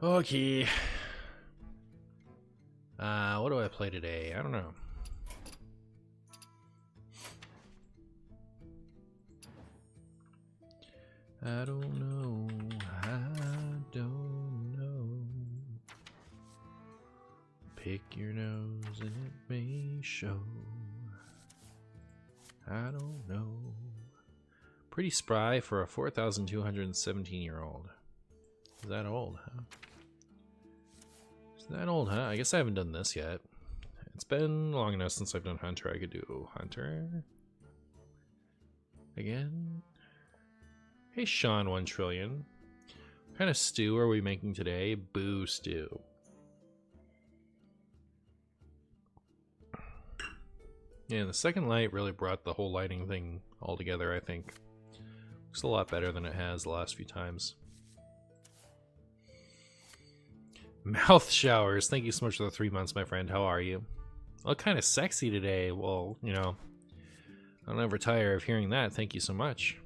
Okay. What do I play today? I don't know. I don't know. I don't know. Pick your nose and it may show. I don't know. Pretty spry for a 4,217-year-old. Is that old, huh? Is that old, huh? I guess I haven't done this yet. It's been long enough since I've done Hunter. I could do Hunter. Again. Hey, Sean 1 trillion. What kind of stew are we making today? Boo stew. Yeah, the second light really brought the whole lighting thing all together, I think. Looks a lot better than it has the last few times. Mouth showers. Thank you so much for the 3 months, my friend. How are you? I look kind of sexy today. Well, you know, I don't ever tire of hearing that. Thank you so much.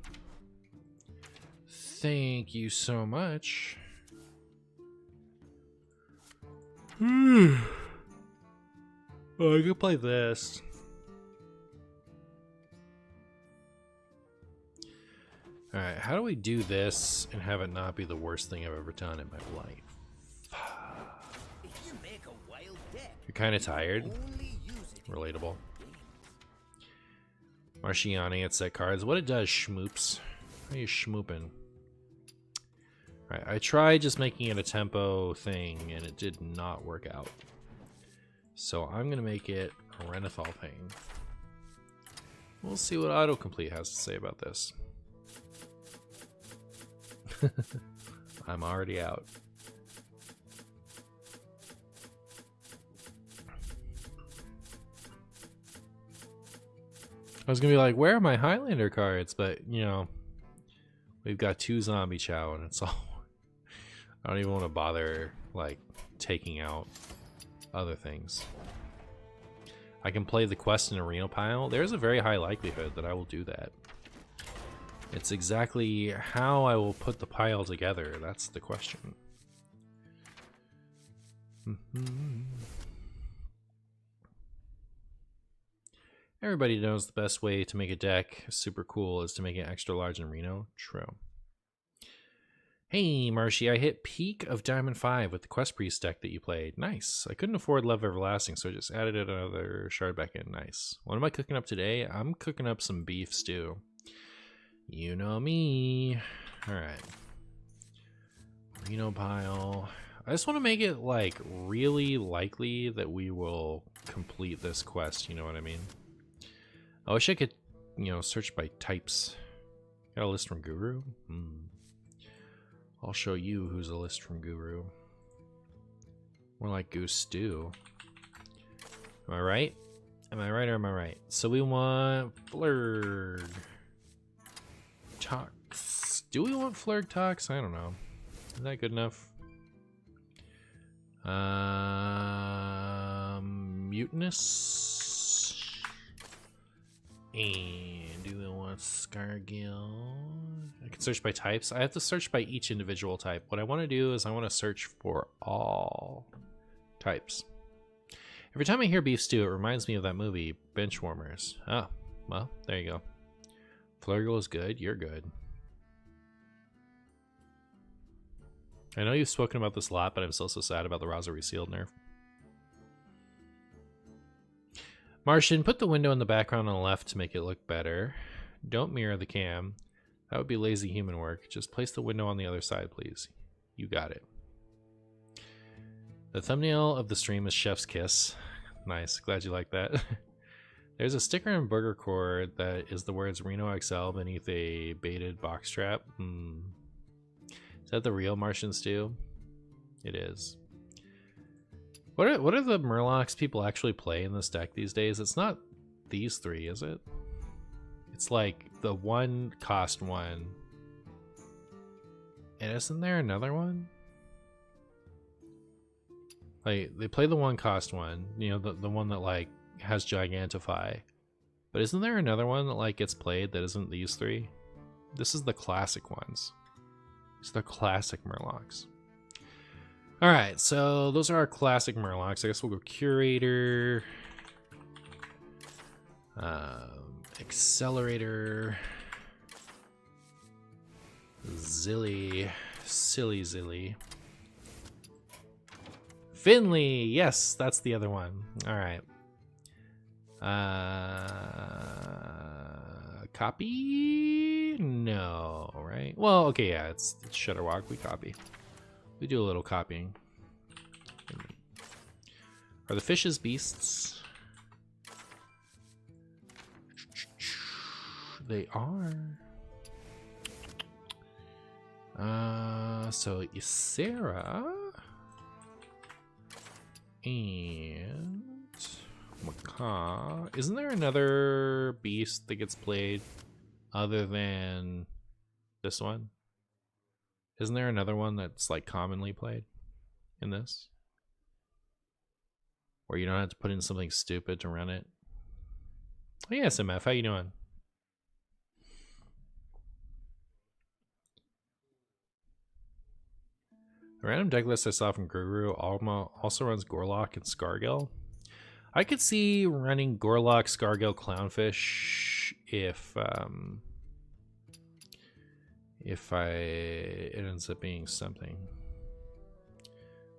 Thank you so much. Oh, I could play this. Alright, how do we do this and have it not be the worst thing I've ever done in my life? You're kind of tired? Relatable. Martiani at set cards. What it does, schmoops. How are you schmooping? Alright, I tried just making it a tempo thing and it did not work out. So I'm going to make it a Renathal thing. We'll see what autocomplete has to say about this. I'm already out. I was gonna be like, where are my Highlander cards? But, you know, we've got 2 zombie chow and it's all... I don't even want to bother, like, taking out other things. I can play the quest in a Reno pile. There's a very high likelihood that I will do that. It's exactly how I will put the pile together. That's the question. Everybody knows the best way to make a deck super cool is to make it extra large in Reno. True. Hey, Marshy, I hit peak of Diamond 5 with the Quest Priest deck that you played. Nice. I couldn't afford Love Everlasting, so I just added another shard back in. Nice. What am I cooking up today? I'm cooking up some beef stew. You know me. Alright. Reno pile. I just want to make it, like, really likely that we will complete this quest, you know what I mean? I wish I could, you know, search by types. Got a list from Guru? I'll show you who's a list from Guru. More like Goose Stew. Am I right? Am I right or am I right? So we want Flurg. Tox. Do we want Flurg Tox? I don't know. Is that good enough? Mutinous. And do we want Scargill? I can search by types. I have to search by each individual type. What I want to do is I want to search for all types. Every time I hear beef stew, it reminds me of that movie, Benchwarmers. Oh, well, there you go. Flurgle is good. You're good. I know you've spoken about this a lot, but I'm still so sad about the Rosary Sealed nerf. Martian, put the window in the background on the left to make it look better. Don't mirror the cam. That would be lazy human work. Just place the window on the other side, please. You got it. The thumbnail of the stream is Chef's Kiss. Nice. Glad you like that. There's a sticker and burger cord that is the words Reno XL beneath a baited box trap. Is that the real Martian Stew? It is. What are the Murlocs people actually play in this deck these days? It's not these 3, is it? It's like the 1 cost one. And isn't there another one? Like, they play the 1 cost one, you know, the one that like has Gigantify. But isn't there another one that like gets played that isn't these 3? This is the classic ones. It's the classic Murlocs. All right, so those are our classic Murlocs. I guess we'll go Curator, Accelerator, Zilly, Silly Zilly, Finley. Yes, that's the other one. All right. Copy? No, right? Well, okay, yeah, it's Shutterwalk. We copy. We do a little copying. Are the fishes beasts? They are. So Ysera and Macaw. Isn't there another beast that gets played other than this one? Isn't there another one that's like commonly played in this? Where you don't have to put in something stupid to run it? Oh yeah, SMF, how you doing? The random deck list I saw from Guru also runs Gorlock and Scargill. I could see running Gorlock, Scargill, Clownfish if it ends up being something.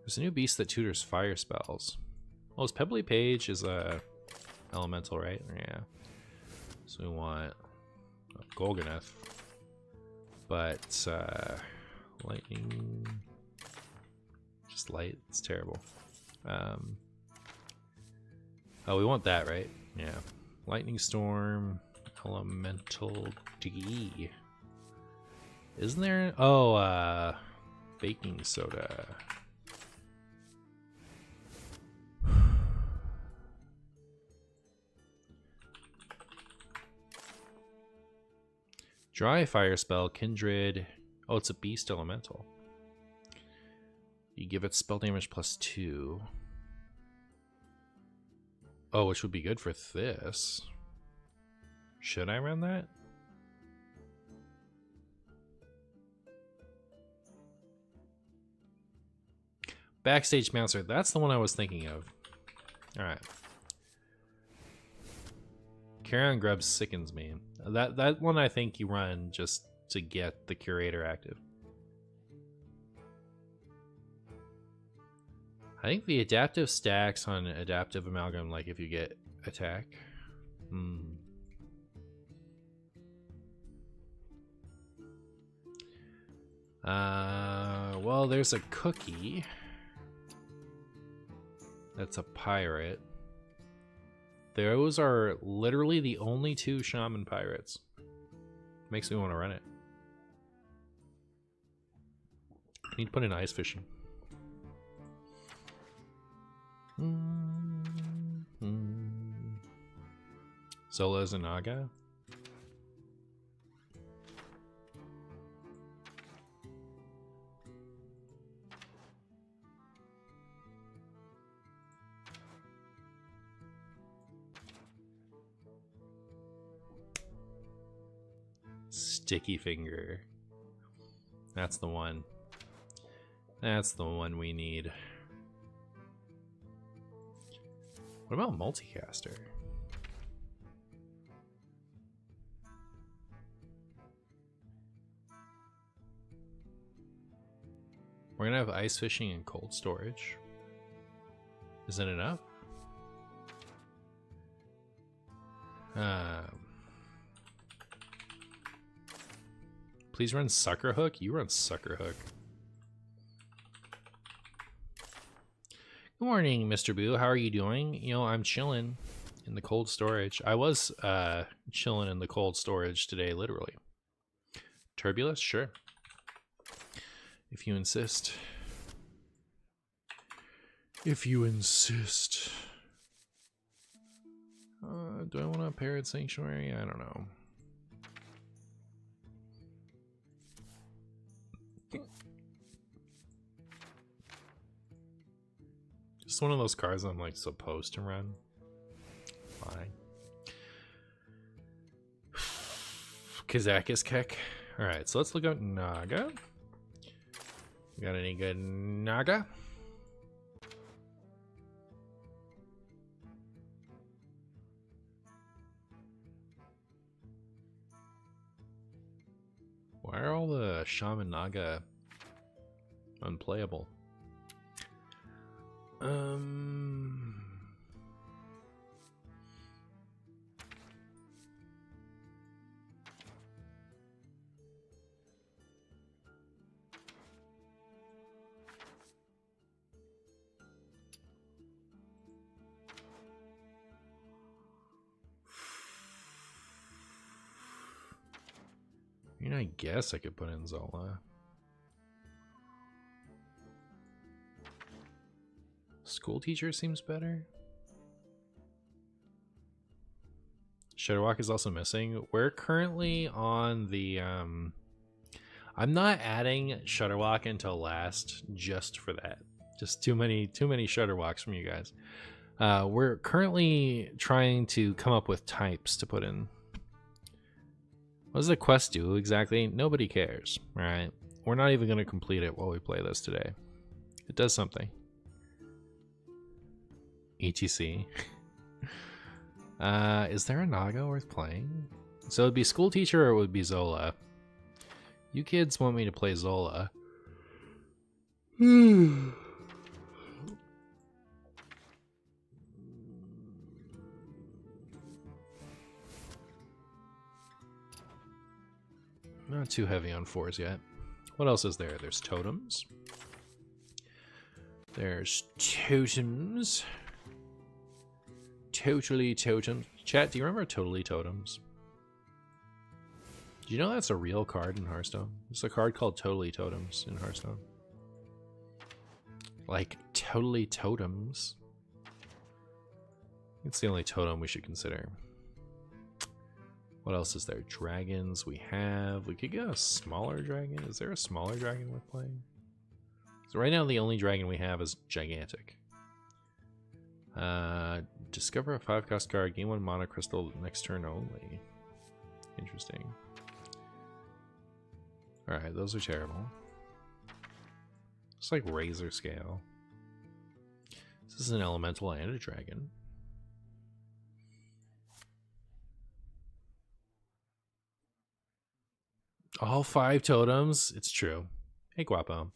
There's a new beast that tutors fire spells. Well, his Pebbly Page is a elemental, right? Yeah. So we want Golganath, but lightning, just light. It's terrible. Oh, we want that, right? Yeah. Lightning Storm, Elemental D. Isn't there? Oh, baking soda. Dry fire spell, Kindred. Oh, it's a beast elemental. You give it spell damage +2. Oh, which would be good for this. Should I run that? Backstage Bouncer. That's the one I was thinking of. Alright. Carrion Grub sickens me. That one I think you run just to get the Curator active. I think the adaptive stacks on Adaptive Amalgam, like if you get attack. Well, there's a cookie. That's a pirate. Those are literally the only two shaman pirates. Makes me want to run it. I need to put in ice fishing. Zola Zanaga. Sticky Finger. That's the one. That's the one we need. What about Multicaster? We're gonna have ice fishing and cold storage. Is that enough? Please run Sucker Hook. You run Sucker Hook. Good morning, Mr. Boo. How are you doing? You know, I'm chilling in the cold storage. I was chilling in the cold storage today, literally. Turbulus? Sure. If you insist. If you insist. Do I want a Parrot Sanctuary? I don't know. Just one of those cards I'm like supposed to run. Fine. Kazakis Kek. Alright, so let's look at Naga. We got any good Naga? Shaman Naga unplayable. I mean, I guess I could put in Zola. School teacher seems better. Shadowwalk is also missing. We're currently on the I'm not adding Shutterwalk until last just for that. Just too many Shutterwalks from you guys. We're currently trying to come up with types to put in. What does the quest do exactly? Nobody cares, right? We're not even going to complete it while we play this today. It does something. ETC. Is there a Naga worth playing? So it'd be school teacher or it would be Zola. You kids want me to play Zola. Not too heavy on 4s yet. What else is there? There's totems. There's totems. Totally totems. Chat, do you remember Totally Totems? Do you know that's a real card in Hearthstone? There's a card called Totally Totems in Hearthstone. Like, Totally Totems. It's the only totem we should consider. What else is there? Dragons we have. We could get a smaller dragon. Is there a smaller dragon worth playing? So right now the only dragon we have is gigantic. Discover a 5-cost card. Gain 1 mana crystal next turn only. Interesting. Alright, those are terrible. It's like Razor Scale. This is an elemental and a dragon. All 5 totems? It's true. Hey, Guapo.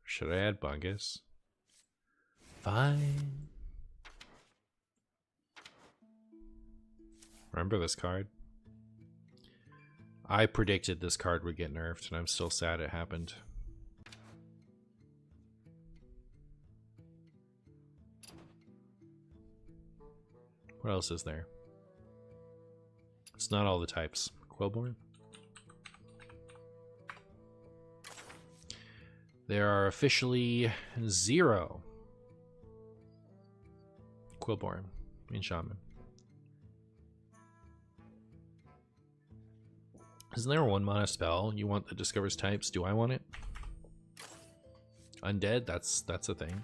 Should I add Bungus? Fine. Remember this card? I predicted this card would get nerfed, and I'm still sad it happened. What else is there? It's not all the types. Quillborn? There are officially 0 Quillborn in Shaman. Isn't there a 1 mana spell you want that discovers types? Do I want it? Undead? That's a thing.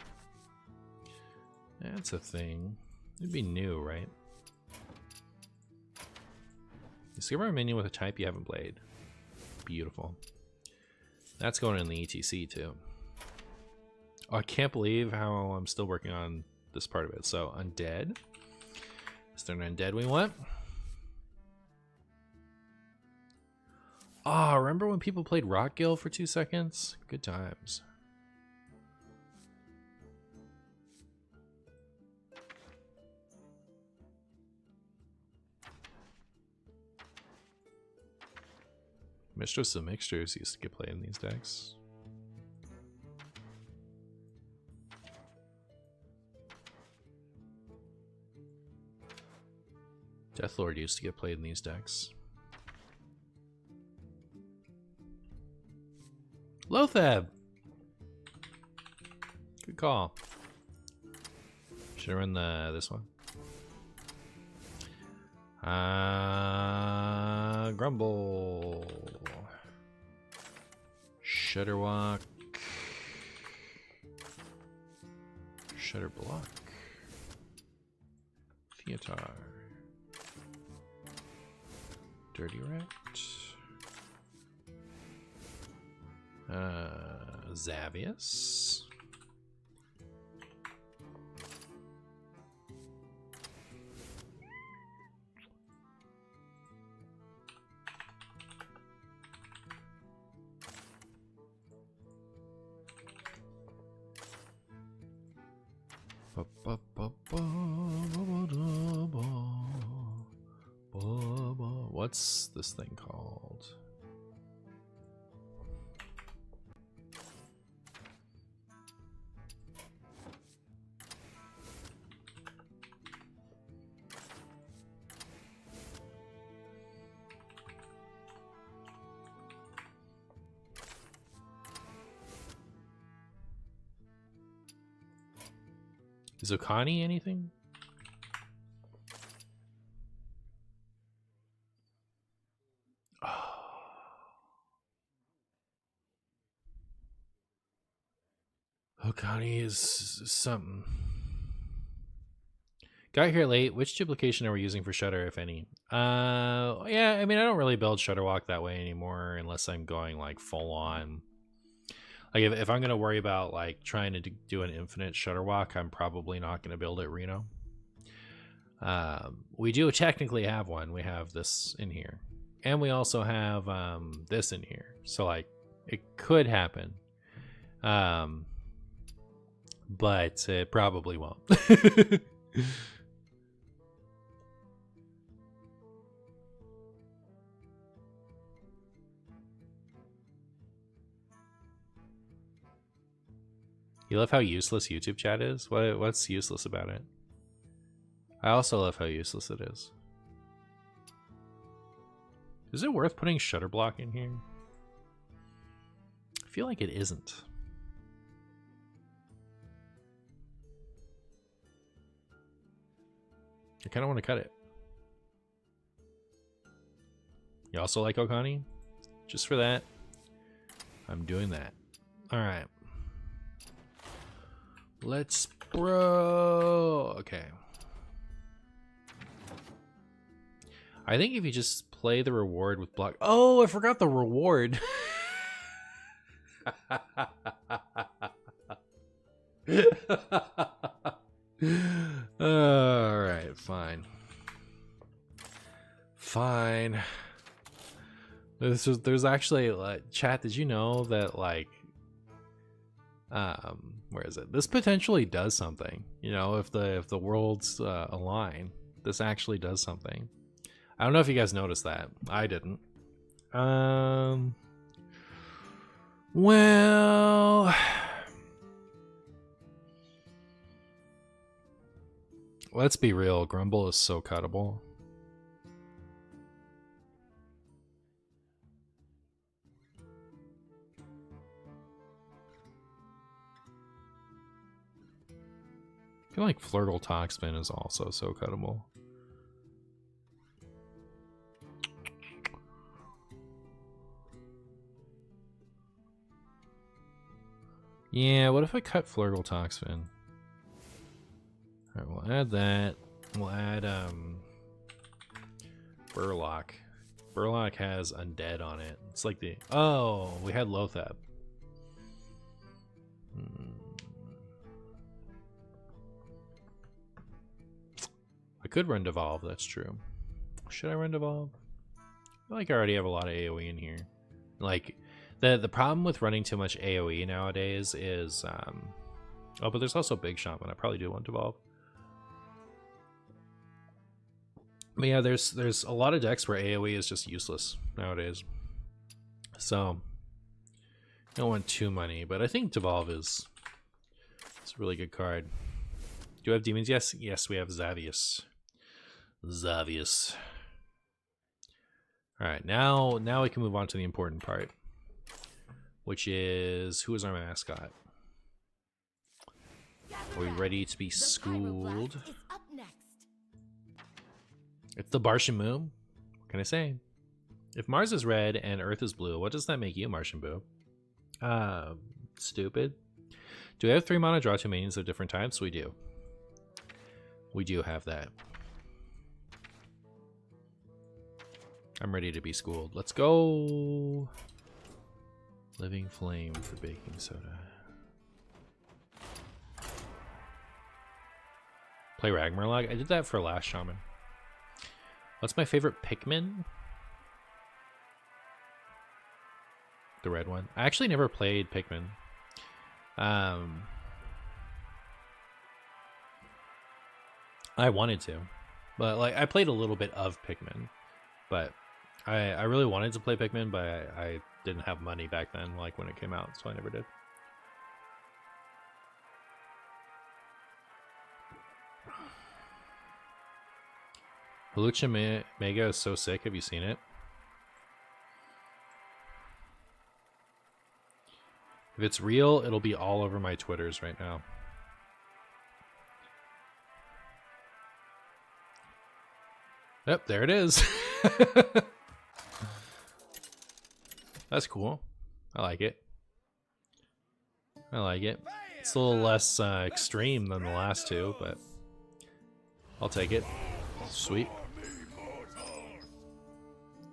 That's a thing. It'd be new, right? Discover a minion with a type you haven't played. Beautiful. That's going in the ETC too. Oh, I can't believe how I'm still working on this part of it. So, undead. Is there an undead we want? Ah, remember when people played Rockgill for 2 seconds? Good times. Mistress of Mixtures used to get played in these decks. Deathlord used to get played in these decks. Lothab! Good call. Should I run this one? Grumble. Shutterwalk. Shutterblock. Theatar. Dirty Rat. Xavius. What's this thing called? Is Okani anything? Okani is something. Got here late. Which duplication are we using for Shutter, if any? Yeah, I mean, I don't really build Shutterwalk that way anymore unless I'm going like full on. Like if I'm gonna worry about like trying to do an infinite Shutterwalk, I'm probably not gonna build it Reno. We do technically have one. We have this in here, and we also have this in here. So like it could happen, but it probably won't. You love how useless YouTube chat is? What's useless about it? I also love how useless it is. Is it worth putting Shutter Block in here? I feel like it isn't. I kind of want to cut it. You also like Okani? Just for that, I'm doing that. All right. Let's bro. Okay. I think if you just play the reward with block. Oh, I forgot the reward. All right, fine. Fine. There's actually like chat. Did you know that like where is it? This potentially does something. You know, if the worlds align, this actually does something. I don't know if you guys noticed that. I didn't. Well, let's be real. Grumble is so cuttable. I feel like Flirtle Toxpin is also so cuttable. Yeah, what if I cut Flirtle Toxpin? Alright, we'll add that. We'll add Burlock. Burlock has Undead on it. It's like the... Oh, we had Lothab. I could run Devolve, that's true. Should I run Devolve? I feel like I already have a lot of AoE in here. Like, the problem with running too much AoE nowadays is... Oh, but there's also Big Shaman. I probably do want Devolve. But yeah, there's a lot of decks where AoE is just useless nowadays. So, I don't want too many, but I think Devolve is a really good card. Do we have demons? Yes. Yes, we have Xavius. Xavius. Alright, now we can move on to the important part. Which is, who is our mascot? Are we ready to be schooled? It's the Martian Moon. What can I say? If Mars is red and Earth is blue, what does that make you, Martian Boo? Stupid. Do we have 3 mana draw 2 minions of different types? We do. We do have that. I'm ready to be schooled. Let's go. Living Flame for baking soda. Play Ragmarlog? I did that for Last Shaman. What's my favorite Pikmin? The red one. I actually never played Pikmin. I wanted to, but like I played a little bit of Pikmin, but I really wanted to play Pikmin, but I didn't have money back then, like when it came out, so I never did. Halucha Mega is so sick. Have you seen it? If it's real, it'll be all over my Twitters right now. Yep, there it is. That's cool. I like it. I like it. It's a little less extreme than the last two, but I'll take it. Sweet.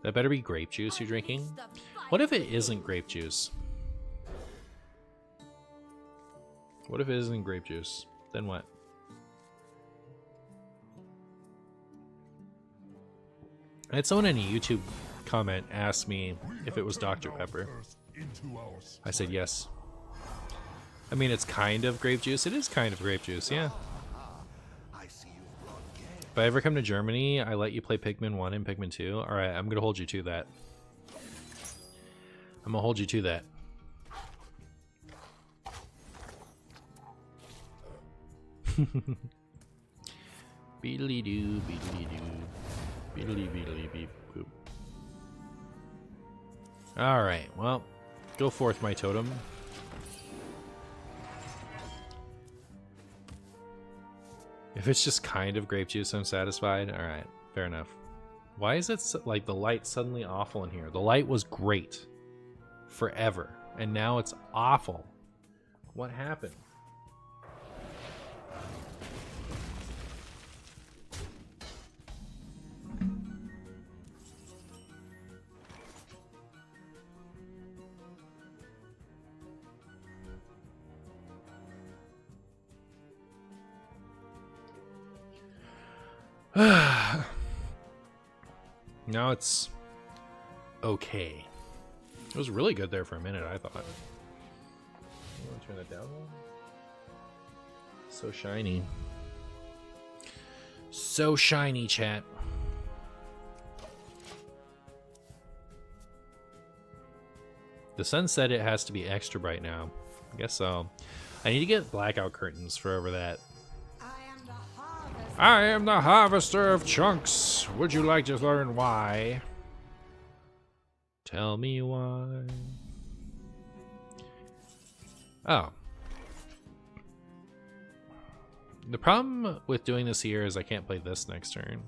That better be grape juice you're drinking. What if it isn't grape juice? What if it isn't grape juice? Then what? I had someone in a YouTube comment ask me if it was Dr. Pepper. I said yes. I mean, it's kind of grape juice. It is kind of grape juice, yeah. If I ever come to Germany, I let you play Pikmin 1 and Pikmin 2. Alright, I'm going to hold you to that. I'm going to hold you to that. Beedly doo, beedly doo. Beedly beedly beep boop. Alright, well, go forth, my totem. If it's just kind of grape juice, I'm satisfied. Alright, fair enough. Why is it like the light suddenly awful in here? The light was great forever, and now it's awful. What happened? Now it's okay. It was really good there for a minute, I thought. You want to turn that down? So shiny. So shiny, chat. The sun said it has to be extra bright now. I guess so. I need to get blackout curtains for over that. I am the harvester of chunks. Would you like to learn why? Tell me why. Oh. The problem with doing this here is I can't play this next turn.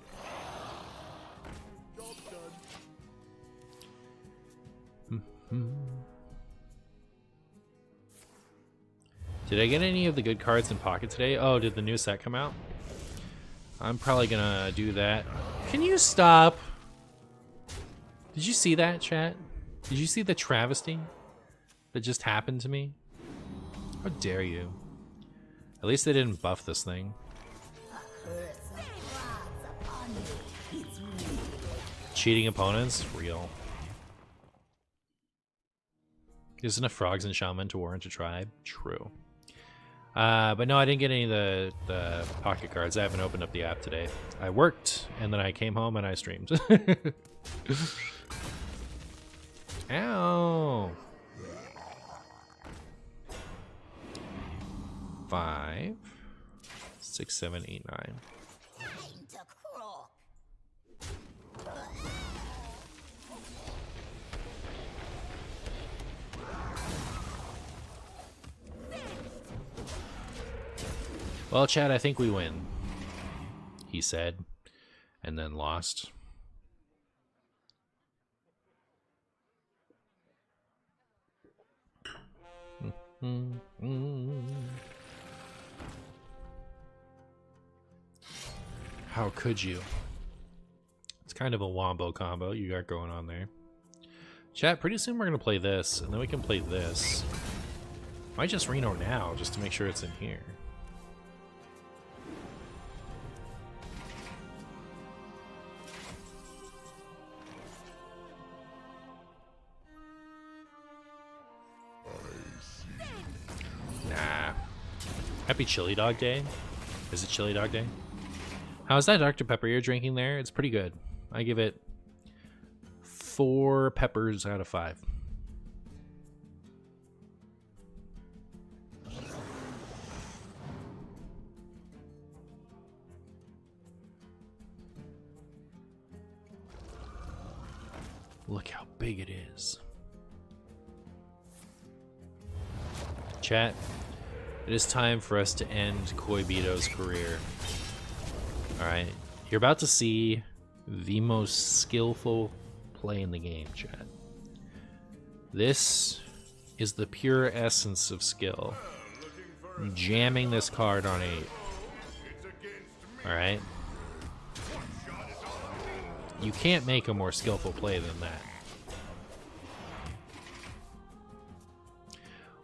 Did I get any of the good cards in pocket today? Oh, did the new set come out? I'm probably gonna do that. Can you stop? Did you see that, chat? Did you see the travesty that just happened to me? How dare you? At least they didn't buff this thing. Cheating opponents? Real. There's enough frogs and shaman to warrant a tribe? True. But no, I didn't get any of the pocket cards. I haven't opened up the app today. I worked, and then I came home and I streamed. Ow! 5, 6, 7, 8, 9. Well, Chad, I think we win, he said, and then lost. How could you? It's kind of a wombo combo you got going on there. Chat, pretty soon we're going to play this, and then we can play this. Might just Reno now, just to make sure it's in here. Happy Chili Dog Day. Is it Chili Dog Day? How's that Dr. Pepper you're drinking there? It's pretty good. I give it 4 peppers out of 5. Look how big it is. Chat, it is time for us to end Koibito's career. Alright, you're about to see the most skillful play in the game, chat. This is the pure essence of skill. Jamming this card on 8. Alright? You can't make a more skillful play than that.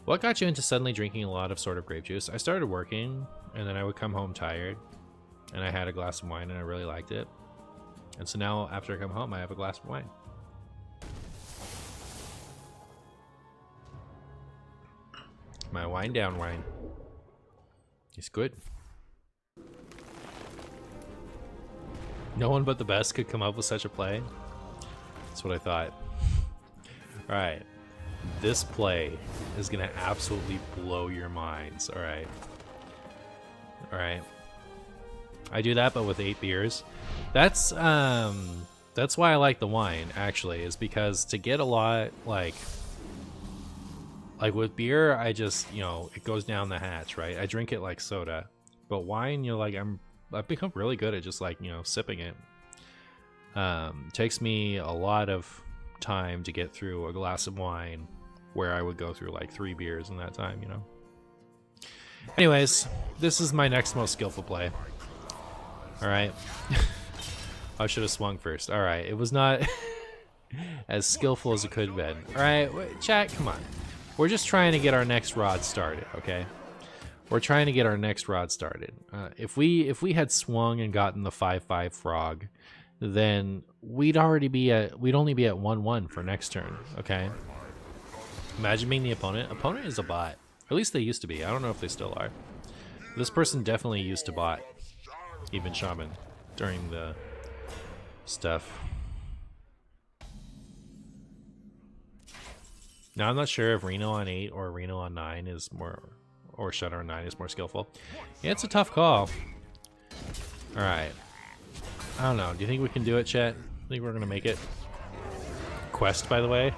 What got you into suddenly drinking a lot of sort of grape juice? I started working, and then I would come home tired, and I had a glass of wine, and I really liked it. And so now, after I come home, I have a glass of wine. My wine down wine. It's good. No one but the best could come up with such a play. That's what I thought. Alright. This play is going to absolutely blow your minds. Alright. Alright. I do that, but with 8 beers. That's why I like the wine, actually, is because to get a lot, like with beer, I just, you know, it goes down the hatch, right? I drink it like soda. But wine, you're like, I've become really good at just, like, you know, sipping it. Takes me a lot of time to get through a glass of wine, where I would go through like 3 beers in that time, you know. Anyways, this is my next most skillful play. Alright. I should have swung first. Alright, it was not as skillful as it could have been. Alright, chat, come on. We're just trying to get our next rod started, okay? We're trying to get our next rod started. If we had swung and gotten the 5/5 frog, then we'd only be at 1/1 for next turn, okay? Imagine being the opponent. Opponent is a bot. At least they used to be. I don't know if they still are. This person definitely used to bot, even Shaman, during the stuff. Now I'm not sure if Reno on 8 or Reno on 9 is more, or Shudder on 9 is more skillful. Yeah, it's a tough call. Alright. I don't know. Do you think we can do it, chat? I think we're gonna make it. Quest, by the way.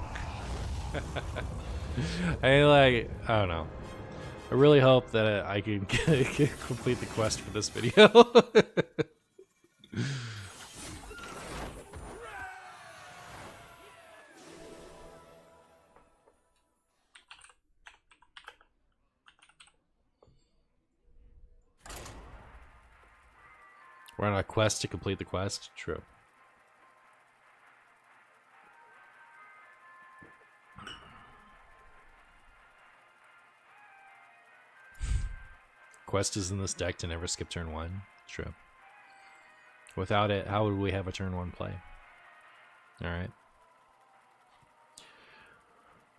I don't know. I really hope that I can complete the quest for this video. We're on a quest to complete the quest. True. Quest is in this deck to never skip turn 1. True. Without it, how would we have a turn 1 play? Alright.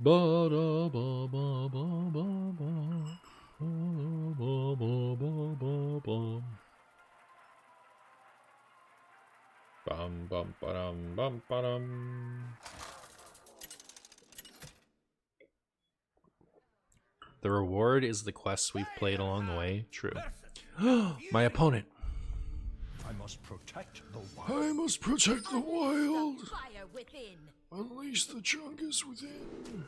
Bum bum ba-dum bum ba-dum. The reward is the quests we've played along the way. True. My opponent. I must protect the wild. I must protect the wild. Unleash the Chungus within.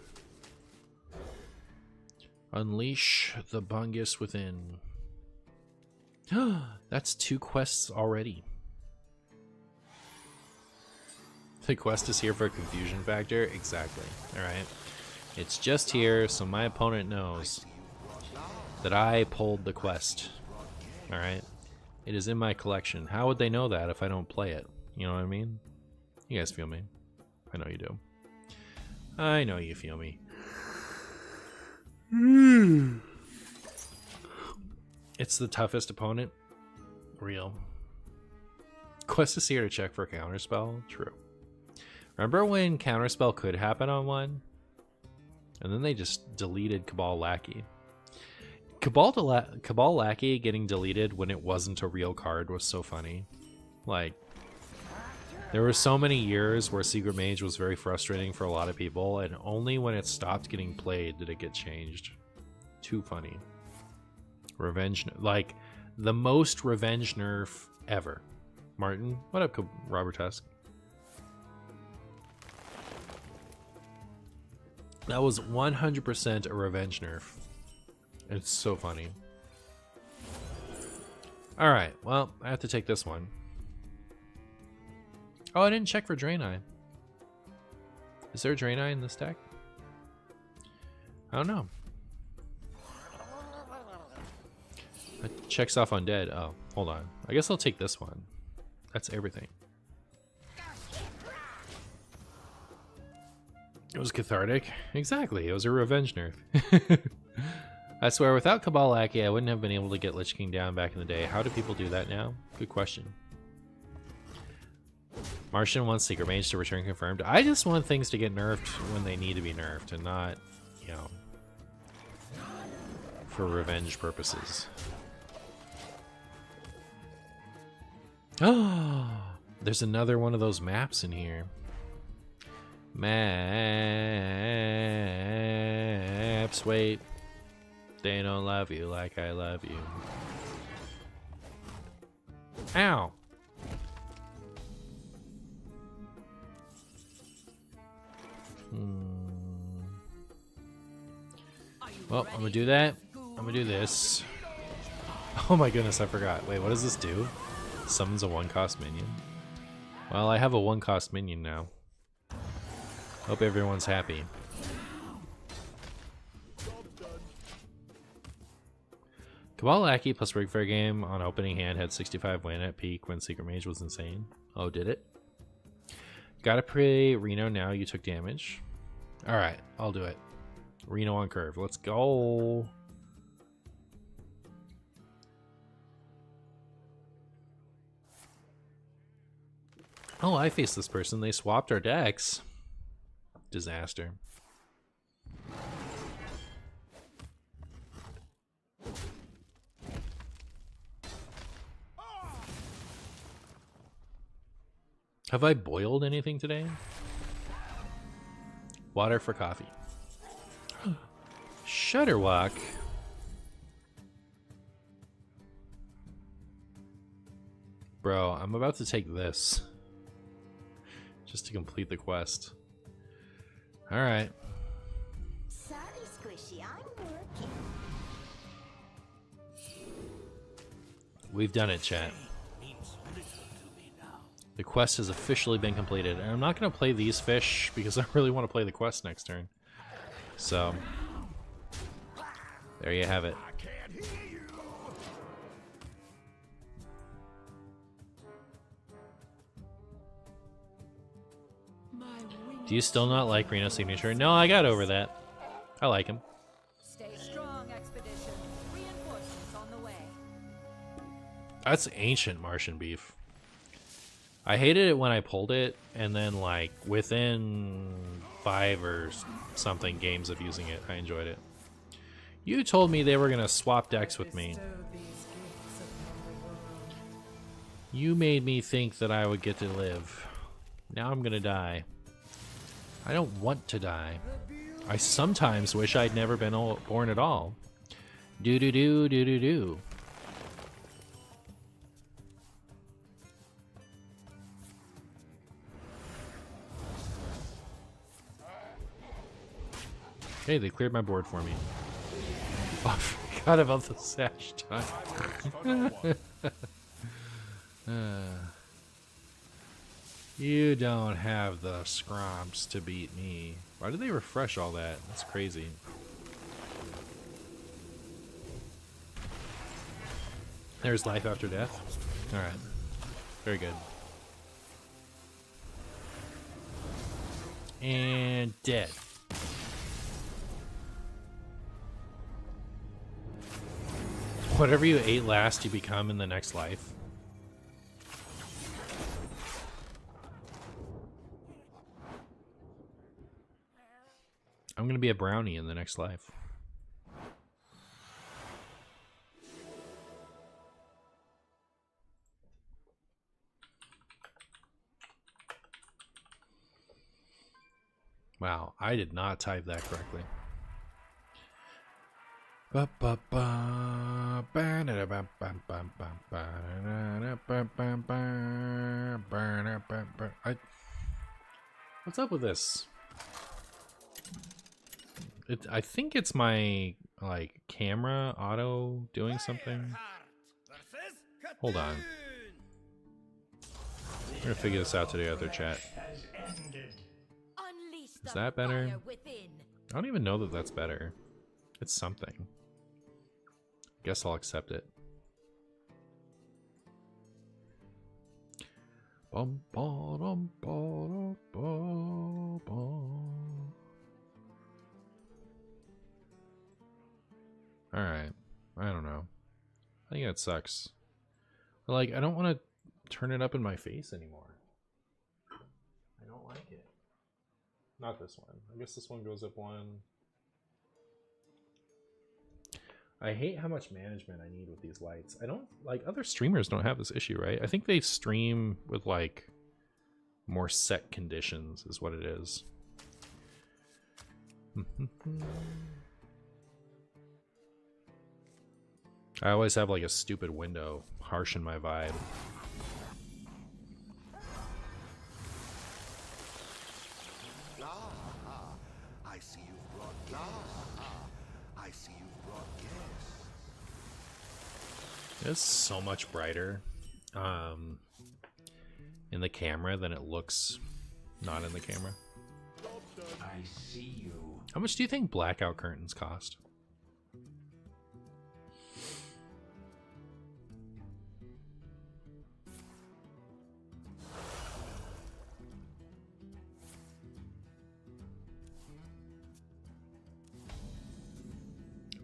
Unleash the Bungus within. That's 2 quests already. The quest is here for a confusion factor? Exactly. Alright. It's just here so my opponent knows that I pulled the quest. Alright. It is in my collection. How would they know that if I don't play it? You know what I mean? You guys feel me? I know you do. I know you feel me. It's the toughest opponent. Real. Quest is here to check for a counterspell? True. Remember when counterspell could happen on one? And then they just deleted Cabal Lackey. Cabal Lackey getting deleted when it wasn't a real card was so funny. Like, There were so many years where Secret Mage was very frustrating for a lot of people, and only when it stopped getting played did it get changed. Too funny. Revenge, like the most revenge nerf ever. Martin, what up, Robert Tusk? That was 100% a revenge nerf. It's so funny. Alright, well, I have to take this one. Oh, I didn't check for Draenei. Is there a Draenei in this deck? I don't know. It checks off Undead. Oh, hold on. I guess I'll take this one. That's everything. It was cathartic. Exactly. It was a revenge nerf. I swear, without Cabal Lackey, I wouldn't have been able to get Lich King down back in the day. How do people do that now? Good question. Martian wants Secret Mage to return confirmed. I just want things to get nerfed when they need to be nerfed and not, you know, for revenge purposes. Oh, there's another one of those maps in here. Maps, wait. They don't love you like I love you. Ow. Well, I'm gonna do that. I'm gonna do this. Oh my goodness, I forgot. Wait, what does this do? Summons a 1-cost minion. Well, I have a 1-cost minion now. Hope everyone's happy. Cabal Lackey plus Rig Fair game on opening hand had 65 win at peak when Secret Mage was insane. Oh, did it? Gotta pray Reno now, you took damage. Alright, I'll do it. Reno on curve. Let's go. Oh, I faced this person. They swapped our decks. Disaster. Have I boiled anything today? Water for coffee. Shutterwalk. Bro, I'm about to take this. Just to complete the quest. Alright. Sorry, Squishy, I'm working. We've done it, chat. The quest has officially been completed. And I'm not going to play these fish because I really want to play the quest next turn. So, there you have it. Do you still not like Reno's signature? No, I got over that. I like him. Stay strong, expedition. Reinforcements on the way. That's ancient Martian beef. I hated it when I pulled it, and then like within 5 or something games of using it, I enjoyed it. You told me they were gonna swap decks with me. You made me think that I would get to live. Now I'm gonna die. I don't want to die. I sometimes wish I'd never been born at all. Do-do-do, do-do-do. Hey, they cleared my board for me. Oh, I forgot about the sash time. You don't have the scrumps to beat me. Why did they refresh all that? That's crazy. There's life after death. Alright. Very good. And dead. Whatever you ate last, you become in the next life. I'm gonna be a brownie in the next life. Wow, I did not type that correctly. What's up with this? I think it's my like camera auto doing something. Hold on. I'm gonna figure this out today, other chat. Is that better? I don't even know that that's better. It's something. Guess I'll accept it. Bum, ba, dum, ba, da, ba, ba. Alright. I don't know. I think that sucks. But, like, I don't want to turn it up in my face anymore. I don't like it. Not this one. I guess this one goes up one. I hate how much management I need with these lights. I don't like other streamers don't have this issue, right? I think they stream with like more set conditions is what it is. I always have like a stupid window harsh in my vibe. I see you've brought guests. I see you've brought guests. It's so much brighter in the camera than it looks not in the camera. I see you. How much do you think blackout curtains cost?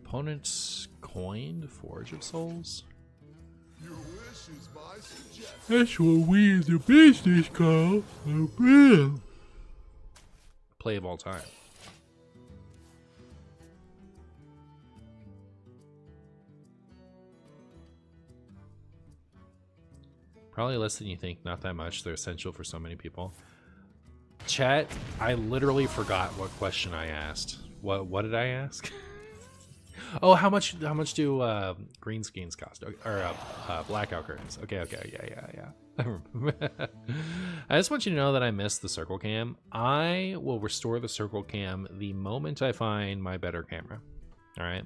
Opponents coined Forge of Souls? Your wish is my suggestion. That's what we as a business call a bill. Play of all time. Probably less than you think, not that much. They're essential for so many people. Chat, I literally forgot what question I asked. What did I ask? Oh, how much do green screens cost? Or blackout curtains? Okay, yeah. I just want you to know that I missed the circle cam. I will restore the circle cam the moment I find my better camera. All right,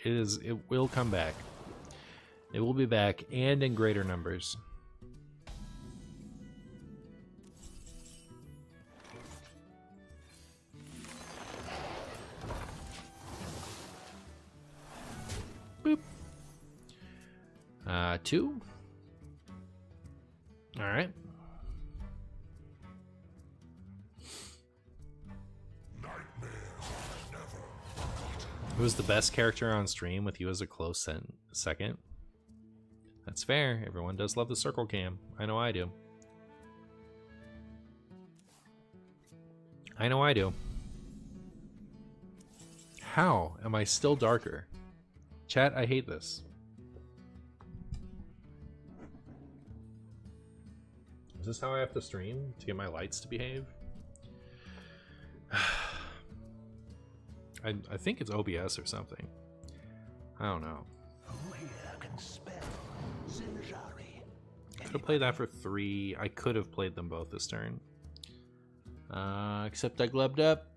it will come back. It will be back and in greater numbers. Boop. 2. All right. Who was the best character on stream with you as a close second? That's fair. Everyone does love the circle cam. I know I do. I know I do. How am I still darker? Chat, I hate this. Is this how I have to stream to get my lights to behave? I think it's OBS or something. I don't know. Could have played that for 3. I could have played them both this turn. Except I glubbed up.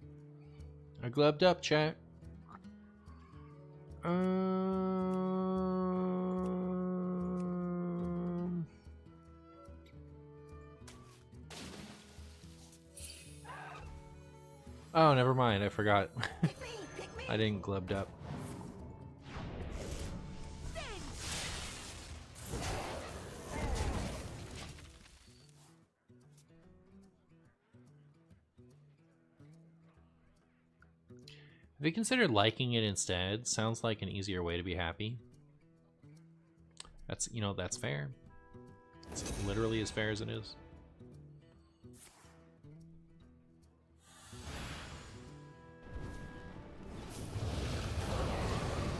I glubbed up, chat. Oh, never mind. I forgot. I didn't glubbed up. Have you considered liking it instead? Sounds like an easier way to be happy. That's, you know, that's fair. It's literally as fair as it is.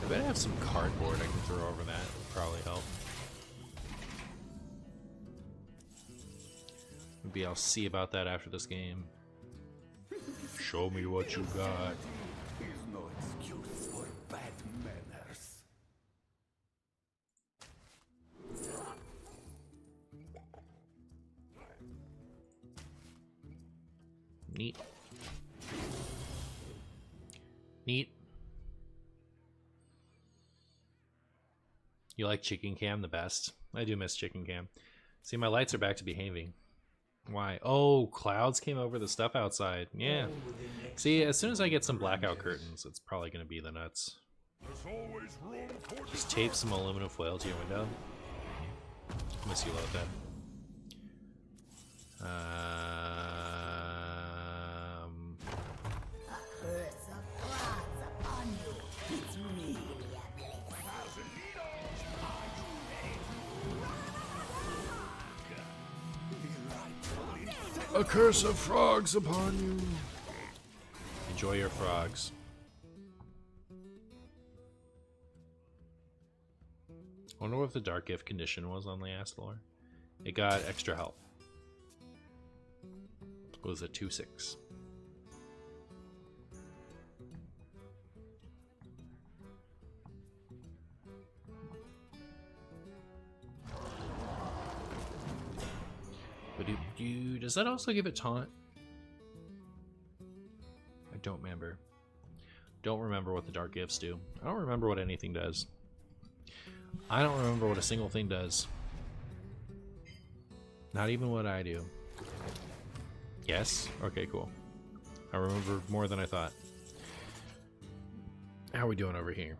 I bet I have some cardboard I can throw over that. Would probably help. Maybe I'll see about that after this game. Show me what you got. Is no excuse for bad manners. Neat. Neat. You like chicken cam the best? I do miss chicken cam. See, my lights are back to behaving. Why? Oh, clouds came over the stuff outside. Yeah. See, as soon as I get some blackout curtains, it's probably going to be the nuts. Just tape some aluminum foil to your window. Miss you, Lothan. Curse of gods upon you. It's really A curse of frogs upon you. Enjoy your frogs. I wonder what the dark gift condition was on the Astalor. It got extra health. It was a 2/6. Does that also give it taunt? I don't remember. Don't remember what the dark gifts do. I don't remember what anything does. I don't remember what a single thing does. Not even what I do. Yes? Okay, cool. I remember more than I thought. How are we doing over here?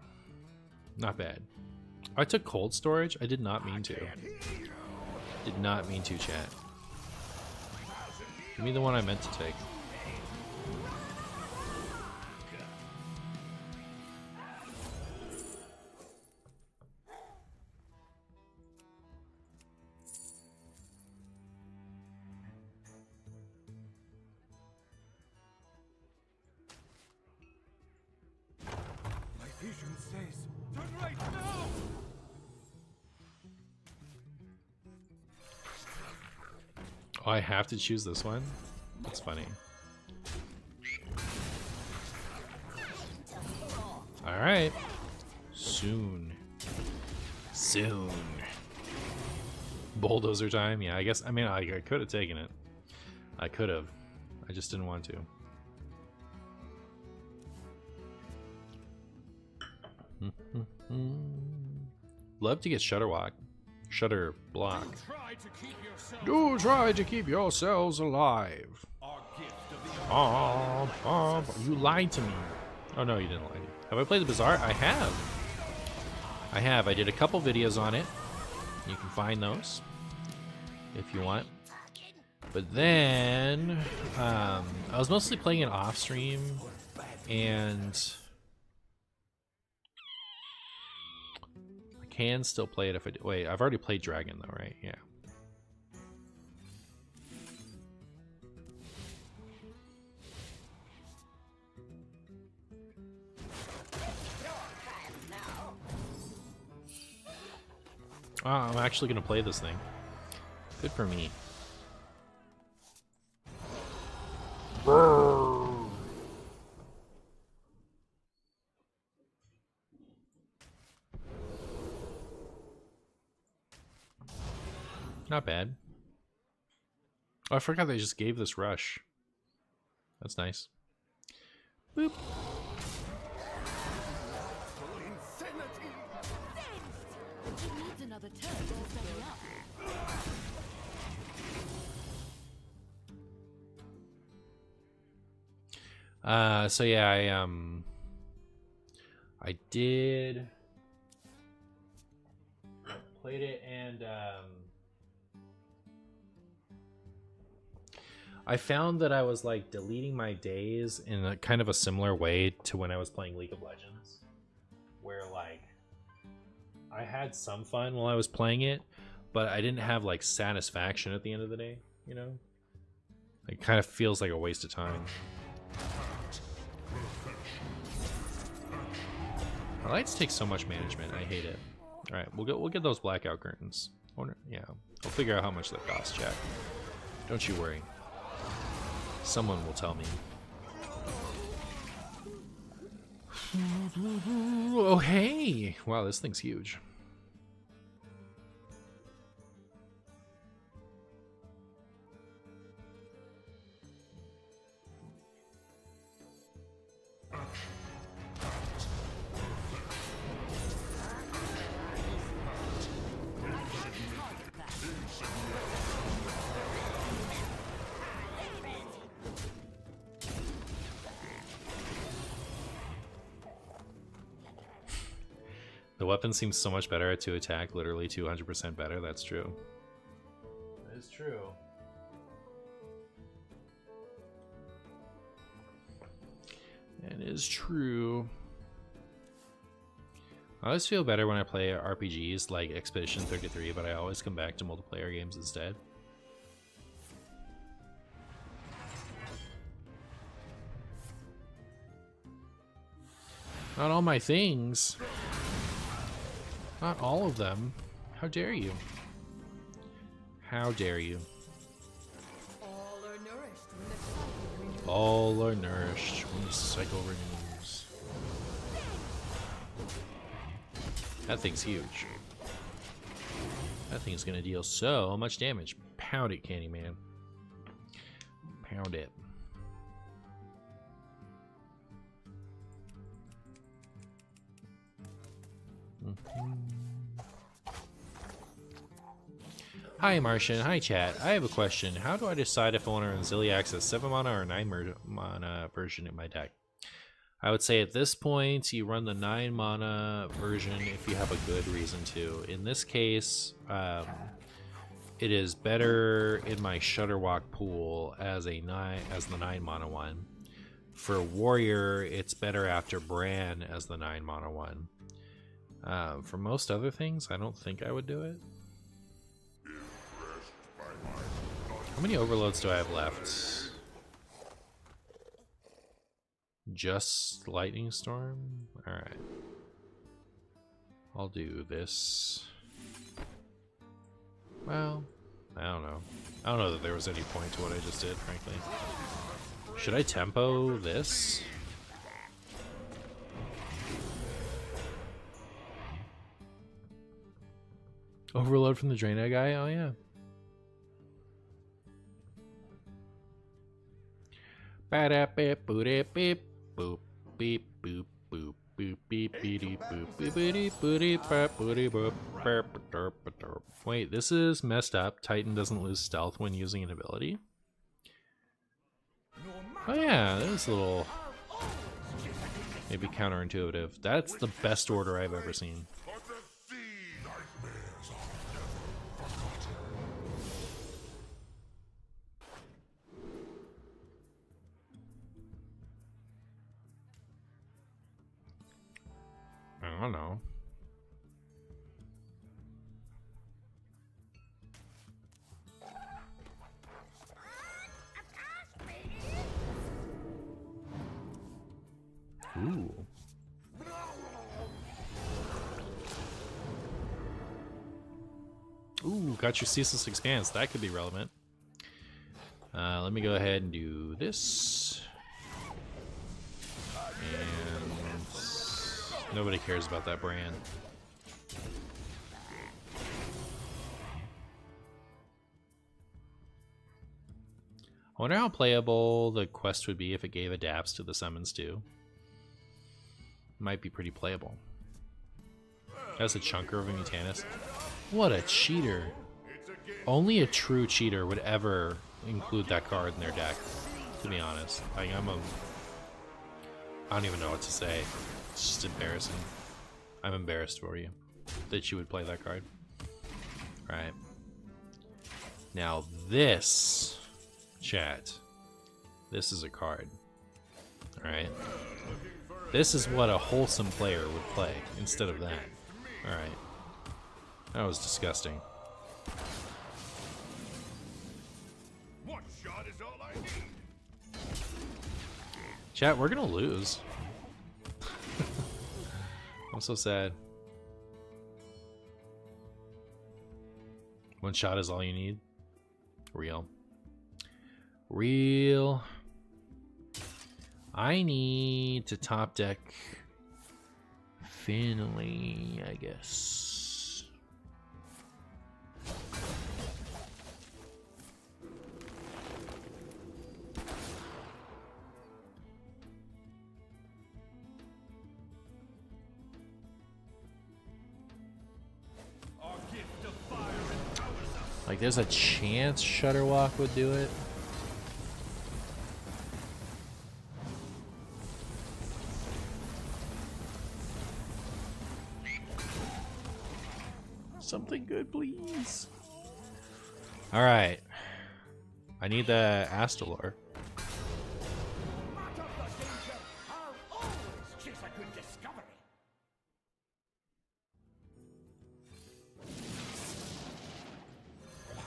Not bad. I took cold storage. I did not mean to. Did not mean to, chat. Give me the one I meant to take. My vision says, turn right now! Oh, I have to choose this one? That's funny. Alright. Soon. Soon. Bulldozer time? Yeah, I guess. I mean, I could have taken it. I could have. I just didn't want to. Love to get Shutterwalk. Shutter block. Do try to keep yourselves alive. You lied to me. Oh no, you didn't lie. Have I played the Bazaar? I have. I have. I did a couple videos on it. You can find those if you want. But then I was mostly playing it off stream, and I can still play it if I do. Wait, I've already played Dragon though, right? Yeah. Oh, I'm actually gonna play this thing. Good for me. Not bad. Oh, I forgot they just gave this rush. That's nice. Boop. Another turret all setting up. So yeah, I did played it, and I found that I was like deleting my days in a kind of a similar way to when I was playing League of Legends, where like I had some fun while I was playing it, but I didn't have like satisfaction at the end of the day, you know? It kind of feels like a waste of time. Our lights take so much management. I hate it. All right, we'll get those blackout curtains. Yeah, I'll figure out how much they cost, chat. Don't you worry. Someone will tell me. Oh, hey! Wow, this thing's huge. The weapon seems so much better to attack, literally 200% better. That's true. That is true. That is true. I always feel better when I play RPGs like Expedition 33, but I always come back to multiplayer games instead. Not all my things. Not all of them. How dare you? How dare you? All are nourished when the cycle renews. All are nourished when the cycle renews. That thing's huge. That thing's gonna deal so much damage. Pound it, Candyman. Pound it. Hi Martian, hi chat. I have a question. How do I decide if I want to run Ziliax as 7 mana or 9 mana version in my deck? I would say at this point you run the 9 mana version if you have a good reason to. In this case, it is better in my Shudderwalk pool as the 9 mana one. For Warrior, it's better after Bran as the 9 mana one. For most other things, I don't think I would do it. How many overloads do I have left? Just Lightning Storm? Alright. I'll do this. Well, I don't know. I don't know that there was any point to what I just did, frankly. Should I tempo this? Overload from the Draenei guy? Oh yeah. Ba-da-beep, boop, beep, boop, beep, boop, boop, boop, beep, beep, boop, beep, beep, boop, boop, boop. Wait, this is messed up. Titan doesn't lose stealth when using an ability. Oh yeah, that was a little maybe counterintuitive. That's the best order I've ever seen. I don't know. Ooh. Ooh, got your Ceaseless Expanse. That could be relevant. Let me go ahead and do this. And nobody cares about that brand. I wonder how playable the quest would be if it gave adapts to the Summon Stew. Might be pretty playable. That's a chunker of a Mutanus. What a cheater. Only a true cheater would ever include that card in their deck, to be honest. Like, I don't even know what to say. It's just embarrassing. I'm embarrassed for you that you would play that card. Alright. Now this, chat, this is a card. Alright. This is what a wholesome player would play instead of that. Alright. That was disgusting. One shot is all I need. Chat, we're gonna lose. I'm so sad. One shot is all you need. Real. Real. I need to top deck Finally, I guess. Like, there's a chance Shutterwalk would do it. Something good, please. All right. I need the Astalor.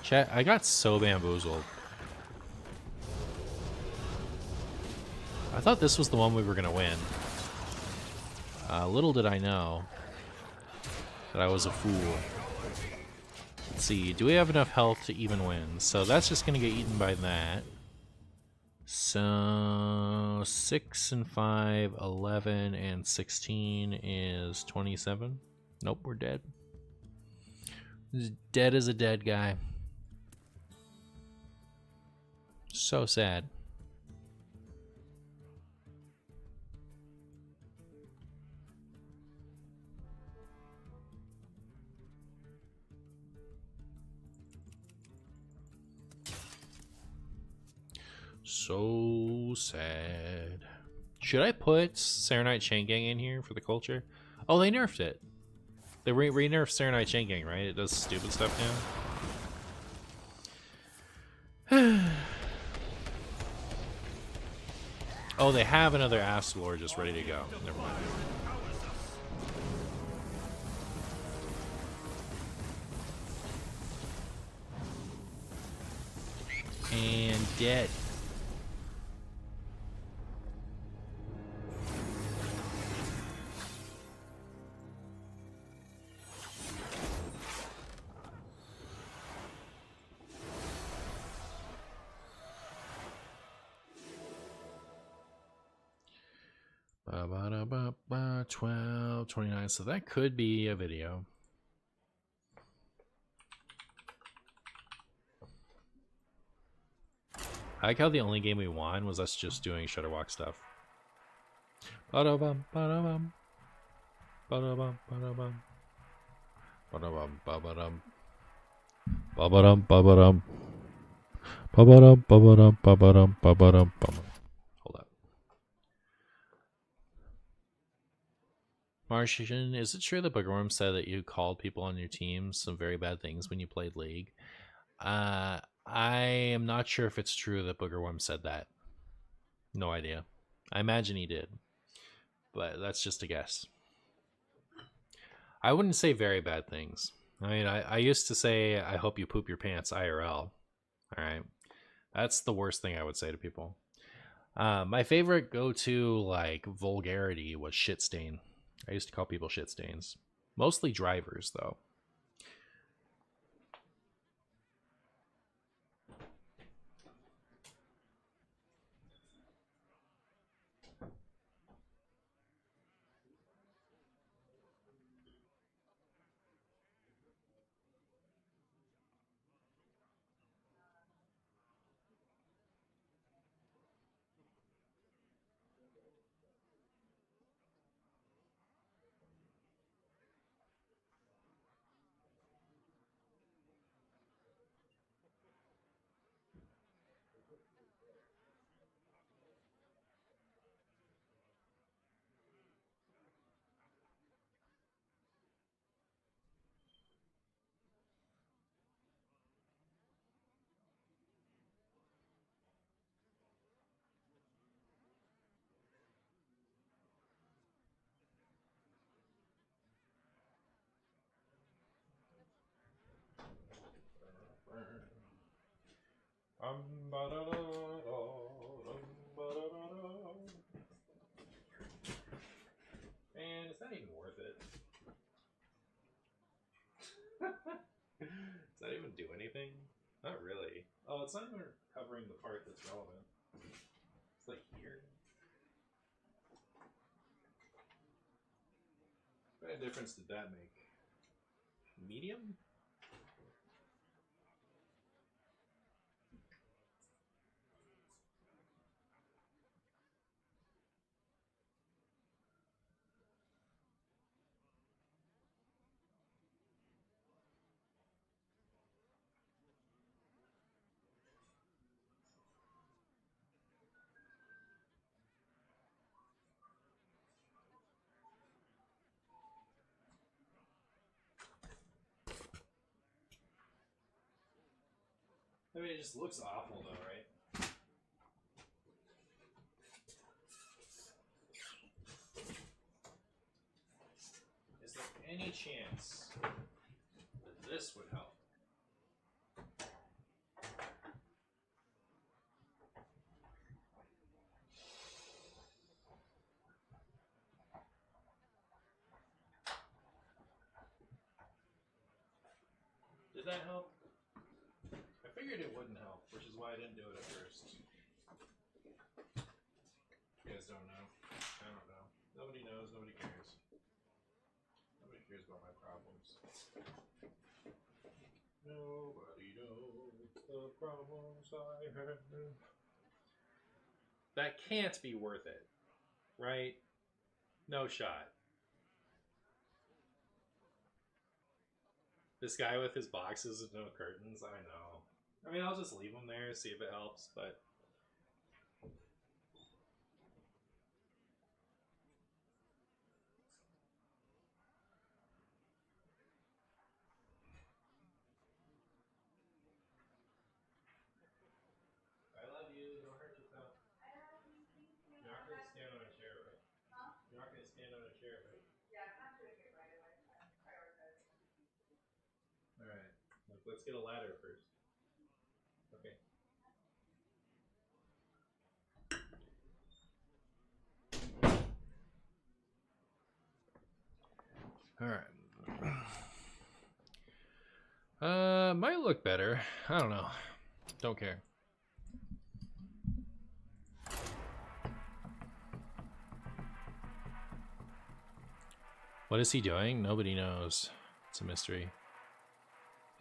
Chat, I got so bamboozled. I thought this was the one we were gonna win. Little did I know that I was a fool. Let's see, do we have enough health to even win? So that's just gonna get eaten by that. So 6 and 5, 11 and 16 is 27. Nope, we're dead. Dead as a dead guy. So sad. So sad. Should I put Serenite Chain Gang in here for the culture? Oh, they nerfed it. They re-nerfed Serenite Chain Gang, right? It does stupid stuff now. Oh, they have another Astalor just ready to go. Never mind. And dead. Ba-ba-da-ba-ba, 12, 29. So that could be a video. I like how the only game we won was us just doing Shutterwalk stuff. Ba-da-bum, ba-da-bum. Ba-da-bum, ba-da-bum. Ba-da-bum, ba-ba-dum. Ba-ba-dum, ba-ba-dum. Ba-ba-dum, ba-ba-dum, ba-ba-dum, ba-ba-dum, ba-ba-dum. Hold up. Martian, is it true that Boogerworm said that you called people on your team some very bad things when you played League? I am not sure if it's true that Boogerworm said that. No idea. I imagine he did. But that's just a guess. I wouldn't say very bad things. I mean, I used to say, I hope you poop your pants IRL. Alright. That's the worst thing I would say to people. My favorite go-to, like, vulgarity was shit stain. I used to call people shit stains. Mostly drivers, though. Man, is that even worth it? Does that even do anything? Not really. Oh, it's not even covering the part that's relevant. It's like here. What difference did that make? Medium? I mean, it just looks awful though, right? Is there any chance that this would help? Did that help? I figured it wouldn't help, which is why I didn't do it at first. You guys don't know? I don't know. Nobody knows, nobody cares. Nobody cares about my problems. Nobody knows the problems I have. That can't be worth it, right? No shot. This guy with his boxes and no curtains, I know. I mean, I'll just leave them there, see if it helps, but... I love you, don't hurt yourself. You're not going to stand on a chair, right? Huh? You're not going to stand on a chair, right? Yeah, I'm not doing it right away. I'm prioritizing. Alright, let's get a ladder first. Okay. Alright. Might look better. I don't know. Don't care. What is he doing? Nobody knows. It's a mystery.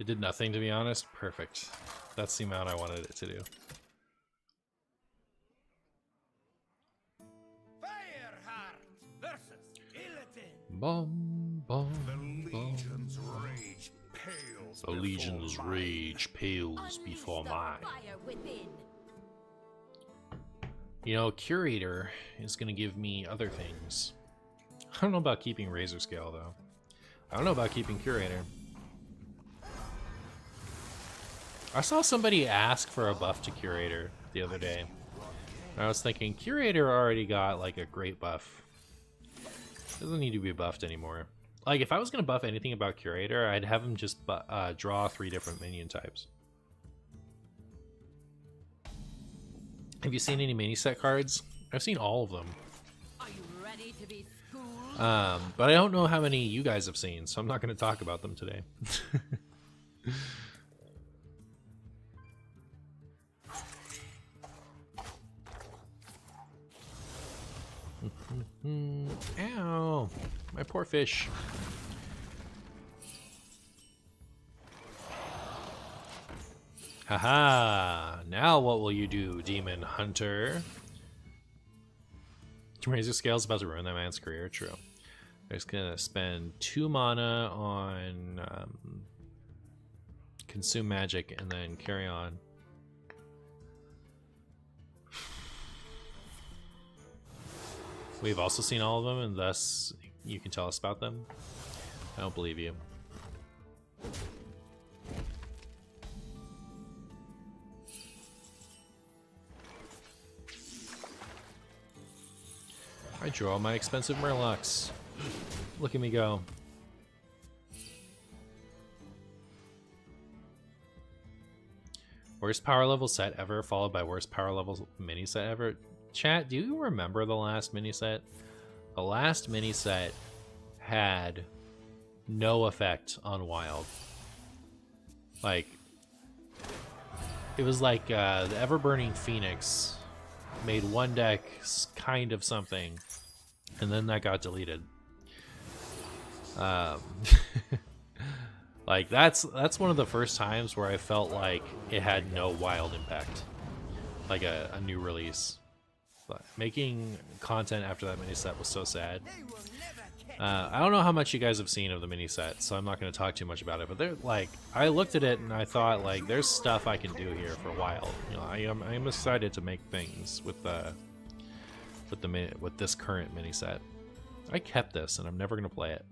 It did nothing, to be honest. Perfect. That's the amount I wanted it to do. Fireheart versus Illidan. Bum, bum, The Legion's rage pales. The Legion's rage pales before mine. Fire within. You know, Curator is going to give me other things. I don't know about keeping Razor Scale, though. I don't know about keeping Curator. I saw somebody ask for a buff to Curator the other day. And I was thinking, Curator already got, like, a great buff. Doesn't need to be buffed anymore. Like, if I was going to buff anything about Curator, I'd have him just draw 3 different minion types. Have you seen any mini set cards? I've seen all of them. Are you ready to be schooled? But I don't know how many you guys have seen, so I'm not going to talk about them today. Ow! My poor fish. Haha! Now what will you do, Demon Hunter? Razor Scale's about to ruin that man's career. True. They're just gonna spend 2 mana on consume magic and then carry on. We've also seen all of them, and thus you can tell us about them. I don't believe you. I draw my expensive Murlocs. Look at me go. Worst power level set ever, followed by worst power level mini set ever. Chat, do you remember the last mini set? The last mini set had no effect on Wild. Like, it was like the Ever-Burning Phoenix made one deck kind of something, and then that got deleted. Um, like that's one of the first times where I felt like it had no wild impact, like a new release. But making content after that mini set was so sad. I don't know how much you guys have seen of the mini set, so I'm not going to talk too much about it. But they're like, I looked at it and I thought like, there's stuff I can do here for a while. You know, I'm excited to make things with this current mini set. I kept this and I'm never going to play it.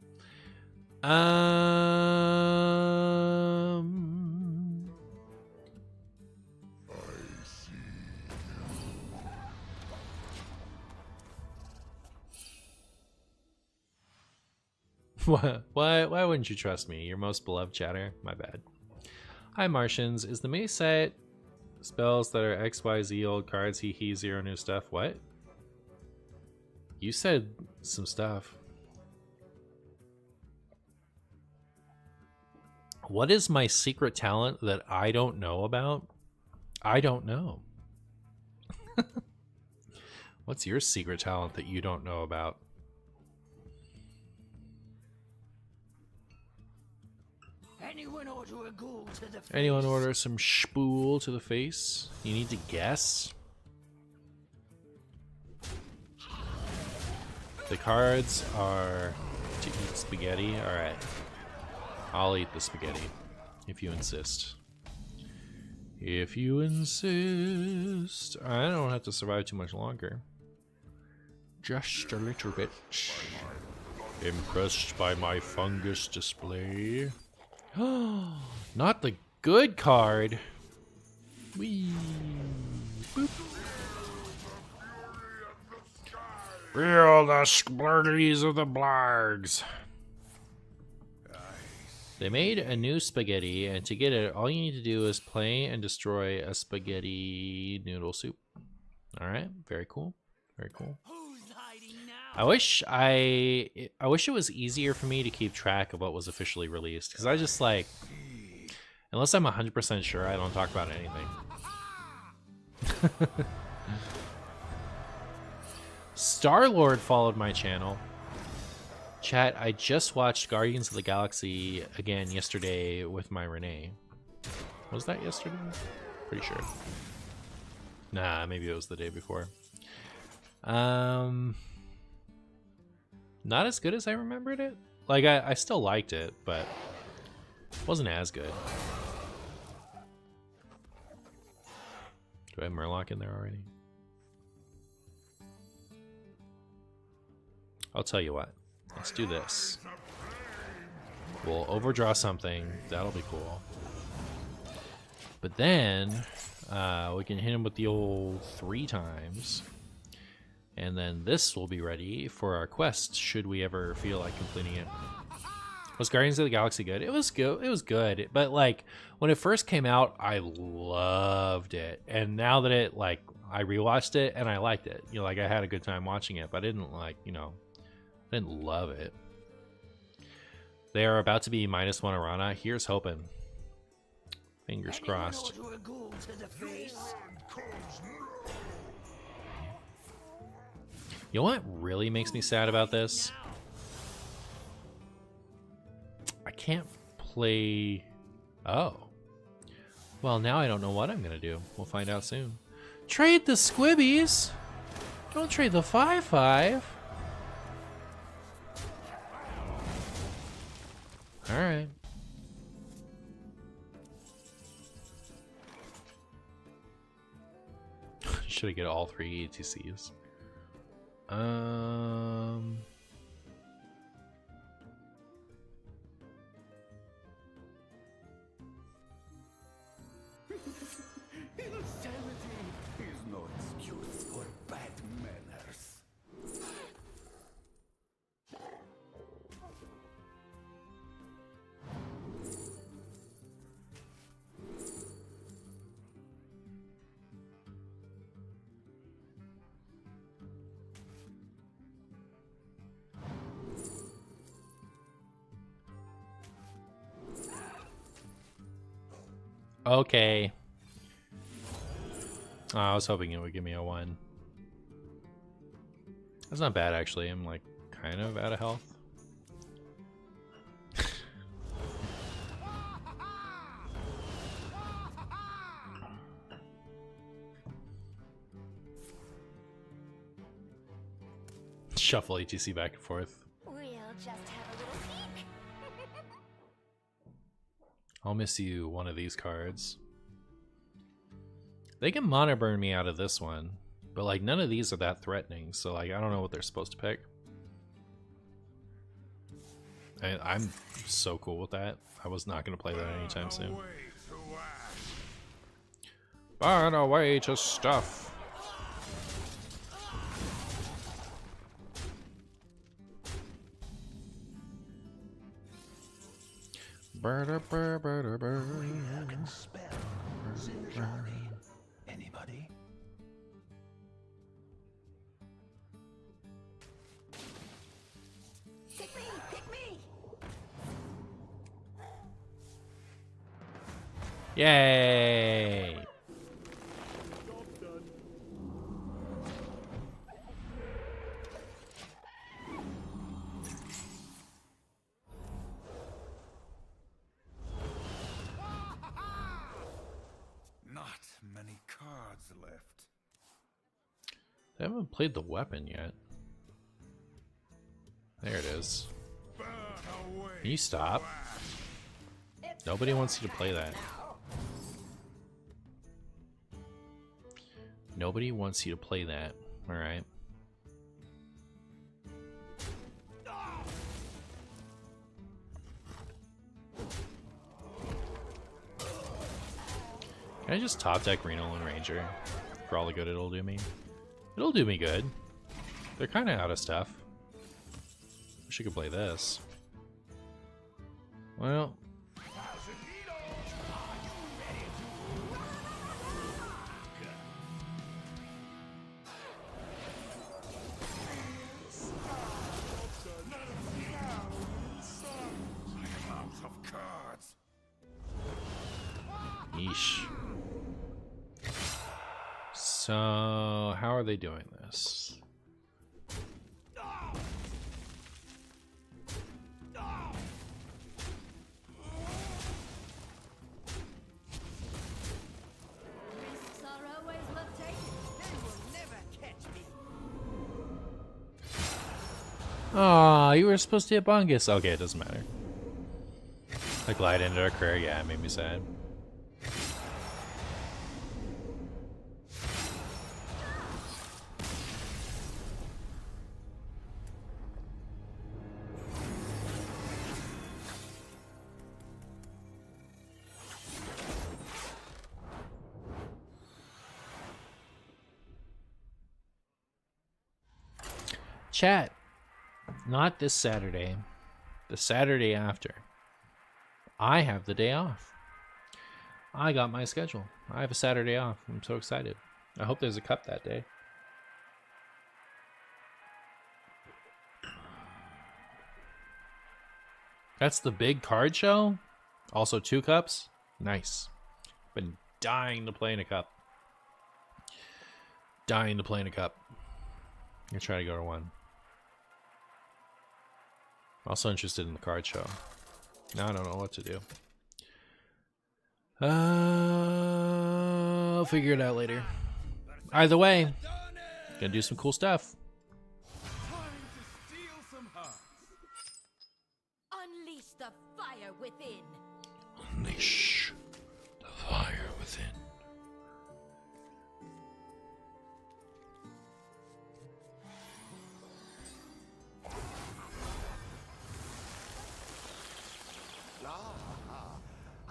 Why wouldn't you trust me? Your most beloved chatter? My bad. Hi Martians, is the mini set spells that are XYZ old cards, he zero new stuff? What? You said some stuff. What is my secret talent that I don't know about? I don't know. What's your secret talent that you don't know about? Anyone order some spool to the face? You need to guess? The cards are to eat spaghetti. Alright. I'll eat the spaghetti, if you insist. If you insist. I don't have to survive too much longer. Just a little bit. Impressed by my fungus display. Not the good card. Whee. Boop. Feel the splurglies of the blargs. They made a new spaghetti, and to get it, all you need to do is play and destroy a spaghetti noodle soup. Alright, very cool. Very cool. I wish it was easier for me to keep track of what was officially released, because I just like, unless I'm 100% sure, I don't talk about anything. Star-Lord followed my channel. Chat, I just watched Guardians of the Galaxy again yesterday with my Renee. Was that yesterday? Pretty sure. Nah, maybe it was the day before. Not as good as I remembered it. Like, I still liked it, but it wasn't as good. Do I have Murloc in there already? I'll tell you what. Let's do this. We'll overdraw something. That'll be cool. But then we can hit him with the old 3 times. And then this will be ready for our quest, should we ever feel like completing it. Was Guardians of the Galaxy good? It was good. It was good. But like when it first came out, I loved it. And now that it like I rewatched it and I liked it. You know, like I had a good time watching it, but I didn't like, you know, I didn't love it. They are about to be -1 Arana. Here's hoping. Fingers crossed. You know what really makes me sad about this? I can't play... Oh. Well, now I don't know what I'm going to do. We'll find out soon. Trade the squibbies! Don't trade the 5/5. Alright. Should I get all 3 ETCs? Insanity is no excuse for bad manners. Okay. Oh, I was hoping it would give me a 1. That's not bad, actually. I'm, like, kind of out of health. Shuffle ATC back and forth. We'll just have a little peek. I'll miss you one of these cards. They can mana burn me out of this one, but like none of these are that threatening, so like I don't know what they're supposed to pick. I'm so cool with that. I was not going to play that anytime soon. Burn away to stuff. Anybody? Pick me! Pick me! Yay! Not many cards left. I haven't played the weapon yet. There it is. Can you stop? Nobody wants you to play that. Nobody wants you to play that. Alright. Can I just top deck Reno and Ranger? For all the good it'll do me. It'll do me good. They're kind of out of stuff. Wish I could play this. Well. Yeesh. So, how are they doing this? Risks are always worth taking. They will never catch me. Aw, you were supposed to hit Bungus. Okay, it doesn't matter. I glide into a career, yeah, it made me sad. Chat, not this Saturday, the Saturday after. I have the day off. I got my schedule. I have a Saturday off. I'm so excited. I hope there's a cup that day. That's the big card show? Also 2 cups? Nice. Been dying to play in a cup. Dying to play in a cup. I'm gonna try to go to one. Also interested in the card show. Now I don't know what to do. I'll figure it out later. Either way, gonna do some cool stuff. Unleash the fire within. Unleash the fire within.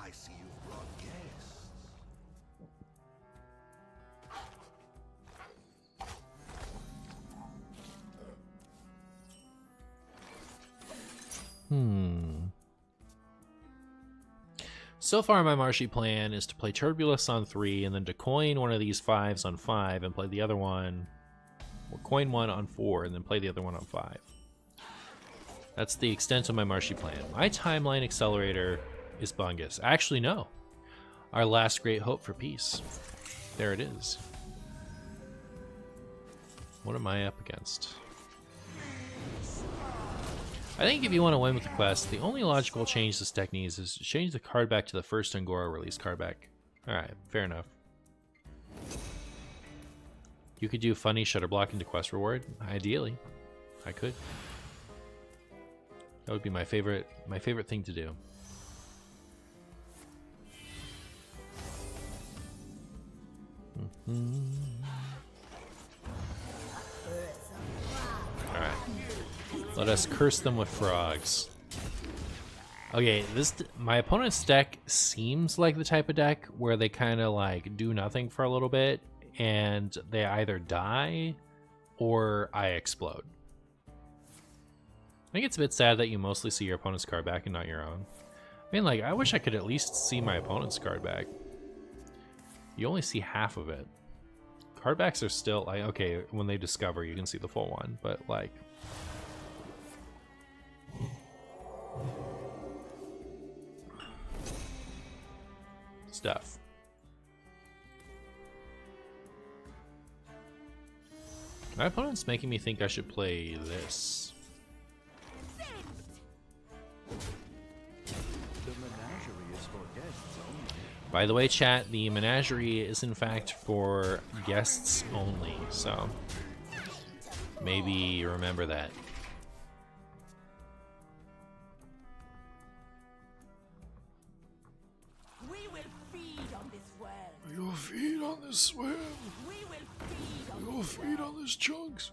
I see you've brought guests. So far, my Marshy plan is to play Turbulus on 3 and then to coin one of these 5s on 5 and play the other one. Or coin one on 4 and then play the other one on 5. That's the extent of my Marshy plan. My timeline accelerator is Bungus. Actually, no. Our last great hope for peace. There it is. What am I up against? I think if you want to win with the quest, the only logical change this deck needs is to change the card back to the first Angora release card back. Alright, fair enough. You could do funny shutter block into quest reward, ideally. I could. That would be my favorite thing to do. Alright. Let us curse them with frogs. Okay, my opponent's deck seems like the type of deck where they kind of like do nothing for a little bit and they either die or I explode. I think it's a bit sad that you mostly see your opponent's card back and not your own. I mean, like, I wish I could at least see my opponent's card back. You only see half of it. Card backs are still, like, okay, when they discover, you can see the full one, but, like... stuff. My opponent's making me think I should play this. By the way, chat, the menagerie is in fact for guests only, so maybe remember that. We will feed on this world. We will feed on this swim. We will feed on We will feed on this chunks.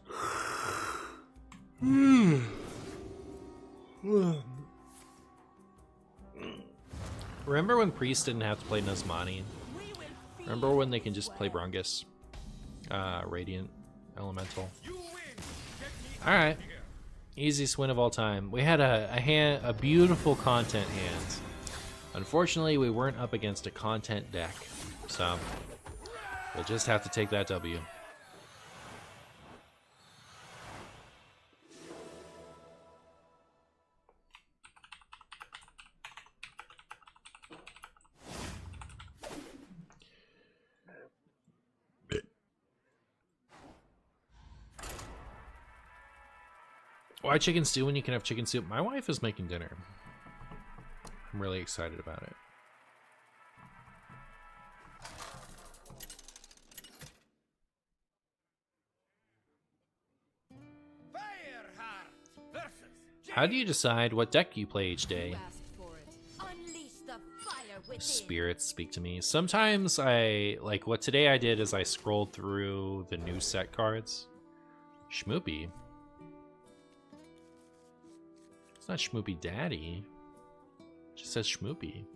Remember when priests didn't have to play Nazmani? Remember when they can just play Brungus? Radiant Elemental. Alright. Easiest win of all time. We had a beautiful content hand. Unfortunately, we weren't up against a content deck. So, we'll just have to take that W. Why chicken stew when you can have chicken soup? My wife is making dinner. I'm really excited about it. How do you decide what deck you play each day? Spirits speak to me. Sometimes what today I did is I scrolled through the new set cards. Schmoopy. It's not Schmoopy Daddy. It just says Schmoopy.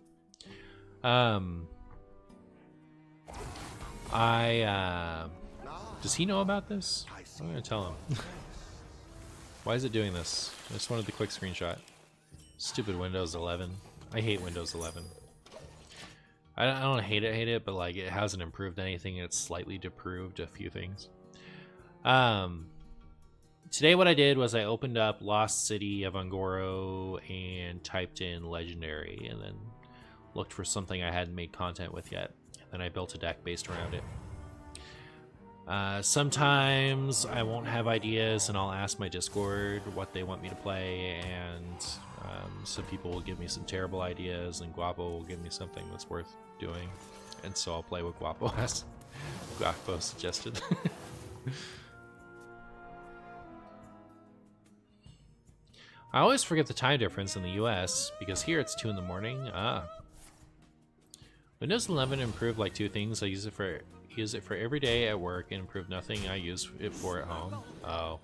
Does he know about this? I'm gonna tell him. Why is it doing this? I just wanted the quick screenshot. Stupid Windows 11. I hate Windows 11. I don't hate it, but like it hasn't improved anything. It's slightly deproved a few things. Today what I did was I opened up Lost City of Ungoro and typed in Legendary and then looked for something I hadn't made content with yet. And then I built a deck based around it. Sometimes I won't have ideas and I'll ask my Discord what they want me to play, and some people will give me some terrible ideas and Guapo will give me something that's worth doing, and so I'll play what Guapo has. Guapo suggested. I always forget the time difference in the US because here it's 2 in the morning. Windows 11 improved like 2 things. I use it for every day at work and improved nothing I use it for at home. Oh.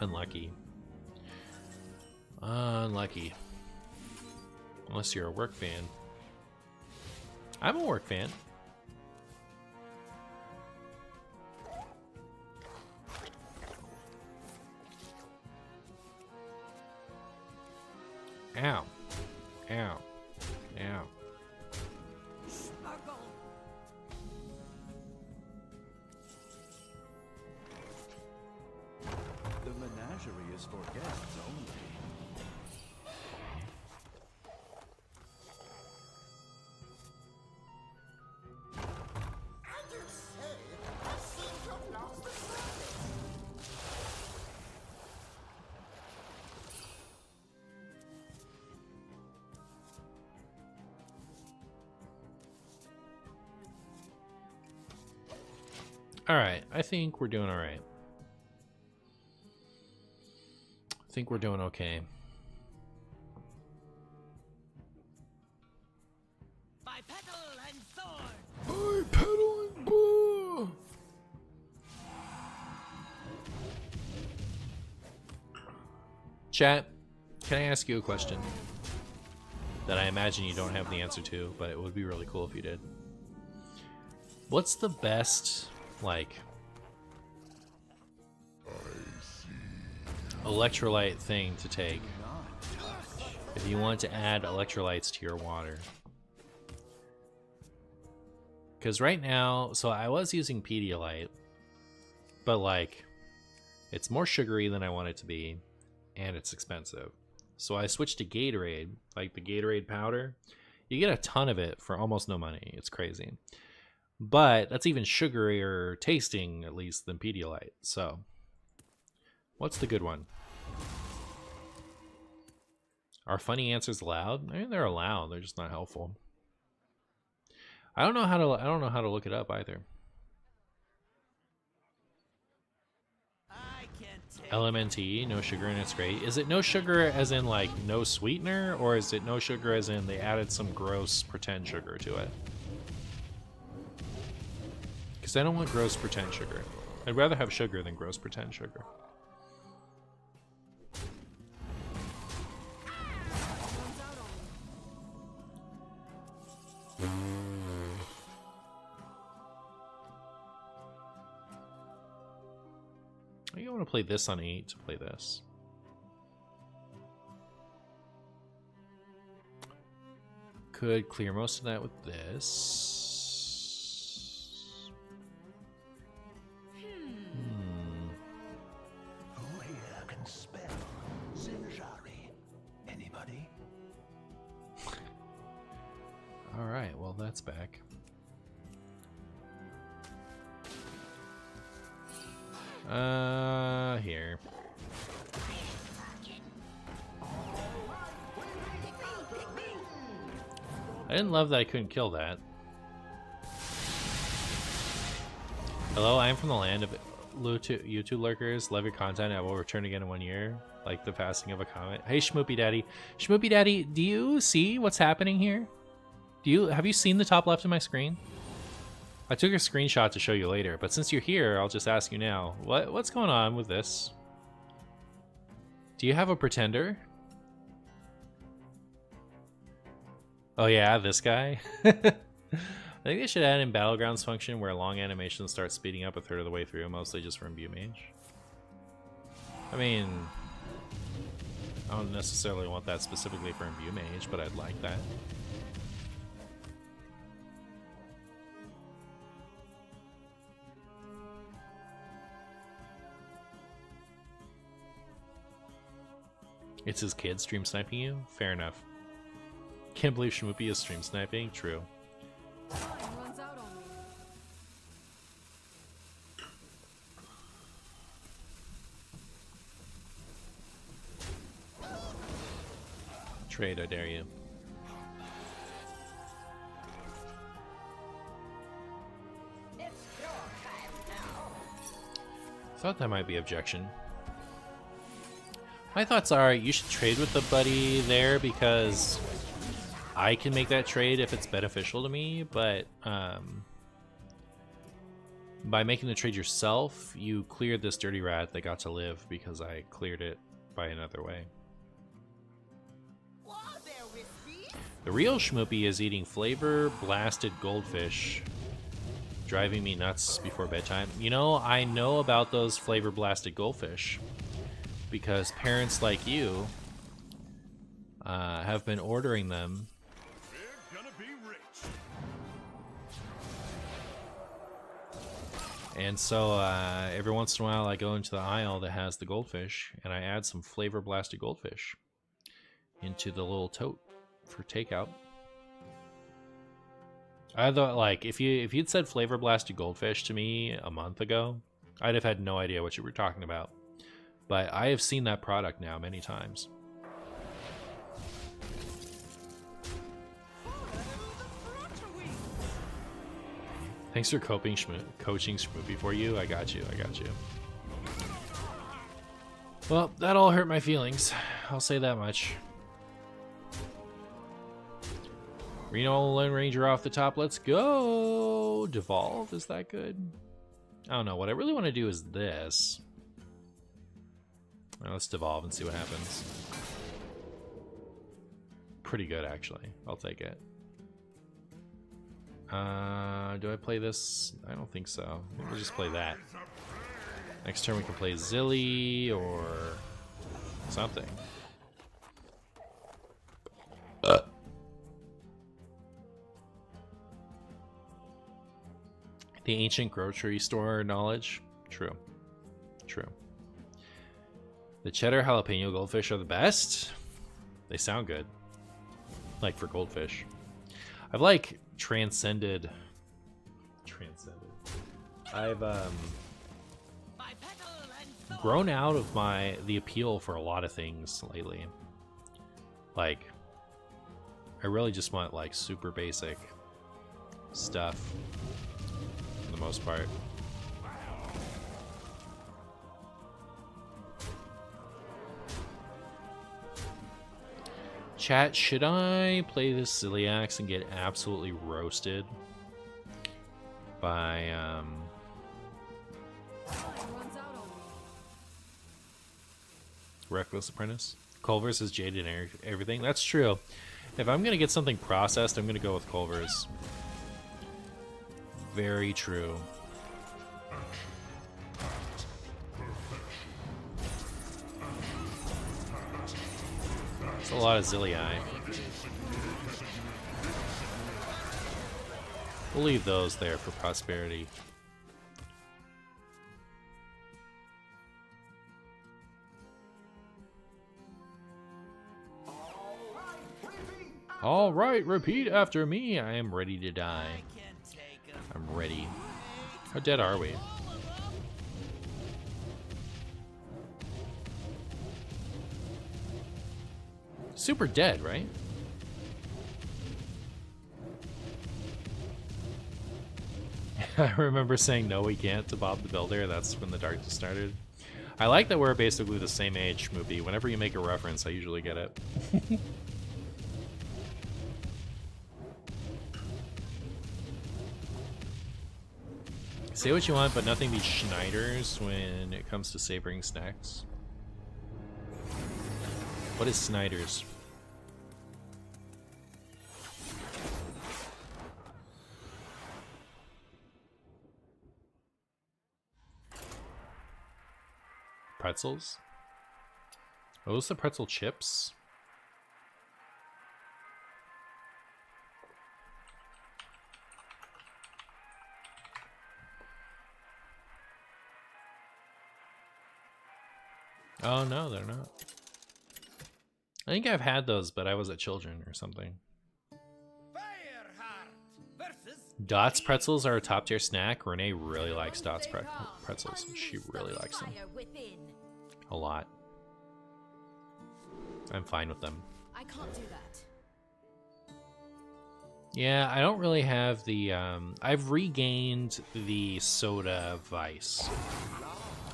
Unlucky. Unlucky. Unless you're a work fan. I'm a work fan. Ow. Ow. Ow. The menagerie is for guests only. I do say, I seem to have lost the service. Alright, I think we're doing alright. I think we're doing okay. By petal and sword. By pedal and bow. Chat, can I ask you a question that I imagine you don't have the answer to, but it would be really cool if you did? What's the best, like, electrolyte thing to take if you want to add electrolytes to your water? Because right now, so I was using Pedialyte, but like, it's more sugary than I want it to be, and it's expensive. So I switched to Gatorade, like the Gatorade powder. You get a ton of it for almost no money. It's crazy. But that's even sugarier tasting, at least, than Pedialyte. So, what's the good one? Are funny answers allowed? I mean, they're allowed. They're just not helpful. I don't know how to look it up either. LMNT, no sugar and it's great. Is it no sugar as in like no sweetener, or is it no sugar as in they added some gross pretend sugar to it? Because I don't want gross pretend sugar. I'd rather have sugar than gross pretend sugar. I think I want to play this on 8 to play this. Could clear most of that with this. Who here can spell Zinjari? Anybody? Alright, well that's back. Here. I didn't love that I couldn't kill that. Hello, I am from the land of YouTube lurkers. Love your content. I will return again in 1 year. Like the passing of a comet. Hey, Schmoopy Daddy. Schmoopy Daddy, do you see what's happening here? Have you seen the top left of my screen? I took a screenshot to show you later, but since you're here, I'll just ask you now. What's going on with this? Do you have a pretender? Oh yeah, this guy? I think they should add in Battlegrounds function where long animations start speeding up a third of the way through, mostly just for Imbue Mage. I mean, I don't necessarily want that specifically for Imbue Mage, but I'd like that. It's his kid stream sniping you? Fair enough. Can't believe Shmoopy is stream sniping? True. Time runs out on me. Trade, I dare you. Thought that might be objection. My thoughts are you should trade with the buddy there because I can make that trade if it's beneficial to me, but by making the trade yourself, you cleared this dirty rat that got to live because I cleared it by another way. The real Schmoopy is eating flavor blasted goldfish, driving me nuts before bedtime. You know, I know about those flavor blasted goldfish because parents like you have been ordering them. We're gonna be rich. And so every once in a while I go into the aisle that has the goldfish and I add some flavor blasted goldfish into the little tote for takeout. I thought, like, if you'd said flavor blasted goldfish to me a month ago, I'd have had no idea what you were talking about. But I have seen that product now many times. Thanks for coaching Schmoopy for you. I got you. Well, that all hurt my feelings. I'll say that much. Reno Lone Ranger off the top. Let's go. Devolve. Is that good? I don't know. What I really want to do is this. Well, let's devolve and see what happens. Pretty good, actually. I'll take it. Do I play this? I don't think so. Maybe we'll just play that. Next turn we can play Zilly or something. The ancient grocery store knowledge. True. True. The cheddar jalapeno goldfish are the best. They sound good. Like for goldfish. I've like transcended. I've grown out of the appeal for a lot of things lately. Like, I really just want like super basic stuff for the most part. Chat, should I play this Celiacs and get absolutely roasted by Reckless Apprentice? Culver's is jaded and everything. That's true. If I'm gonna get something processed, I'm gonna go with Culver's. Very true. It's a lot of Zilliai. We'll leave those there for prosperity. All right, repeat after me. I am ready to die. I'm ready. How dead are we? Super dead, right? I remember saying no, we can't to Bob the Builder. That's when the darkness started. I like that we're basically the same age, movie. Whenever you make a reference, I usually get it. Say what you want, but nothing beats Schneider's when it comes to savoring snacks. What is Snyder's? Pretzels? Are those the pretzel chips? Oh no, they're not. I think I've had those, but I was a children or something. Dots pretzels are a top tier snack. Renee really likes Dots pretzels. She really likes them. A lot. I'm fine with them. I can't do that. Yeah, I don't really have the, I've regained the soda vice.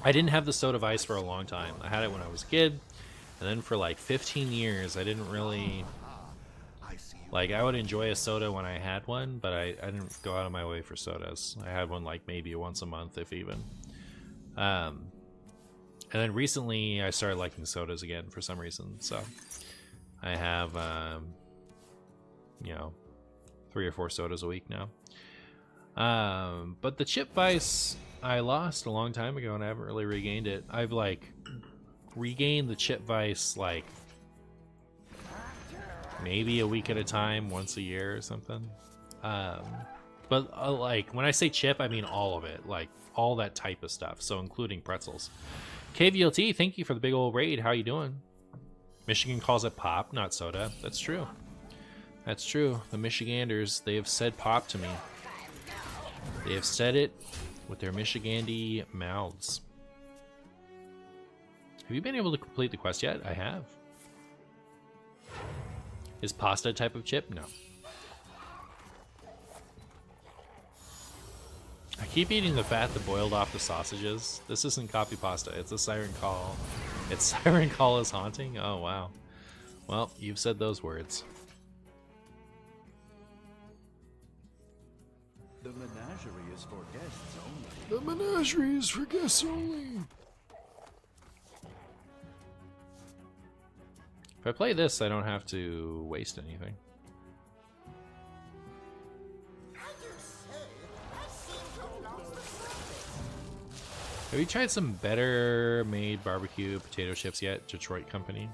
I didn't have the soda vice for a long time. I had it when I was a kid, and then for like 15 years, I didn't really, like, I would enjoy a soda when I had one, but I didn't go out of my way for sodas. I had one like maybe once a month, if even. And then recently, I started liking sodas again for some reason, so I have, you know, 3 or 4 sodas a week now. But the chip vice I lost a long time ago, and I haven't really regained it. I've like regained the chip vice like maybe a week at a time, once a year or something. But like when I say chip, I mean all of it, like all that type of stuff, so including pretzels. KVLT, thank you for the big old raid. How you doing? Michigan calls it pop, not soda. That's true. That's true. The Michiganders, they have said pop to me. They have said it with their Michigandy mouths. Have you been able to complete the quest yet? I have. Is pasta a type of chip? No. I keep eating the fat that boiled off the sausages. This isn't copy pasta, it's a siren call Its siren call is haunting? Oh, wow. Well, you've said those words. The menagerie is for guests only. The menagerie is for guests only. If I play this, I don't have to waste anything. Have you tried some better made barbecue potato chips yet, Detroit Company?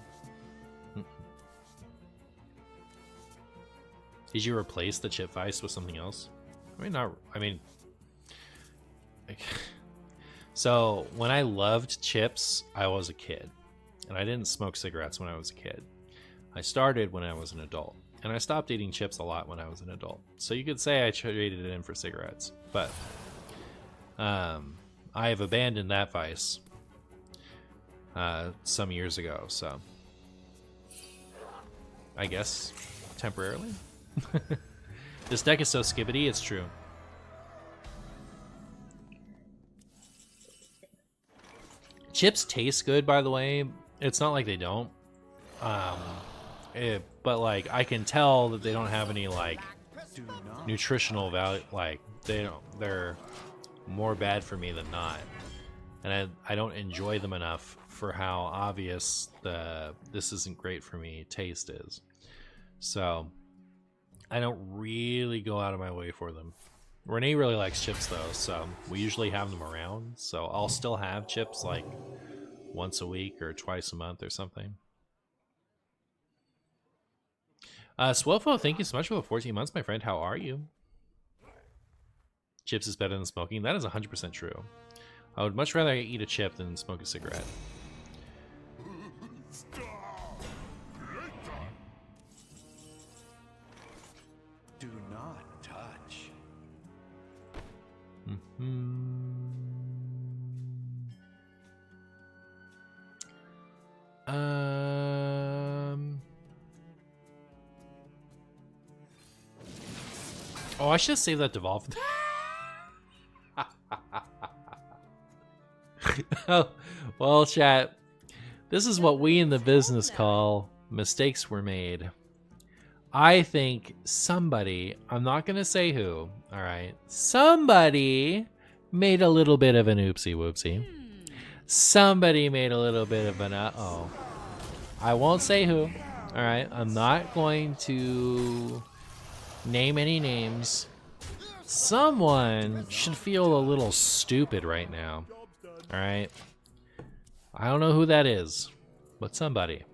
Did you replace the chip vice with something else? So when I loved chips, I was a kid. And I didn't smoke cigarettes when I was a kid. I started when I was an adult. And I stopped eating chips a lot when I was an adult. So you could say I traded it in for cigarettes. But I have abandoned that vice some years ago. So I guess temporarily. This deck is so skibbity, it's true. Chips taste good, by the way. It's not like they don't. But like I can tell that they don't have any like nutritional value. Like they're more bad for me than not. And I don't enjoy them enough for how obvious this isn't great for me taste is. So I don't really go out of my way for them. Renee really likes chips though, so we usually have them around. So I'll still have chips like once a week or twice a month or something. Swelfo, thank you so much for the 14 months, my friend. How are you? Chips is better than smoking. That is 100% true. I would much rather eat a chip than smoke a cigarette. Do not touch. Oh, I should have saved that devolve. Oh, well, chat. This is what we in the business call mistakes were made. I think somebody, I'm not going to say who, all right, somebody made a little bit of an oopsie whoopsie. Somebody made a little bit of an uh-oh. I won't say who, all right? I'm not going to name any names. Someone should feel a little stupid right now, all right? I don't know who that is, but somebody.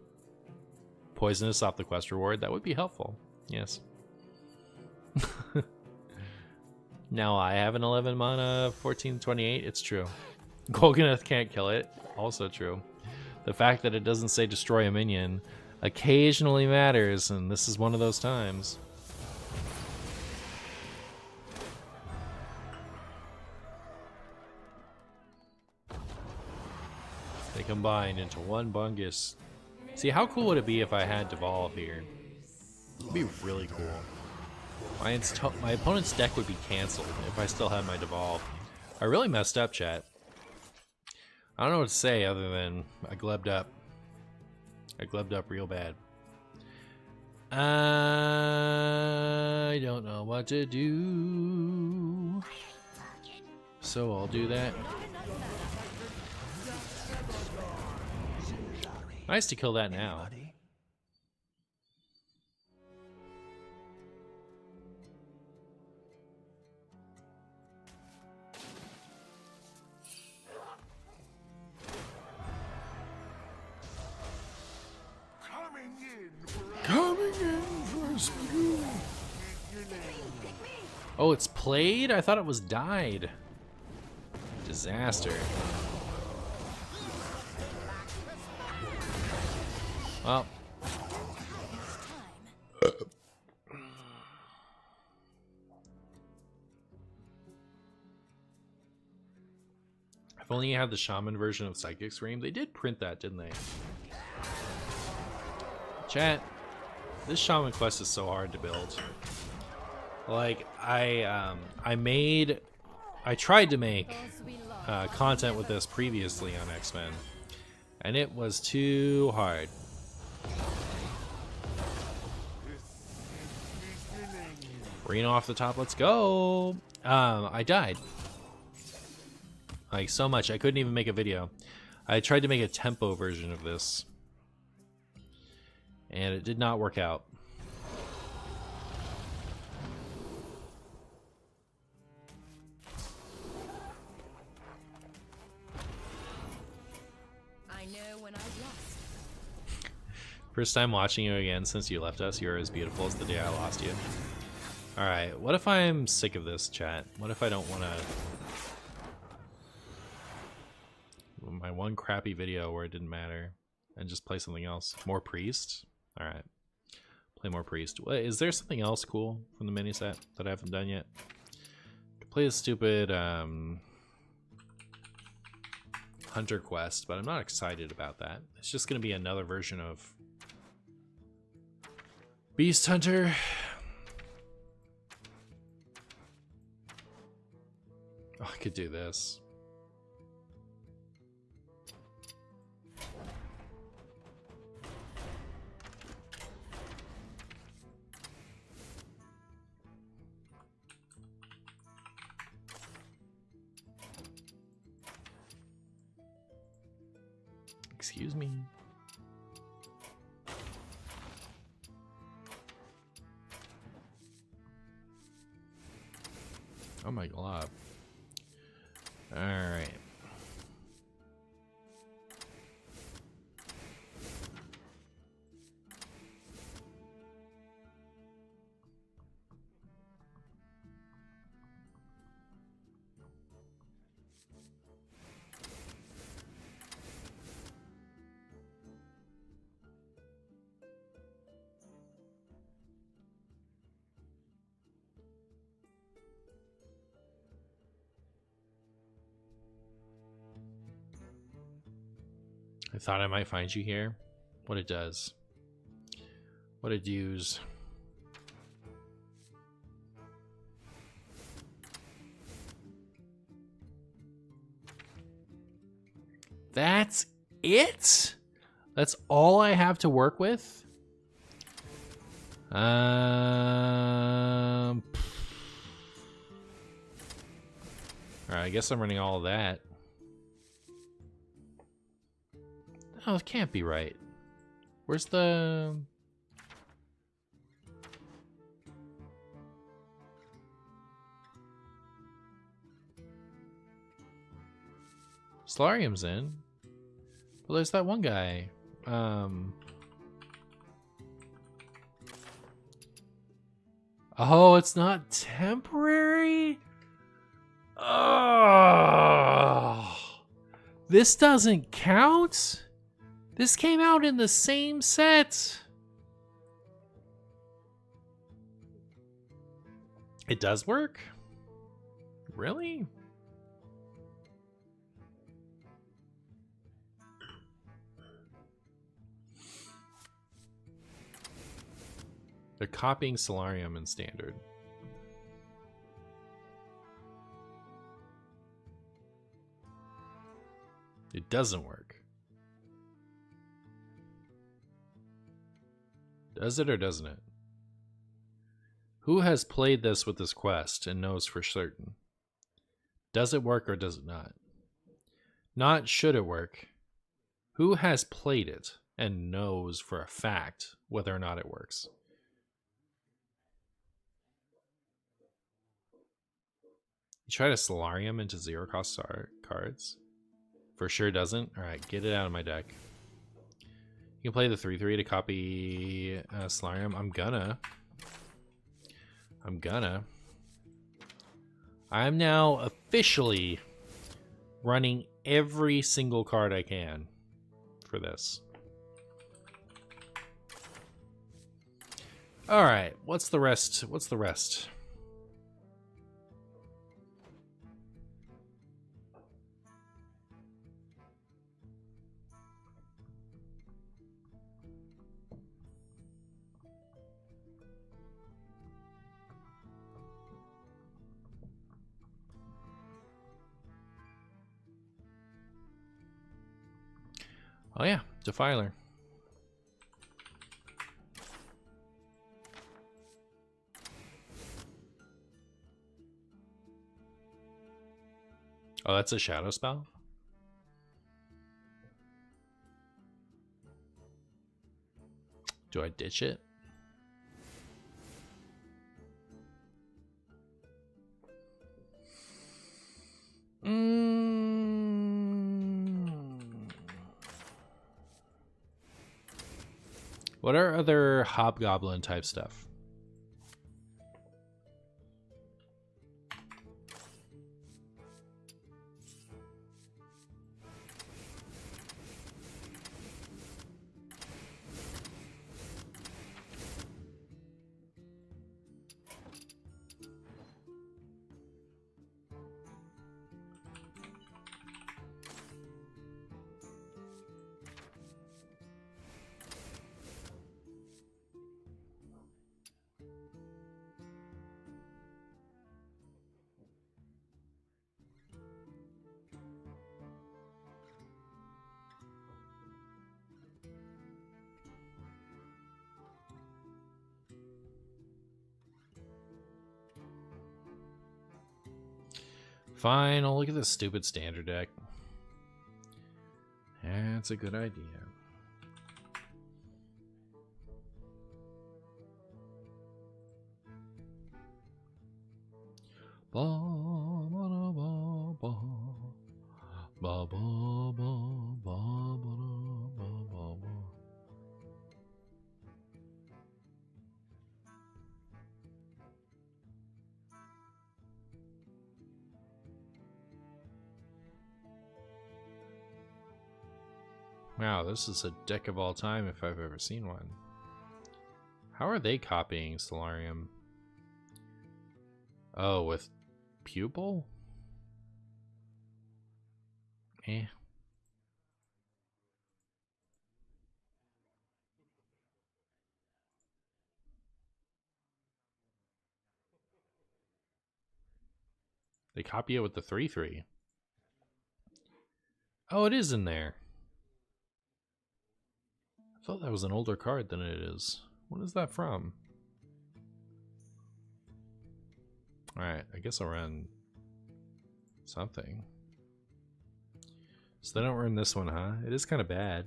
Poisonous off the quest reward, that would be helpful. Yes. Now I have an 11 mana 1428. It's true. Golganath can't kill it. Also true. The fact that it doesn't say destroy a minion occasionally matters, and this is one of those times. They combined into one bungus. See, how cool would it be if I had Devolve here? It'd be really cool. My opponent's deck would be canceled if I still had my Devolve. I really messed up, chat. I don't know what to say other than I glubbed up. I glubbed up real bad. I don't know what to do. So I'll do that. Nice to kill that now. Coming in for a spew. Oh, it's played? I thought it was died. Disaster. Well. If only you had the shaman version of Psychic Scream. They did print that, didn't they? Chat, this shaman quest is so hard to build. Like, I tried to make content with this previously on X-Men, And it was too hard. Reno off the top, let's go. I died. Like, so much, I couldn't even make a video. I tried to make a tempo version of this, and it did not work out. I know when I've lost. First time watching you again since you left us. You're as beautiful as the day I lost you. Alright, what if I'm sick of this, chat? What if I don't want to... my one crappy video where it didn't matter, and just play something else? More Priest? Alright. Play more Priest. Wait, is there something else cool from the mini set that I haven't done yet? Play a stupid Hunter Quest, but I'm not excited about that. It's just going to be another version of Beast Hunter. Oh, I could do this. Excuse me. Oh my god. All right. I thought I might find you here. What it does. What it does. That's it? That's all I have to work with? Alright, I guess I'm running all of that. Oh, it can't be right. Where's the... Solarium's in. Well, there's that one guy. Oh, it's not temporary? Oh, this doesn't count? This came out in the same set. It does work? Really? They're copying Solarium in Standard. It doesn't work. Does it or doesn't it? Who has played this with this quest and knows for certain? Does it work or does it not? Not should it work. Who has played it and knows for a fact whether or not it works? You try to Solarium into zero cost cards? For sure doesn't? Alright, get it out of my deck. You can play the 3/3 to copy Solarium. I'm gonna. I'm now officially running every single card I can for this. Alright, what's the rest? What's the rest? Oh yeah, Defiler. Oh, that's a shadow spell? Do I ditch it? What are other hobgoblin type stuff? Fine, I'll look at this stupid standard deck. That's a good idea. Ba, ba, da, ba, ba. Ba, ba, ba, ba, ba, da, ba, ba, ba. Wow, this is a deck of all time if I've ever seen one. How are they copying Solarium? Oh, with Pupil? Eh. They copy it with the 3/3. Oh, it is in there. I thought that was an older card than it is. What is that from? Alright, I guess I'll run something. So they don't run this one, huh? It is kind of bad.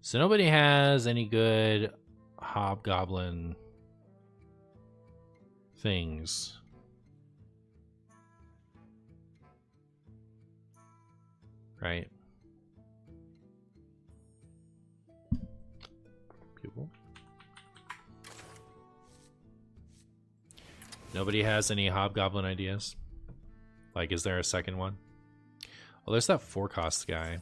So nobody has any good hobgoblin things. Right? People. Nobody has any hobgoblin ideas? Like, is there a second one? Oh, there's that 4-cost guy.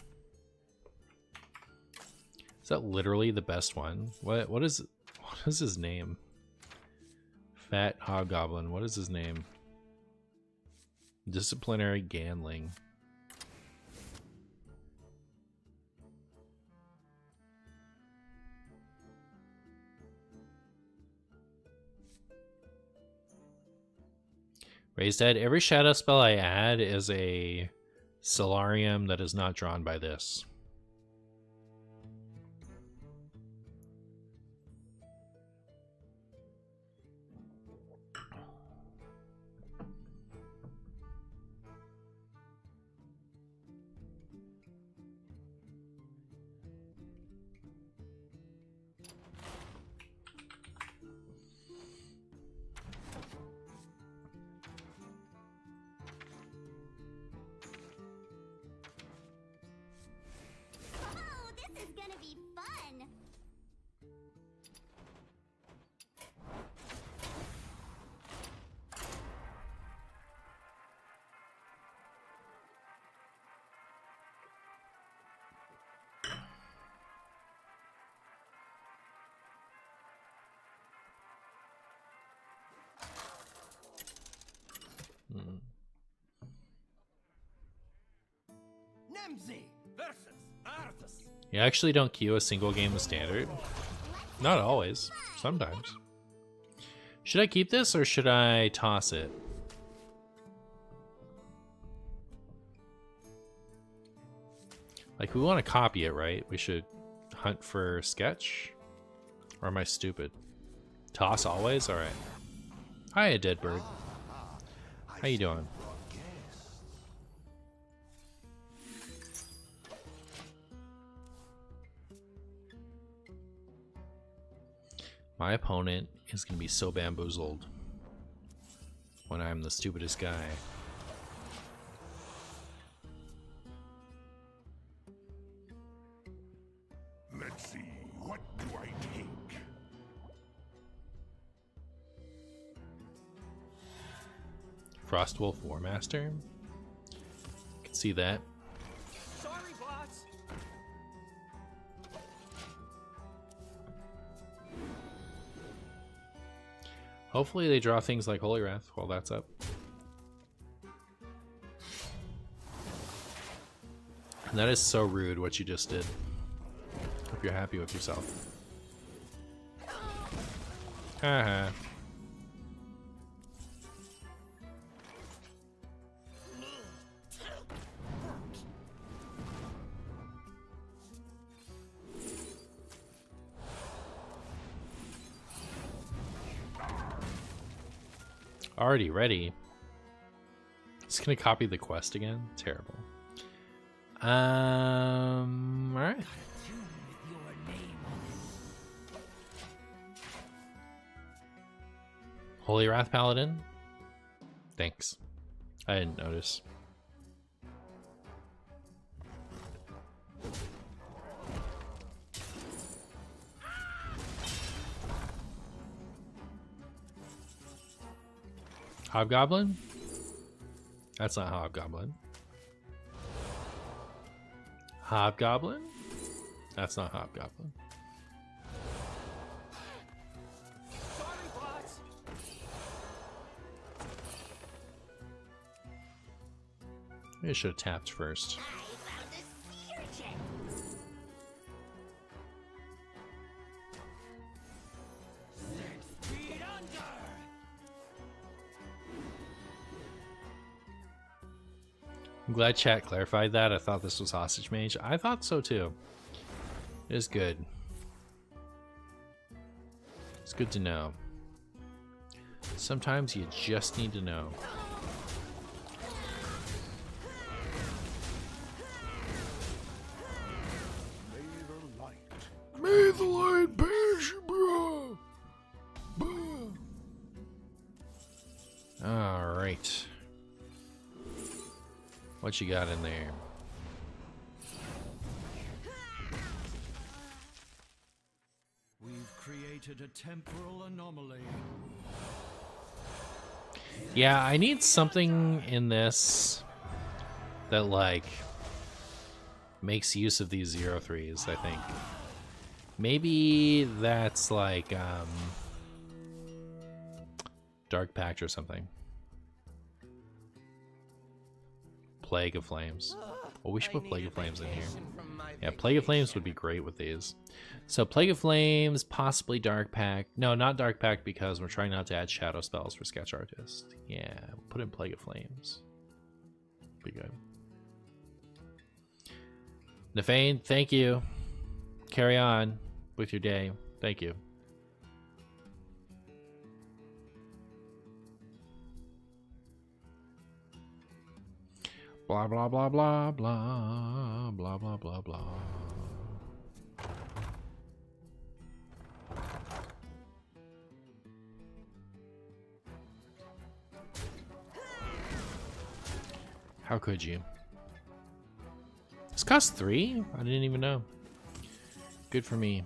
Is that literally the best one? What is his name? Fat Hobgoblin. What is his name? Disciplinary Ganling. Raised Dead. Every shadow spell I add is a Solarium that is not drawn by this. Oh, this is gonna be fun! Nemzi versus Arthas. You actually don't queue a single game of Standard? Not always. Sometimes. Should I keep this or should I toss it? Like, we want to copy it, right? We should hunt for sketch? Or am I stupid? Toss always? Alright. Hi, a dead bird. How you doing? My opponent is going to be so bamboozled when I'm the stupidest guy. Let's see, what do I take? Frostwolf Warmaster. Can see that. Sorry, boss. Hopefully they draw things like Holy Wrath while that's up. And that is so rude what you just did. Hope you're happy with yourself. Haha. Already ready. Just gonna copy the quest again? Terrible. Alright. Holy Wrath Paladin? Thanks. I didn't notice. Hobgoblin? That's not Hobgoblin. Hobgoblin? That's not Hobgoblin. Sorry, boss. Maybe I should have tapped first. I'm glad chat clarified that. I thought this was Hostage Mage. I thought so too. It is good. It's good to know. Sometimes you just need to know. May the light bears you, bro. All right. What you got in there? We've created a temporal anomaly. Yeah, I need something in this that, like, makes use of these 0/3s, I think. Maybe that's like Dark Pact or something. Plague of Flames. Well, we should put Plague of Flames in here. Yeah, Plague of Flames would be great with these. So Plague of Flames, possibly Dark Pact. No, not Dark Pact because we're trying not to add shadow spells for Sketch Artist. Yeah, we'll put in Plague of Flames. Be good. Nefane, thank you. Carry on with your day. Thank you. Blah, blah, blah, blah, blah, blah, blah, blah, blah. How could you? This costs 3? I didn't even know. Good for me.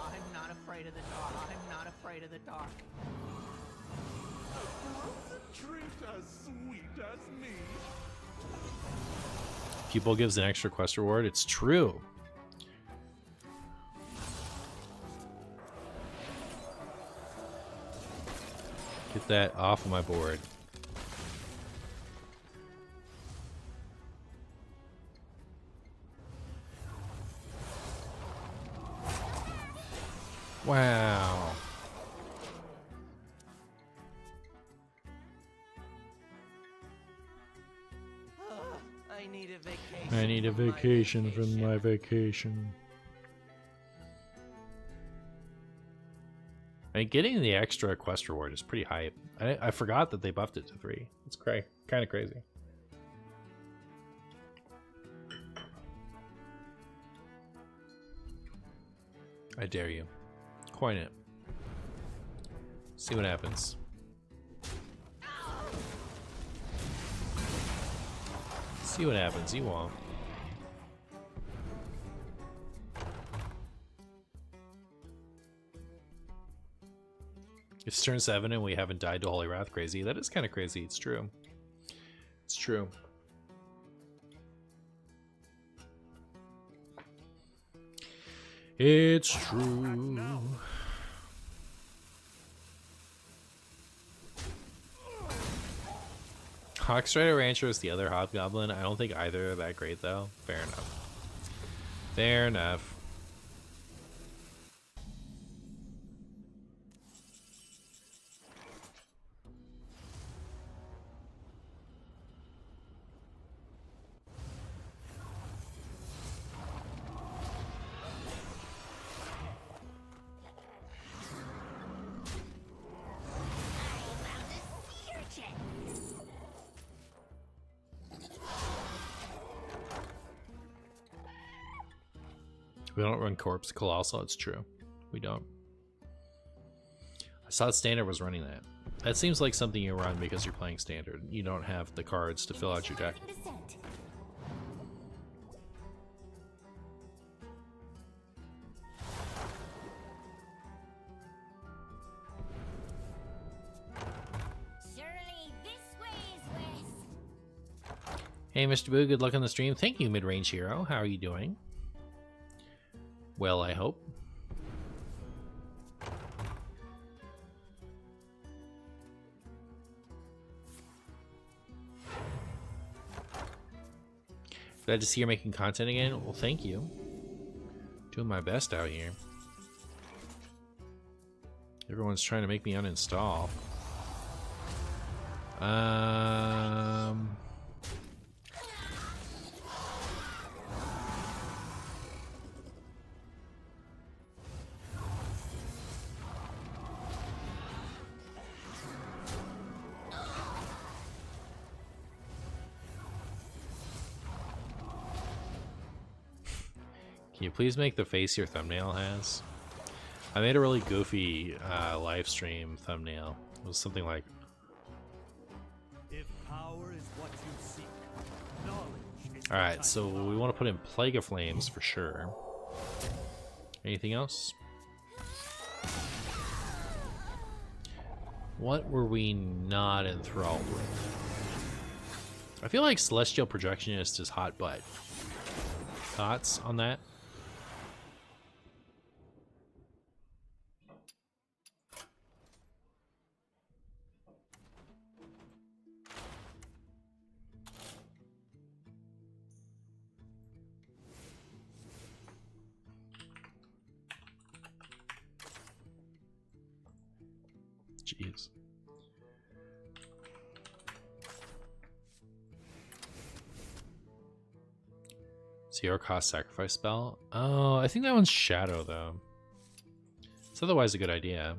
I'm not afraid of the dark. I'm not afraid of the dark. Treat as sweet as me. People gives an extra quest reward. It's true. Get that off of my board. Wow. I need a vacation. I need a vacation from my vacation. I mean, getting the extra quest reward is pretty hype. I forgot that they buffed it to 3. It's kind of crazy. I dare you. Coin it. See what happens. See what happens. You won't. It's turn 7 and we haven't died to Holy Wrath. Crazy. That is kind of crazy. It's true. It's true. It's true. Hawkstrider Rancher is the other Hobgoblin. I don't think either are that great though. Fair enough. Fair enough. We don't run Corpse Colossal, it's true. We don't. I saw Standard was running that. That seems like something you run because you're playing Standard. You don't have the cards to fill out your deck. Surely this way is west. Hey Mr. Boo, good luck on the stream. Thank you, Mid-Range Hero. How are you doing? Well, I hope. Glad to see you're making content again. Well, thank you. Doing my best out here. Everyone's trying to make me uninstall. Can you please make the face your thumbnail has? I made a really goofy live stream thumbnail. It was something like, If power is what you seek, knowledge is alright, so we want to put in Plague of Flames for sure. Anything else? What were we not enthralled with? I feel like Celestial Projectionist is hot butt. Thoughts on that? Jeez. Zero cost sacrifice spell. Oh, I think that one's Shadow though. It's otherwise a good idea.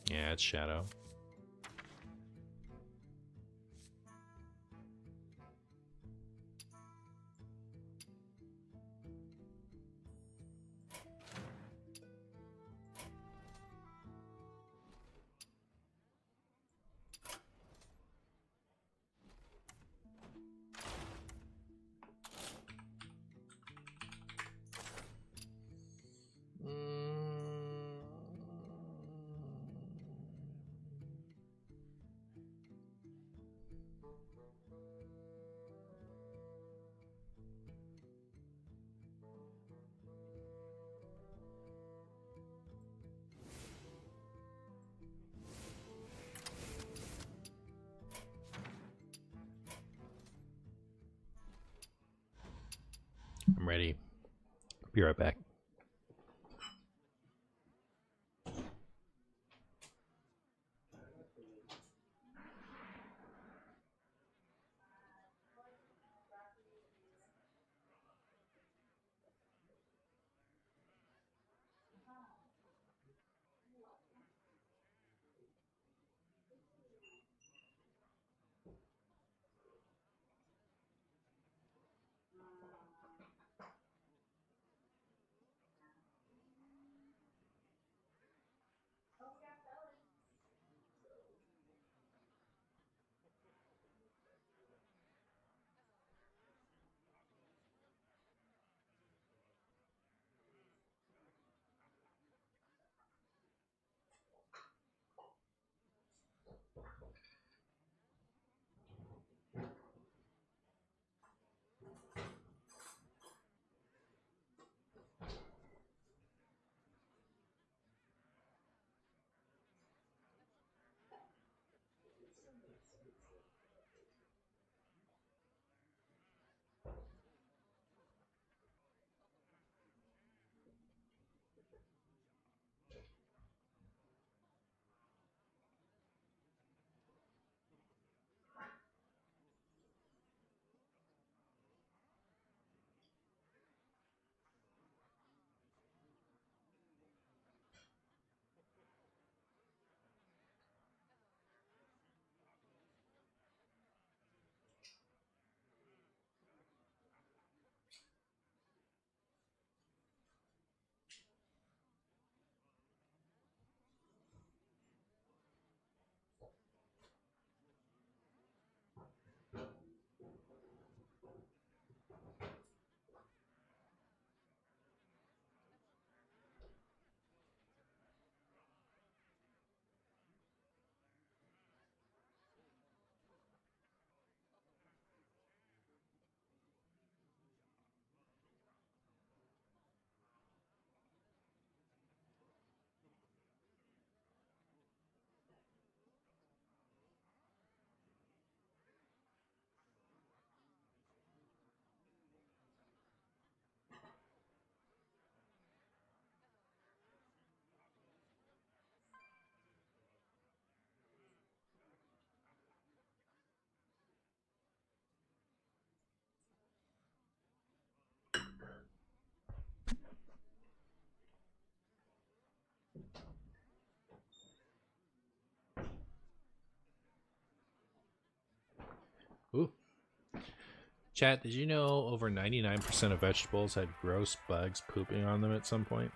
Yeah, it's Shadow. I'm ready. Be right back. Ooh. Chat, did you know over 99% of vegetables had gross bugs pooping on them at some point?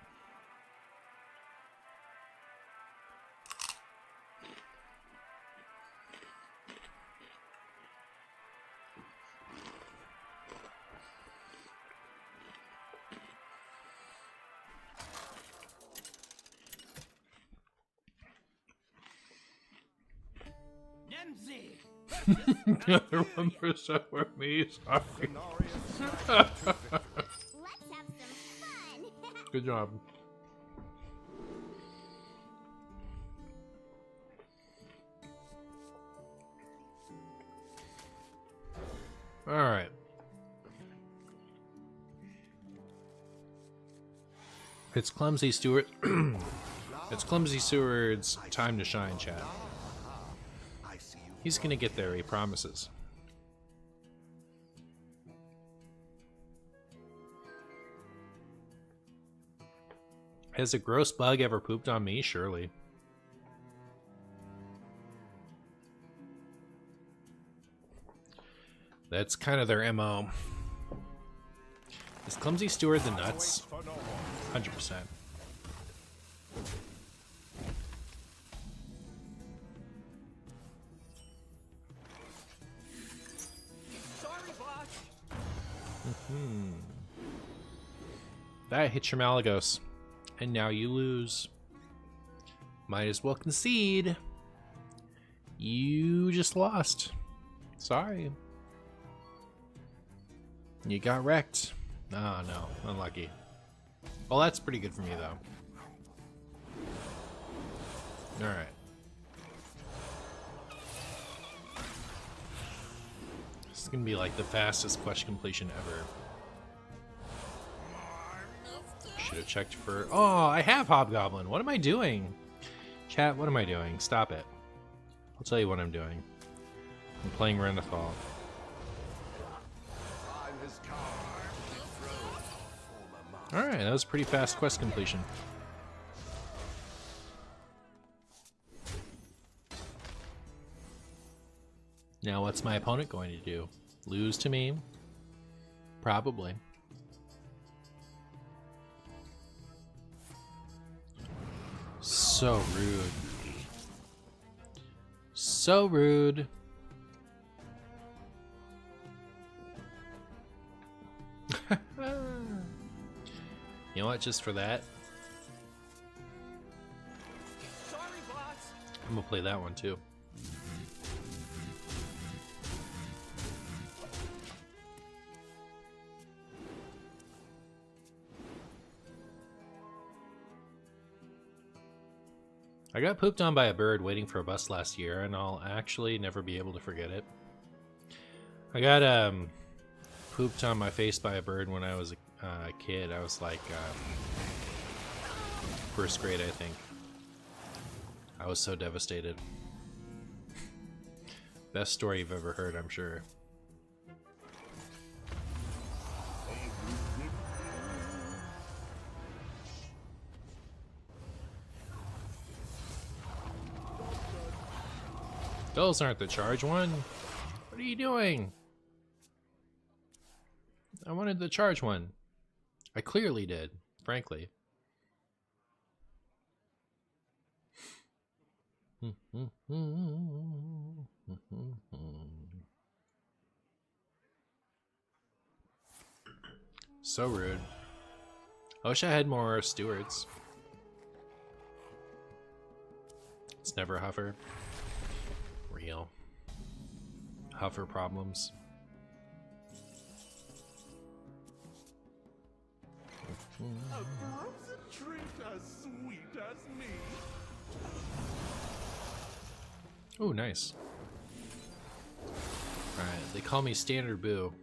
Another 1% were me. Sorry. Let's have some fun. Good job. All right. It's Clumsy Stewart. It's Clumsy Seward's time to shine, chat. He's gonna get there, he promises. Has a gross bug ever pooped on me? Surely. That's kind of their MO. Is Clumsy Stewart the nuts? 100%. That hits your Malagos. And now you lose. Might as well concede. You just lost. Sorry. You got wrecked. Oh no, unlucky. Well, that's pretty good for me though. Alright. This is gonna be like the fastest quest completion ever. should have checked for... Oh, I have Hobgoblin. What am I doing? Chat, what am I doing? Stop it. I'll tell you what I'm doing. I'm playing Renethal. Alright, that was pretty fast quest completion. Now what's my opponent going to do? Lose to me? Probably. So rude. So rude. You know what, just for that, Sorry, boss. I'm gonna play that one too. I got pooped on by a bird waiting for a bus last year, and I'll actually never be able to forget it. I got pooped on my face by a bird when I was a kid. I was like first grade, I think. I was so devastated. Best story you've ever heard, I'm sure. Those aren't the charge one. What are you doing? I wanted the charge one. I clearly did, frankly. So rude. I wish I had more stewards. It's never Huffer. Real. Huffer problems. A frozen treat as sweet as me. Oh, nice. Alright, they call me Standard Boo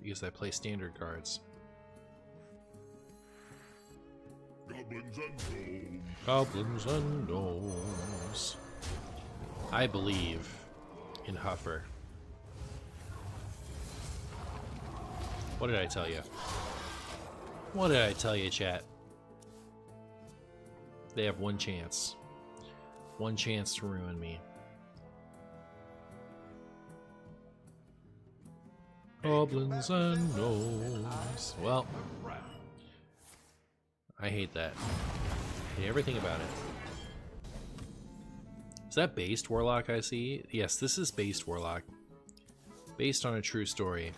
because I play standard cards. Goblins and gnomes. Goblins and gnomes. I believe in Huffer. What did I tell you? What did I tell you, chat? They have one chance. One chance to ruin me. Goblins and gnomes. Well, I hate that. I hate everything about it. Is that based Warlock I see? Yes, this is based Warlock. Based on a true story.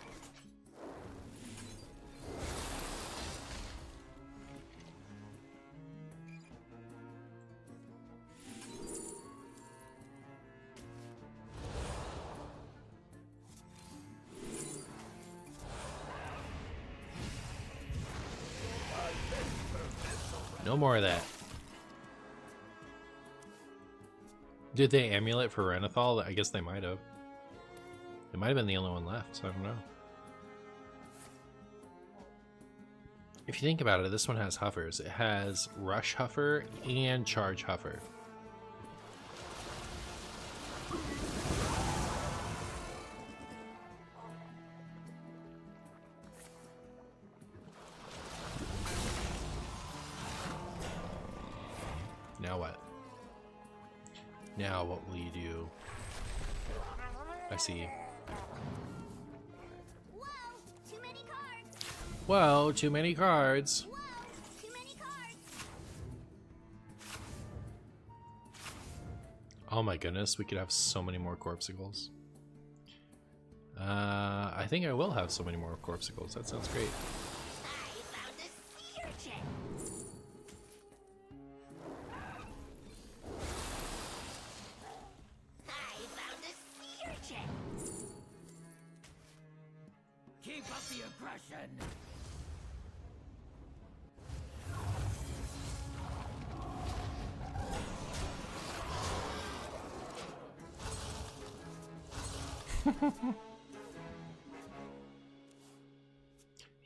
No more of that. Did they amulet for Renethal? I guess they might have. It might have been the only one left, so I don't know. If you think about it, this one has Huffers. It has Rush Huffer and Charge Huffer. Now what? Now what will you do? I see. Whoa, too many cards. Whoa, too many cards. Whoa, too many cards. Oh my goodness, we could have so many more Corpsicles. I think I will have so many more Corpsicles. That sounds great. I found a sea urchin. I found a sea urchin. Keep up the aggression.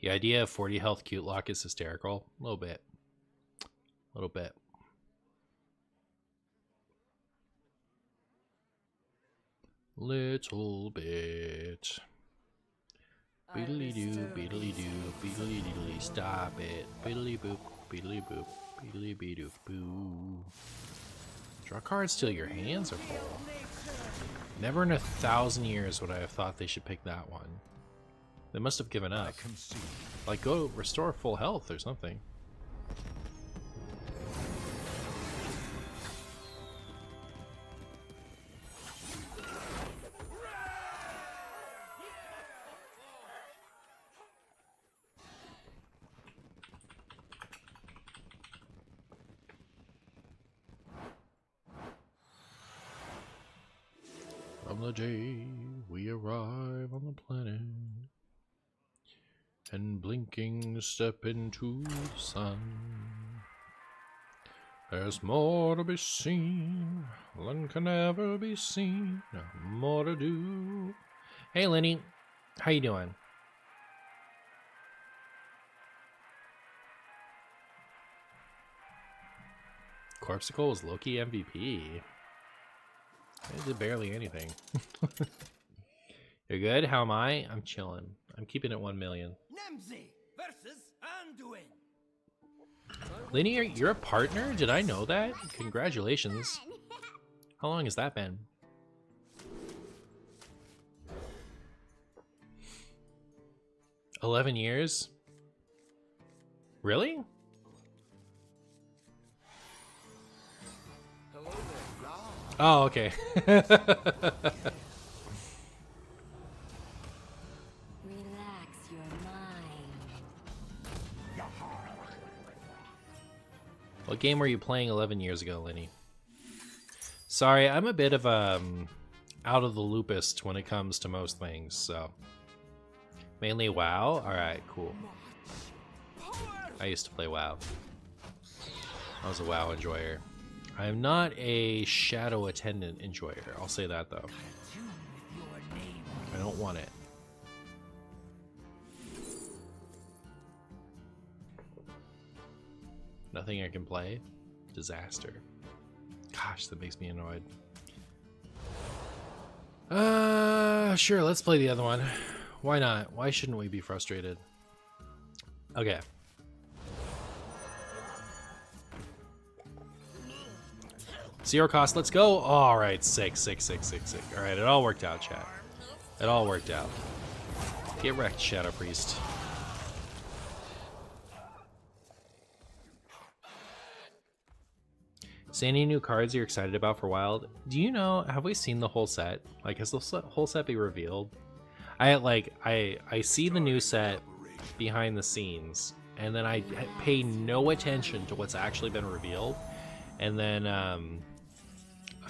The idea of 40 health cute lock is hysterical. A little bit. A little bit. Little bit. Beedly doo, beedly doo, beedly doodly, stop it. Beedly boop, beedly boop, beedly beedoo, boo. Draw cards till your hands are full. Never in 1,000 years would I have thought they should pick that one. They must have given up. Like, go restore full health or something. From the day we arrive on the planet and blinking step into the sun, there's more to be seen than can ever be seen, more to do. Hey Lenny, how you doing? Corpsicle was Loki MVP. I did barely anything. You're good? How am I? I'm chilling. I'm keeping it 1 million. Nemzi versus Anduin. Linear, you're a partner? Did I know that? Congratulations. How long has that been? $11 years? Really? Oh, okay. Relax your mind. What game were you playing 11 years ago, Lenny? Sorry, I'm a bit of out of the loopist when it comes to most things, so. Mainly WoW? Alright, cool. I used to play WoW. I was a WoW enjoyer. I am not a Shadow Attendant enjoyer. I'll say that, though. I don't want it. Nothing I can play? Disaster. Gosh, that makes me annoyed. Sure, let's play the other one. Why not? Why shouldn't we be frustrated? Okay. Zero cost, let's go. All right, sick. All right, it all worked out, chat. It all worked out. Get wrecked, Shadow Priest. See any new cards you're excited about for Wild? Do you know, have we seen the whole set? Like, has the whole set been revealed? I see the new set behind the scenes, and then I pay no attention to what's actually been revealed, and then I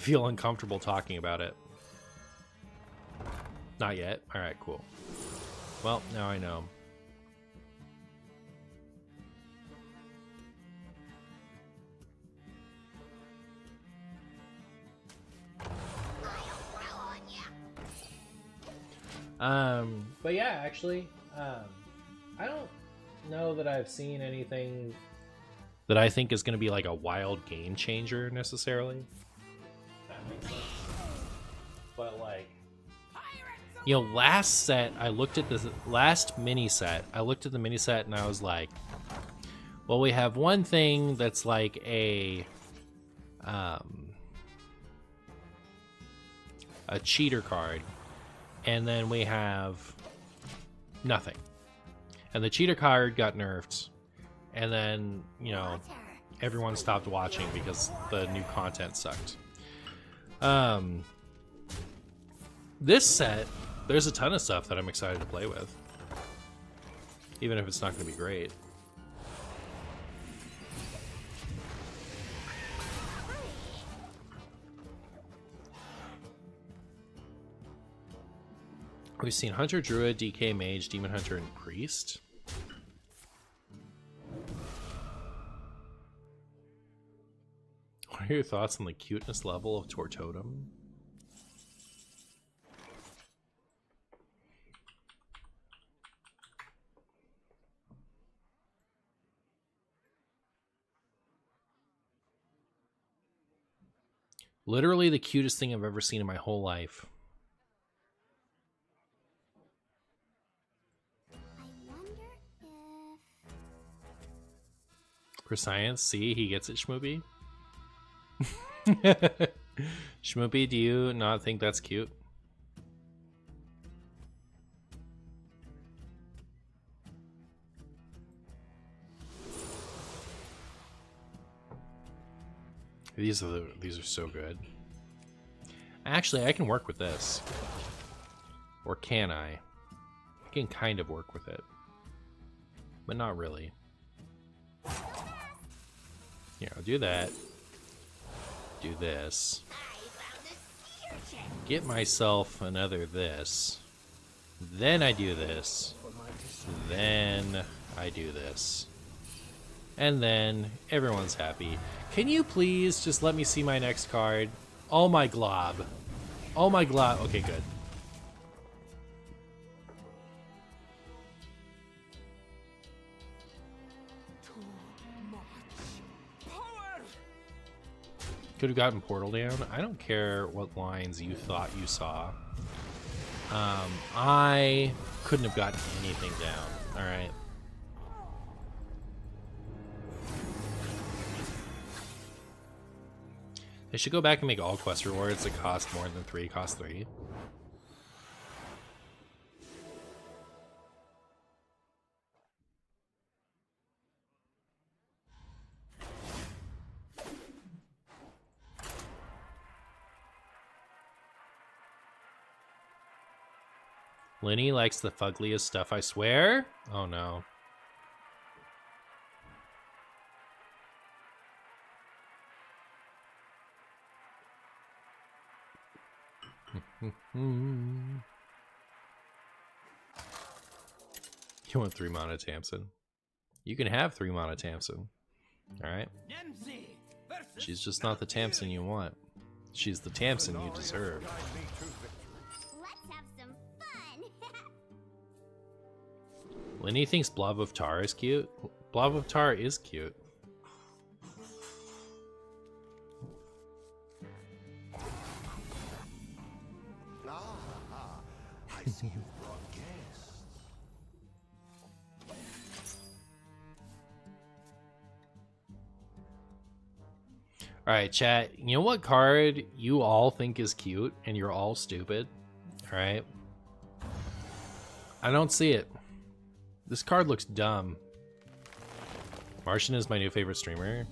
feel uncomfortable talking about it. Not yet. All right, cool. Well, now I know. But yeah, actually, I don't know that I've seen anything that I think is going to be like a wild game changer necessarily. But like, you know, last set, I looked at the last mini set, and I was like, well, we have one thing that's like a cheater card, and then we have nothing. And the cheater card got nerfed, and then, you know, everyone stopped watching because the new content sucked. This set, there's a ton of stuff that I'm excited to play with, even if it's not going to be great. We've seen Hunter, Druid, DK, Mage, Demon Hunter, and Priest. What are your thoughts on the cuteness level of Tortotem? Literally the cutest thing I've ever seen in my whole life. I wonder if... For science, see, he gets it, Schmoopy. Schmoopy, do you not think that's cute? These are so good. Actually, I can work with this. Or can I? I can kind of work with it. But not really. Here, I'll do that. Do this. Get myself another this. Then I do this. Then I do this. And then everyone's happy. Can you please just let me see my next card? Oh my glob. Oh my glob. Okay, good. Could have gotten Portal down. I don't care what lines you thought you saw. I couldn't have gotten anything down. Alright. They should go back and make all quest rewards that cost more than 3 cost 3. Lenny likes the fuggliest stuff, I swear. Oh no. You want 3 mana Tamsin? You can have 3 mana Tamsin. Alright? She's just not the Tamsin you want. She's the Tamsin you deserve. Let's have some fun! Lenny thinks Blob of Tar is cute. Blob of Tar is cute. I see you've brought guests. Alright, chat. You know what card you all think is cute and you're all stupid? Alright? I don't see it. This card looks dumb. Martian is my new favorite streamer.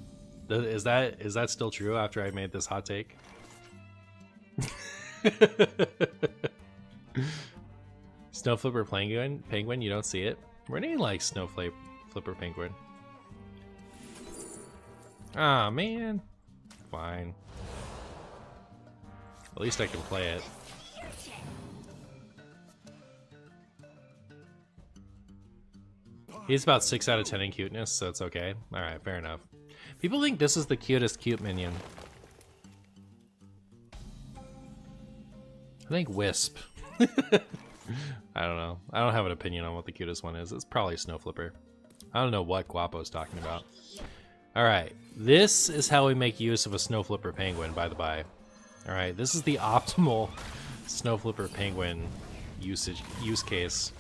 Is that still true after I made this hot take? Snow Flipper Penguin, you don't see it? Renee likes Snow Flipper Penguin. Ah, man. Fine. At least I can play it. He's about 6 out of 10 in cuteness, so it's okay. Alright, fair enough. People think this is the cutest cute minion. I think Wisp. I don't know. I don't have an opinion on what the cutest one is. It's probably Snow Flipper. I don't know what Guapo's talking about. Alright, this is how we make use of a Snow Flipper Penguin, by the by. Alright, this is the optimal Snow Flipper Penguin use case.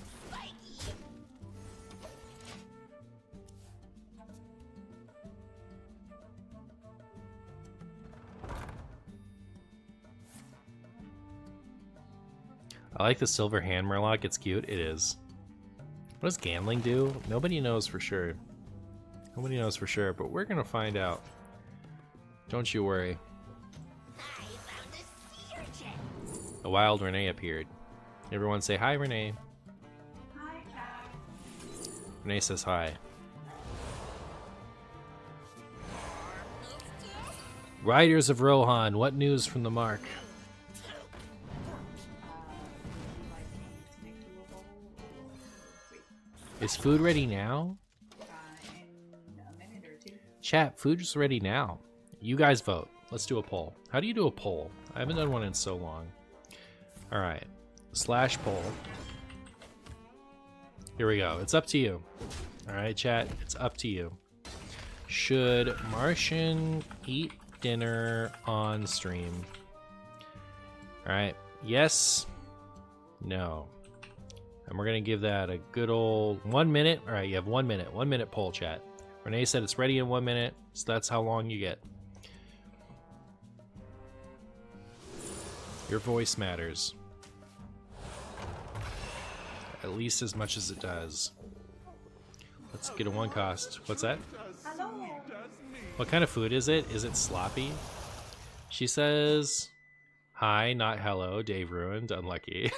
I like the silver hand Murloc. It's cute. It is. What does Gambling do? Nobody knows for sure. Nobody knows for sure, but we're gonna find out. Don't you worry. A wild Renee appeared. Everyone say hi, Renee. Hi, Cat. Renee says hi. Riders of Rohan, what news from the mark? Is food ready now? In a minute or two. Chat, food's ready now. You guys vote. Let's do a poll. How do you do a poll? I haven't done one in so long. Alright. / poll. Here we go. It's up to you. Alright, chat. It's up to you. Should Martian eat dinner on stream. Alright. Yes. No. And we're going to give that a good old 1 minute. Alright, you have 1 minute. 1 minute poll chat. Renee said it's ready in 1 minute, so that's how long you get. Your voice matters. At least as much as it does. Let's get a one cost. What's that? Hello. What kind of food is it? Is it sloppy? She says, hi, not hello. Dave ruined. Unlucky.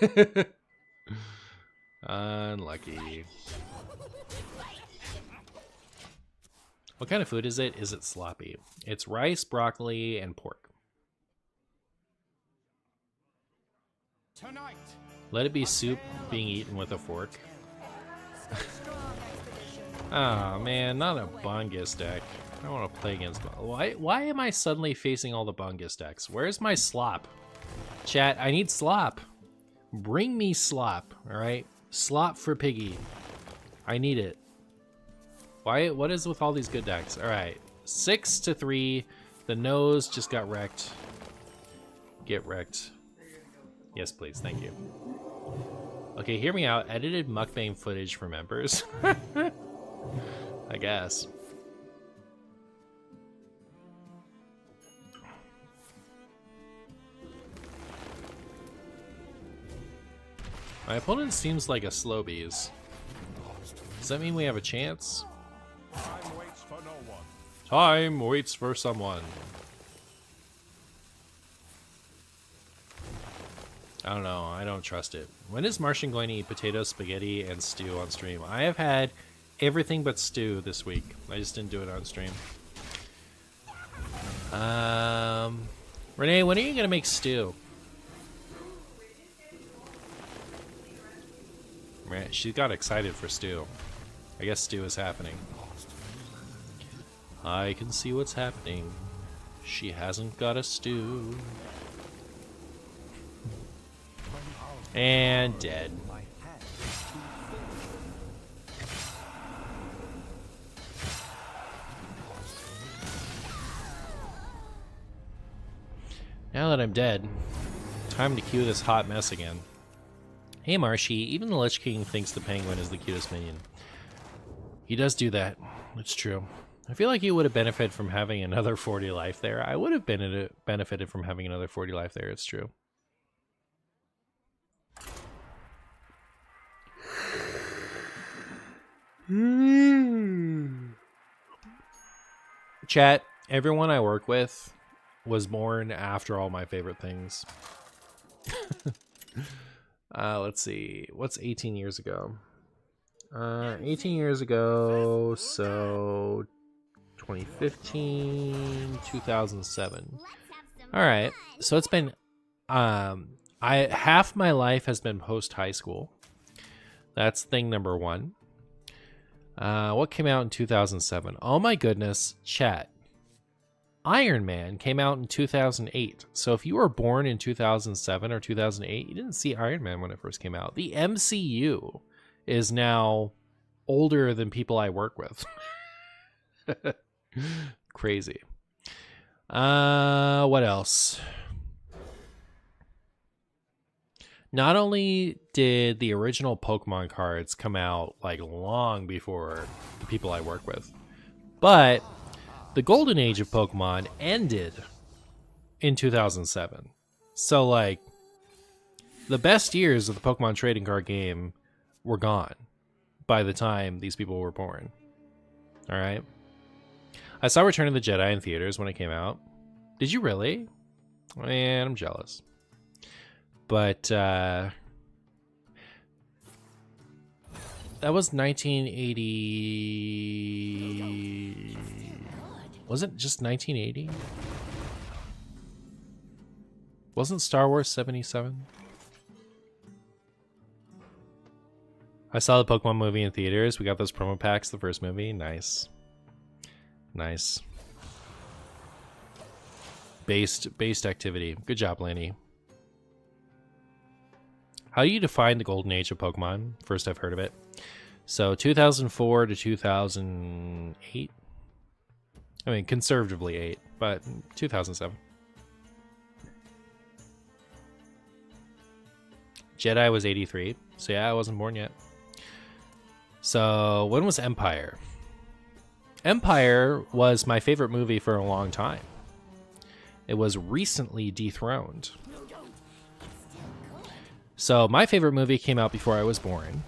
Unlucky. What kind of food is it? Is it sloppy? It's rice, broccoli, and pork. Tonight. Let it be soup being eaten with a fork. Oh man, not a Bungus deck. I don't want to play against. Why am I suddenly facing all the Bungus decks? Where's my slop? Chat, I need slop. Bring me slop, alright? Slop for Piggy. I need it. Why? What is with all these good decks? Alright, 6-3. The nose just got wrecked. Get wrecked. Yes, please. Thank you. Okay, hear me out. Edited mukbang footage for members. I guess. My opponent seems like a slow bees. Does that mean we have a chance? Time waits for no one. Time waits for someone. I don't know. I don't trust it. When is Martian going to eat potato, spaghetti, and stew on stream? I have had everything but stew this week. I just didn't do it on stream. Renee, when are you going to make stew? Man, she got excited for stew. I guess stew is happening. I can see what's happening. She hasn't got a stew. And dead. Now that I'm dead, time to cue this hot mess again. Hey Marshy, even the Lich King thinks the penguin is the cutest minion. He does do that. It's true. I feel like you would have benefited from having another 40 life there. I would have benefited from having another 40 life there, it's true. Chat, everyone I work with was born after all my favorite things. Let's see. What's 18 years ago? 18 years ago, so 2015, 2007. All right. So it's been half my life has been post high school. That's thing number one. What came out in 2007? Oh my goodness, chat. Iron Man came out in 2008. So if you were born in 2007 or 2008, you didn't see Iron Man when it first came out. The MCU is now older than people I work with. Crazy. What else? Not only did the original Pokemon cards come out like long before the people I work with, but the golden age of Pokemon ended in 2007. So like the best years of the Pokemon trading card game were gone by the time these people were born. All right. I saw Return of the Jedi in theaters when it came out. Did you really? Man, I'm jealous. But that was 1980. Was it just 1980? Wasn't Star Wars 77? I saw the Pokemon movie in theaters. We got those promo packs, the first movie. Nice. Nice. Based activity. Good job, Lanny. How do you define the golden age of Pokemon? First I've heard of it. So 2004 to 2008. I mean, conservatively 8. but 2007. Jedi was 83, so yeah, I wasn't born yet. So when was Empire? Empire was my favorite movie for a long time. It was recently dethroned. So my favorite movie came out before I was born,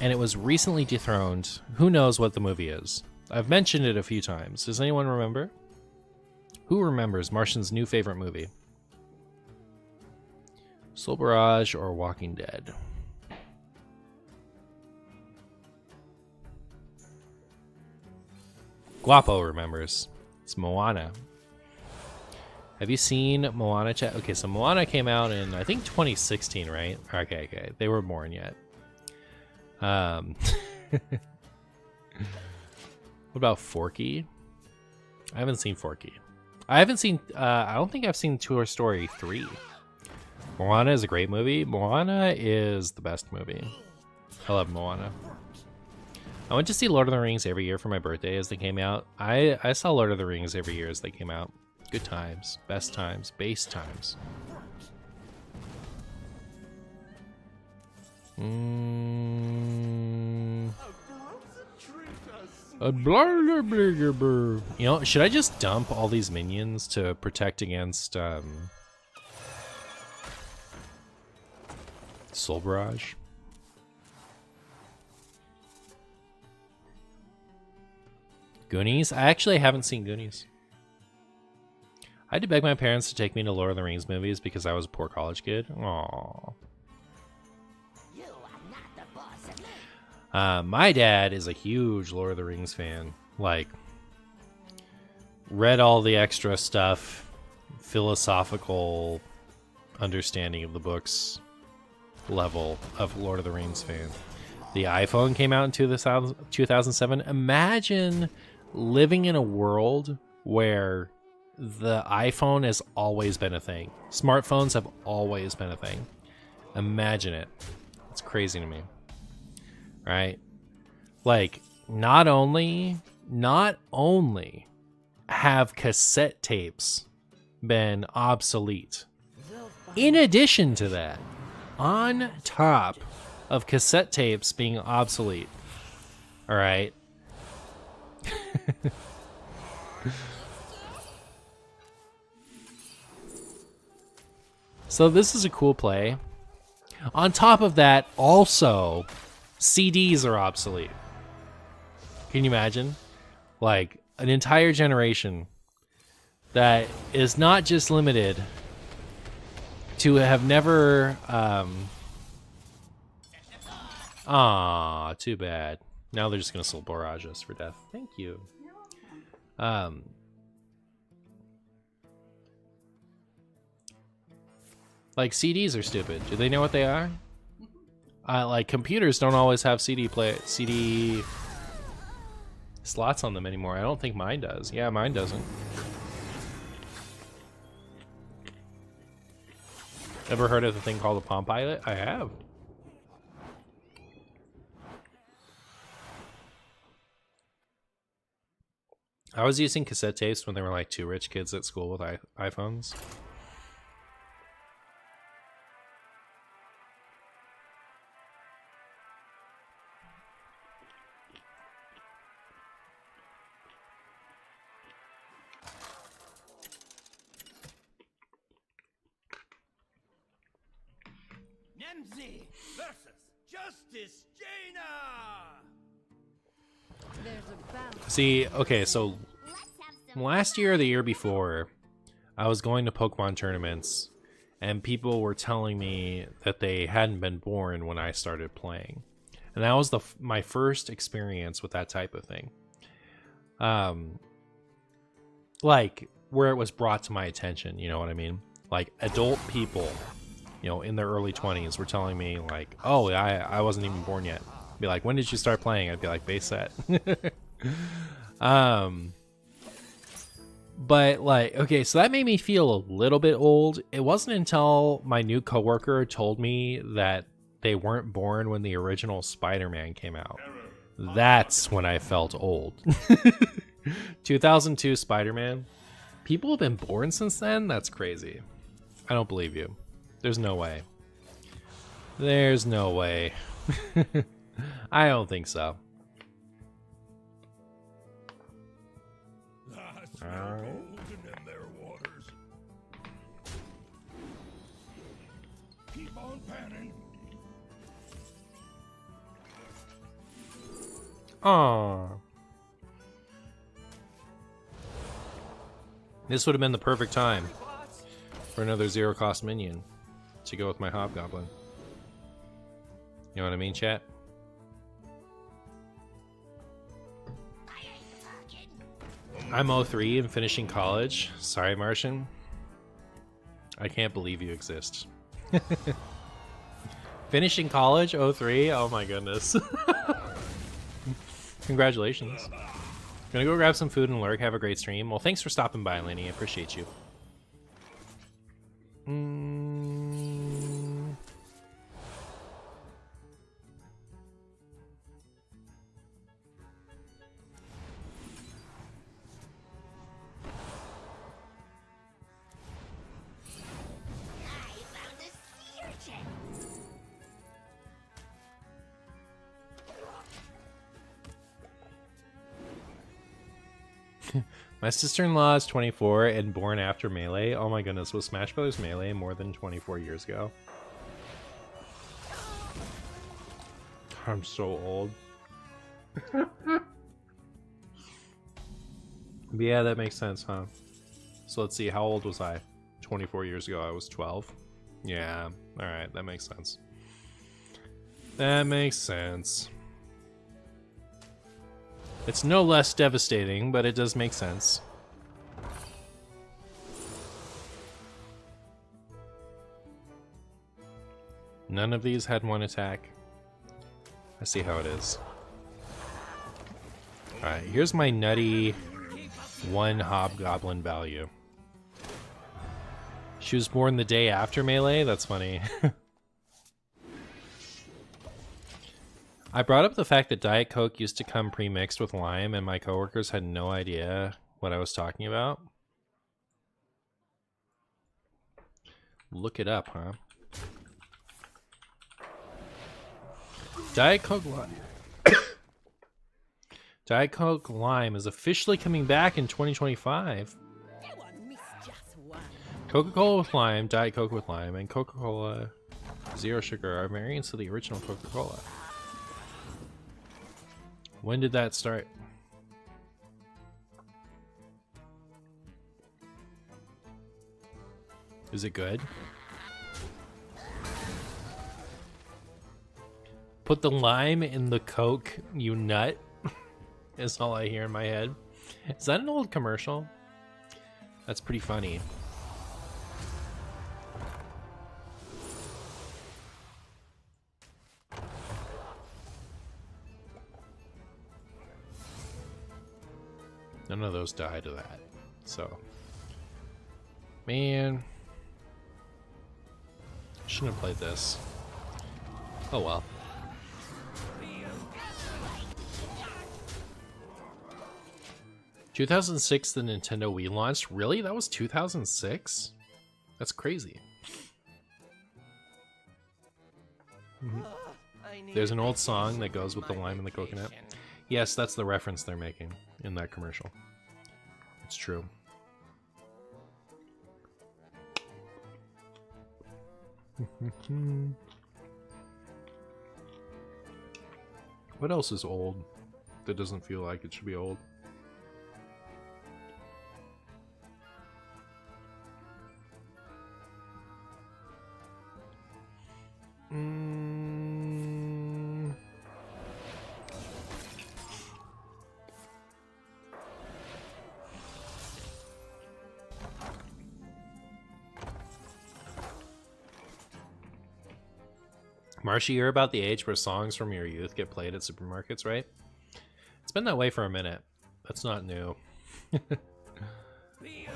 and it was recently dethroned. Who knows what the movie is? I've mentioned it a few times. Does anyone remember? Who remembers Martian's new favorite movie? Soul Barrage or Walking Dead? Guapo remembers. It's Moana. Have you seen Moana, chat? Okay, so Moana came out in, I think, 2016, right? Okay. They were born yet. What about Forky? I haven't seen Forky. I don't think I've seen Toy Story 3. Moana is a great movie. Moana is the best movie. I love Moana. I went to see Lord of the Rings every year for my birthday as they came out. I saw Lord of the Rings every year as they came out. Good times, best times, base times. You know, should I just dump all these minions to protect against Soul Barrage? Goonies? I actually haven't seen Goonies. I had to beg my parents to take me to Lord of the Rings movies because I was a poor college kid. Aww. My dad is a huge Lord of the Rings fan. Like, read all the extra stuff, philosophical understanding of the books level of Lord of the Rings fan. The iPhone came out in 2007. Imagine living in a world where the iPhone has always been a thing. Smartphones have always been a thing. Imagine it. It's crazy to me. Right? Like, not only have cassette tapes been obsolete, in addition to that, on top of cassette tapes being obsolete, all right, so this is a cool play. On top of that, also, CDs are obsolete. Can you imagine? Like, an entire generation that is not just limited to have never... too bad. Now they're just going to Soul Barrage us for death. Thank you. Like, CDs are stupid. Do they know what they are? Like, computers don't always have CD slots on them anymore. I don't think mine does. Yeah, mine doesn't. Ever heard of the thing called a Palm Pilot? I have. I was using cassette tapes when there were like 2 rich kids at school with iPhones. Nemzi versus Justice Jaina. There's a balance. See, okay, so last year or the year before, I was going to Pokemon tournaments, and people were telling me that they hadn't been born when I started playing. And that was my first experience with that type of thing. Like, where it was brought to my attention, you know what I mean? Like, adult people, you know, in their early 20s were telling me, like, oh, I wasn't even born yet. Be like, when did you start playing? I'd be like, base set. But, like, okay, so that made me feel a little bit old. It wasn't until my new coworker told me that they weren't born when the original Spider-Man came out. That's when I felt old. 2002 Spider-Man. People have been born since then? That's crazy. I don't believe you. There's no way. There's no way. I don't think so. Keep on panning. Aww. This would have been the perfect time for another zero-cost minion to go with my Hobgoblin. You know what I mean, chat? I'm 03 and finishing college. Sorry, Martian. I can't believe you exist. Finishing college, 03? Oh my goodness. Congratulations. Gonna go grab some food and lurk. Have a great stream. Well, thanks for stopping by, Lenny. I appreciate you. My sister-in-law is 24 and born after Melee. Oh my goodness, was Smash Bros. Melee more than 24 years ago? I'm so old. Yeah, that makes sense, huh? So let's see, how old was I? 24 years ago, I was 12. Yeah, alright, that makes sense. That makes sense. It's no less devastating, but it does make sense. None of these had one attack. I see how it is. Alright, here's my nutty one Hobgoblin value. She was born the day after Melee? That's funny. I brought up the fact that Diet Coke used to come pre-mixed with lime and my coworkers had no idea what I was talking about. Look it up, huh? Diet Coke lime. Diet Coke lime is officially coming back in 2025. Coca-Cola with lime, Diet Coke with lime, and Coca-Cola Zero Sugar are variants of the original Coca-Cola. When did that start? Is it good? Put the lime in the Coke, you nut. Is all I hear in my head. Is that an old commercial? That's pretty funny. None of those die to that. So, man, shouldn't have played this. Oh well. "2006, the Nintendo Wii launched." Really? That was 2006? That's crazy. There's an old song that goes with the lime and the coconut. Yes, that's the reference they're making in that commercial. It's true. What else is old that doesn't feel like it should be old? Marshy, you're about the age where songs from your youth get played at supermarkets, right? It's been that way for a minute. That's not new. These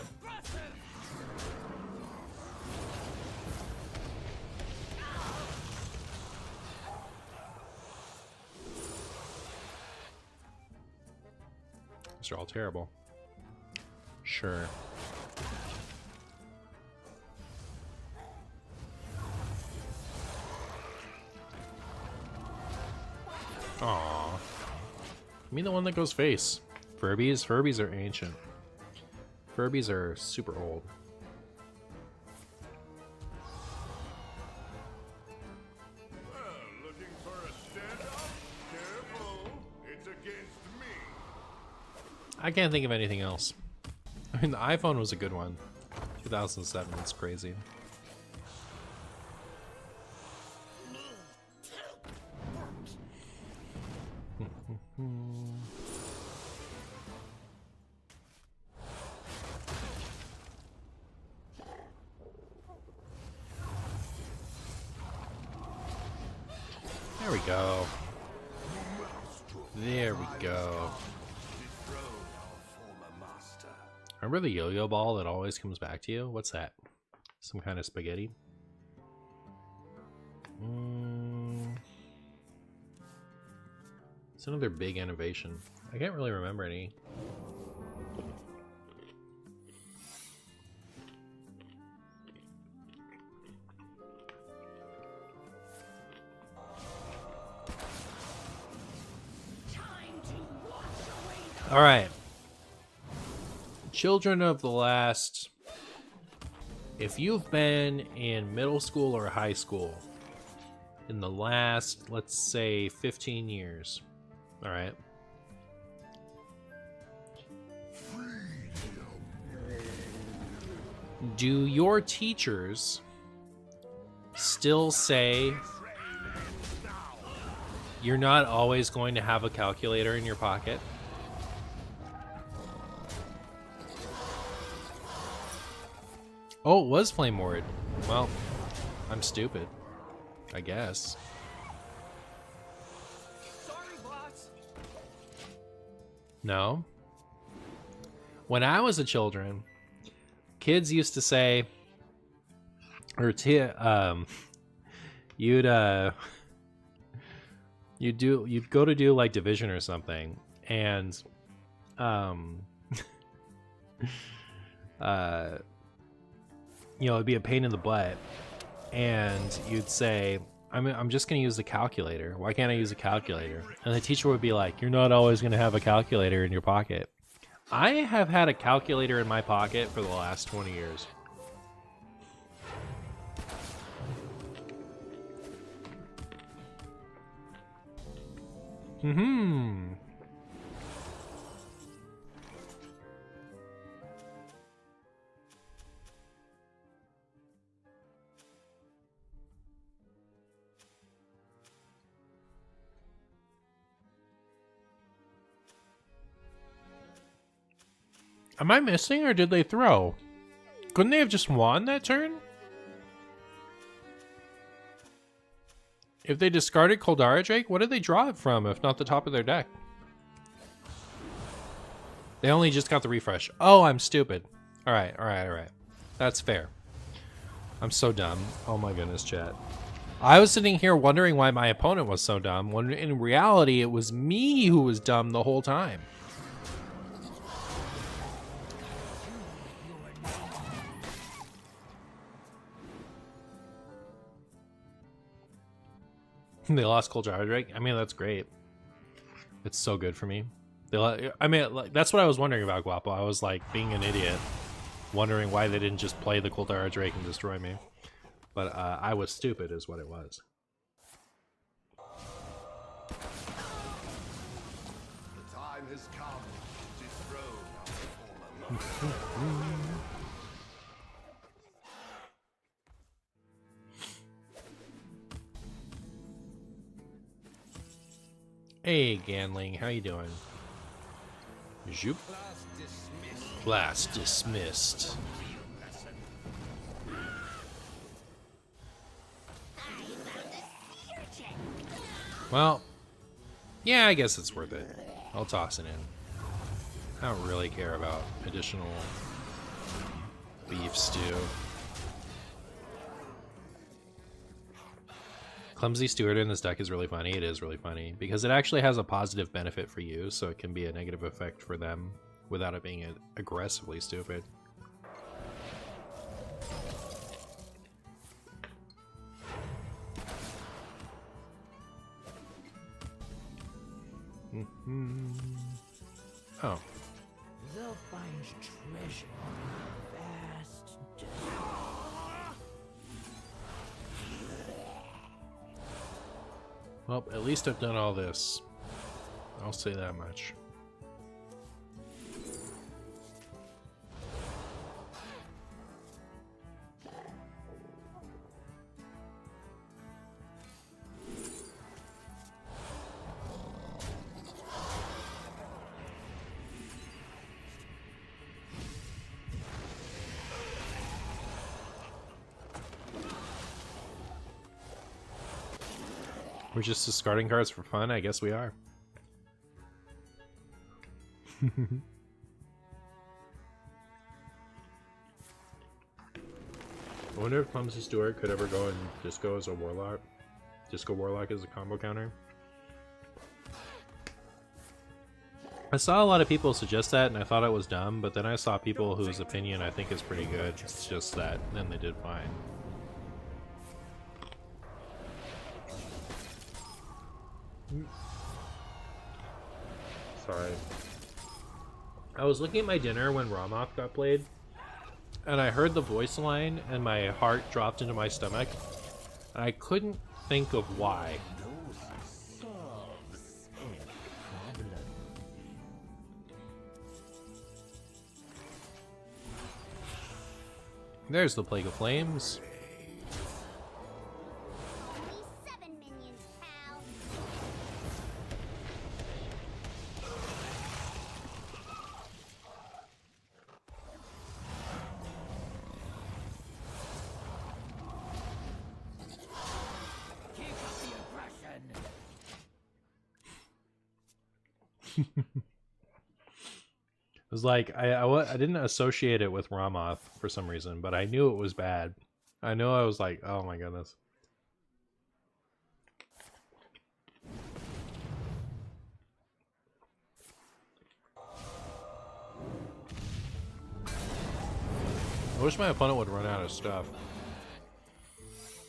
are all terrible. Sure. Aw. I mean the one that goes face. Furbies? Furbies are ancient. Furbies are super old. Looking for a standoff? Careful, it's against me. I can't think of anything else. I mean, the iPhone was a good one. 2007, it's crazy. There we go. There we go. Remember the yo-yo ball that always comes back to you? What's that? Some kind of spaghetti? It's another big innovation. I can't really remember any. All right. Children of the last... If you've been in middle school or high school in the last, let's say, 15 years. All right. Do your teachers still say you're not always going to have a calculator in your pocket? Oh, it was Flame Ward. Well, I'm stupid, I guess. Sorry, boss. No. When I was a children, kids used to say, or you'd go to do like division or something, and you know, it'd be a pain in the butt, and you'd say, I'm just going to use the calculator. Why can't I use a calculator? And the teacher would be like, you're not always going to have a calculator in your pocket. I have had a calculator in my pocket for the last 20 years. Am I missing, or did they throw? Couldn't they have just won that turn? If they discarded Koldara Drake, what did they draw it from if not the top of their deck? They only just got the refresh. Oh, I'm stupid. Alright. That's fair. I'm so dumb. Oh my goodness, chat. I was sitting here wondering why my opponent was so dumb, when in reality it was me who was dumb the whole time. They lost Koldara Drake. I mean, that's great. It's so good for me. I mean, like, that's what I was wondering about, Guapo. I was like being an idiot, wondering why they didn't just play the Koldara Drake and destroy me. But I was stupid, is what it was. The time has come to dethrone our former master. Hey, Ganling, how you doing? Zoop. Class dismissed. Well, yeah, I guess it's worth it. I'll toss it in. I don't really care about additional beef stew. Clumsy Steward in this deck is really funny. It is really funny because it actually has a positive benefit for you, so it can be a negative effect for them without it being aggressively stupid. Oh. They'll find treasure in vast Well, at least I've done all this. I'll say that much. We're just discarding cards for fun? I guess we are. I wonder if Clumsy Steward could ever go and Disco as a Warlock. Disco Warlock as a combo counter. I saw a lot of people suggest that and I thought it was dumb, but then I saw people whose opinion I think is pretty good. It's just that, then they did fine. Sorry. I was looking at my dinner when Ramoth got played, and I heard the voice line, and my heart dropped into my stomach. And I couldn't think of why. There's the Plague of Flames. It was like I didn't associate it with Ramoth for some reason, but I knew it was bad. I know I was like, oh my goodness. I wish my opponent would run out of stuff.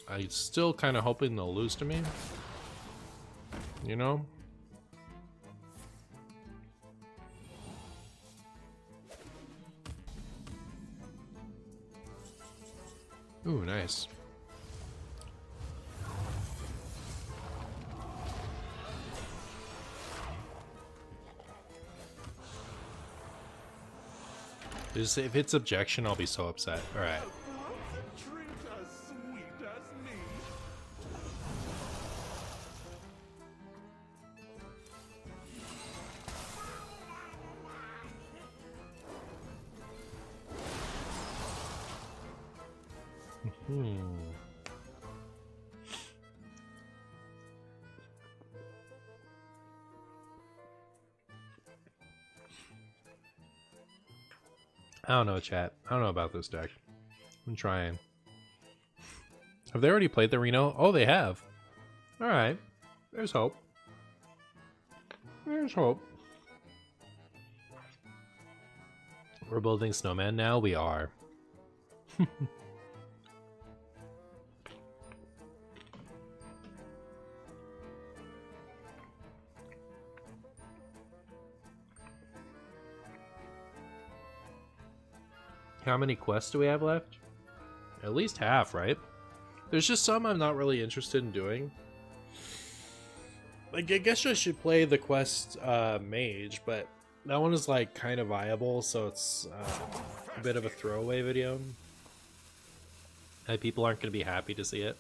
I'm still kind of hoping they'll lose to me. You know? Ooh, nice. If it's objection, I'll be so upset. Alright. Treat as sweet as me. I don't know, chat. I don't know about this deck. I'm trying. Have they already played the Reno? Oh, they have. Alright. There's hope. There's hope. We're building snowman now? We are. How many quests do we have left? At least half, right? There's just some I'm not really interested in doing. Like, I guess I should play the quest mage, but that one is like kind of viable, so it's a bit of a throwaway video. And people aren't going to be happy to see it.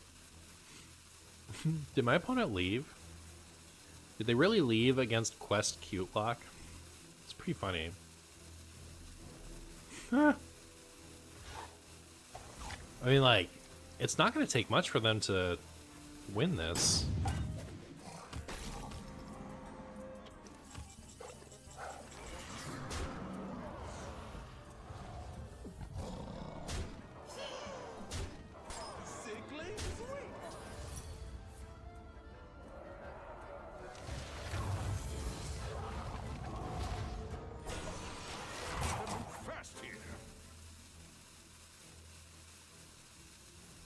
Did my opponent leave? Did they really leave against quest cute block? It's pretty funny. Huh. I mean, like, it's not going to take much for them to win this.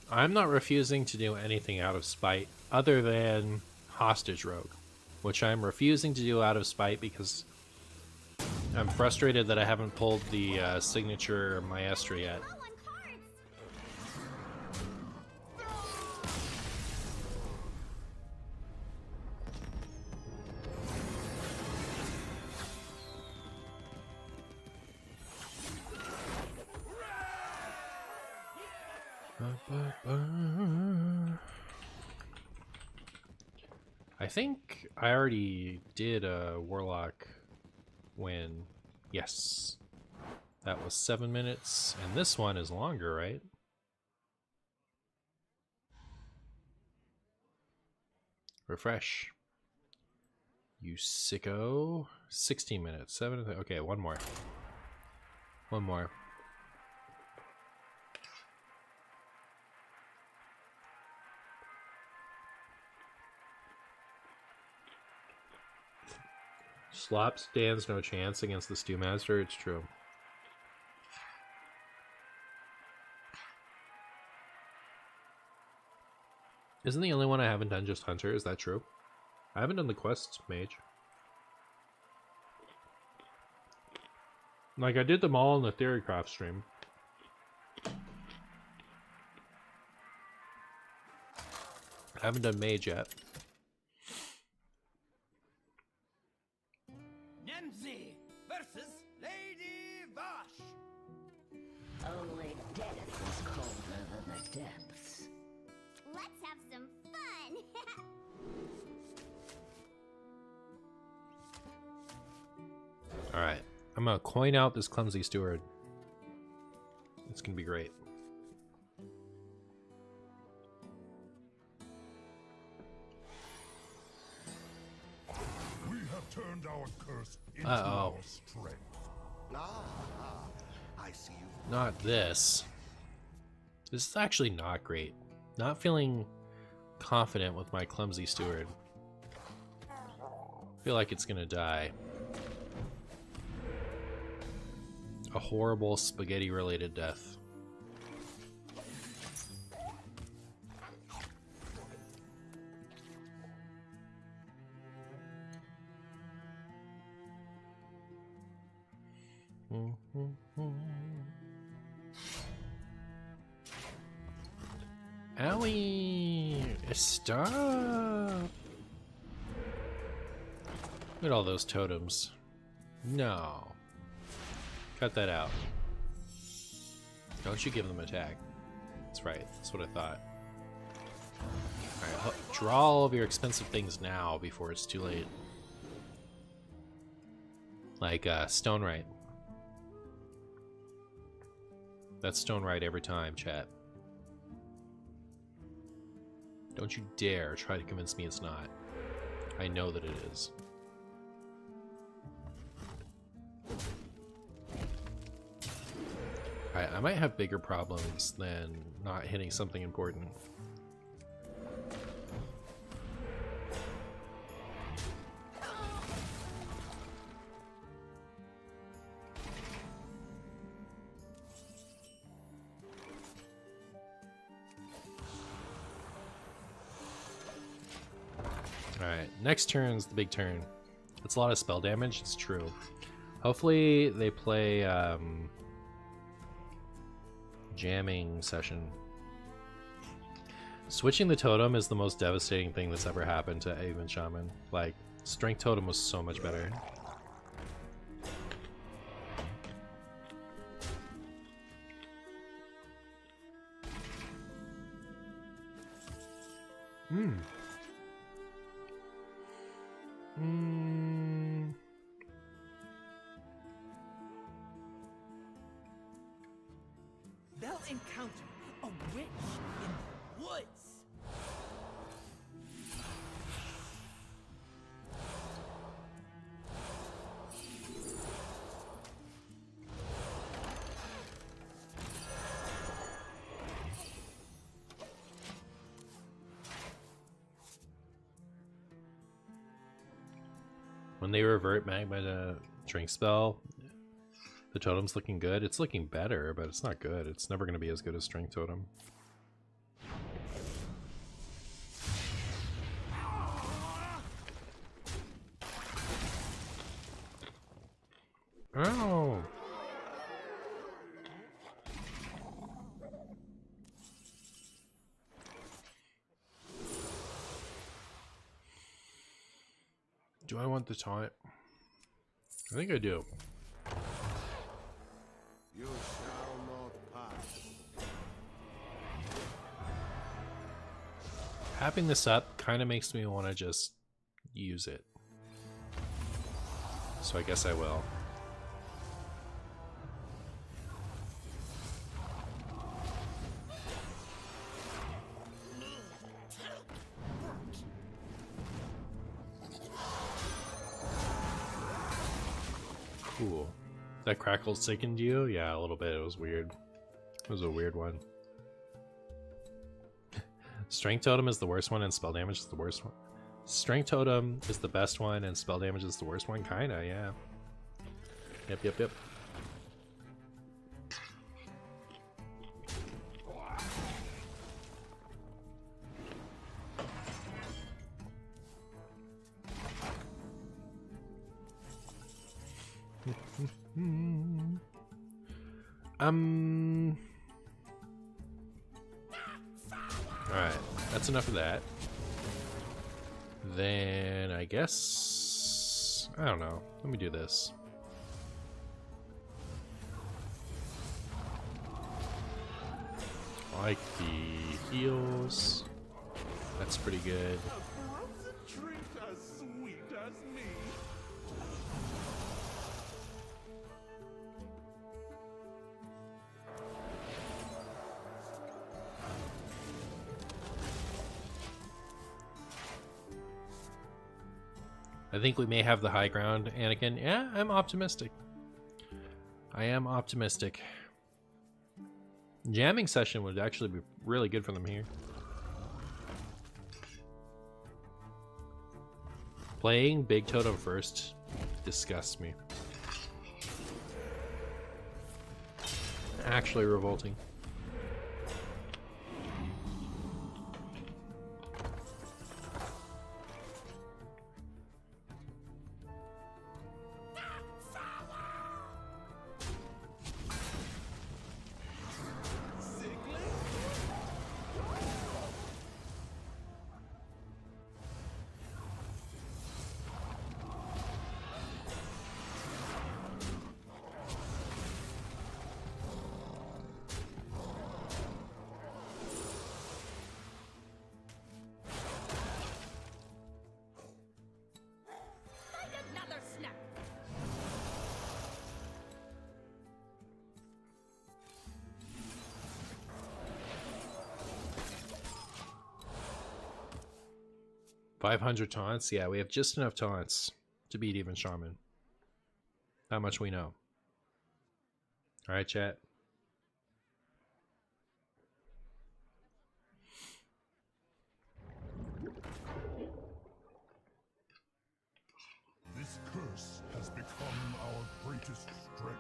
I'm not refusing to do anything out of spite other than Hostage Rogue, which I'm refusing to do out of spite because I'm frustrated that I haven't pulled the signature Maestra yet. I think I already did a Warlock win. Yes. That was 7 minutes, and this one is longer, right? Refresh. You sicko. 16 minutes. 7. Okay, one more. One more. Slop stands no chance against the Stewmaster. It's true. Isn't the only one I haven't done just Hunter? Is that true? I haven't done the quest mage. Like, I did them all in the Theorycraft stream. I haven't done mage yet. Nemzi versus Lady Vash. Only death is colder than the depths. Let's have some fun. Alright. I'm gonna coin out this clumsy steward. It's gonna be great. We have turned our curse into Uh-oh. our strength. I see you. Not this. This is actually not great. Not feeling confident with my clumsy steward. I feel like it's gonna die. A horrible spaghetti-related death. Owie! Stop! Look at all those totems. No. Cut that out. Don't you give them attack. That's right. That's what I thought. Alright, draw all of your expensive things now before it's too late. Like, Stone Right. That's Stone Right every time, chat. Don't you dare try to convince me it's not. I know that it is. Alright, I might have bigger problems than not hitting something important. Alright, next turn's the big turn. It's a lot of spell damage, it's true. Hopefully they play jamming session. Switching the totem is the most devastating thing that's ever happened to Aven Shaman. Like, Strength Totem was so much better. They'll encounter a witch in the woods. When they revert Magma to Drink Spell, the totem's looking good. It's looking better, but it's not good. It's never going to be as good as Strength Totem. Oh. Do I want the taunt? I think I do. You shall not pass. Having this up kind of makes me want to just use it. So I guess I will. Cool. That crackle sickened you? Yeah, a little bit. It was weird. It was a weird one. Strength Totem is the worst one and spell damage is the worst one. Strength Totem is the best one and spell damage is the worst one? Kinda, yeah. Yep. Alright, that's enough of that. Then I guess I don't know. Let me do this. I like the heals. That's pretty good. Drink as sweet as me. I think we may have the high ground, Anakin. Yeah, I'm optimistic. I am optimistic. Jamming session would actually be really good for them here. Playing Big Totem first disgusts me. Actually revolting. Another snap. $500 taunts? Yeah, we have just enough taunts to beat even Shaman. That much we know. Alright, chat. This curse has become our greatest strength.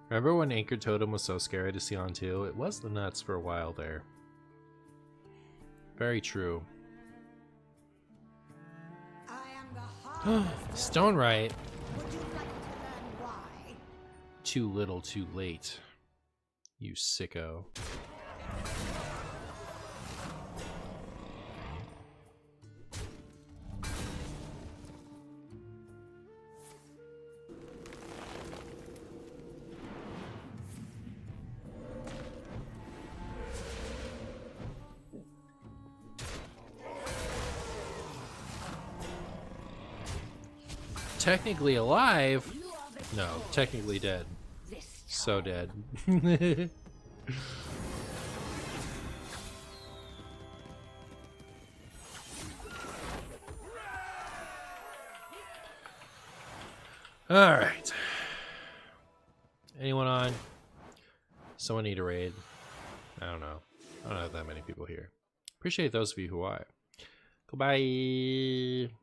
Remember when Anchor Totem was so scary to see on 2? It was the nuts for a while there. Very true. I am the harvest. Stone right. Would you like to learn why? Too little, too late. You sicko. Technically alive. No, technically dead. So dead. Alright. Anyone on? Someone need a raid? I don't know. I don't have that many people here. Appreciate those of you who are. Goodbye.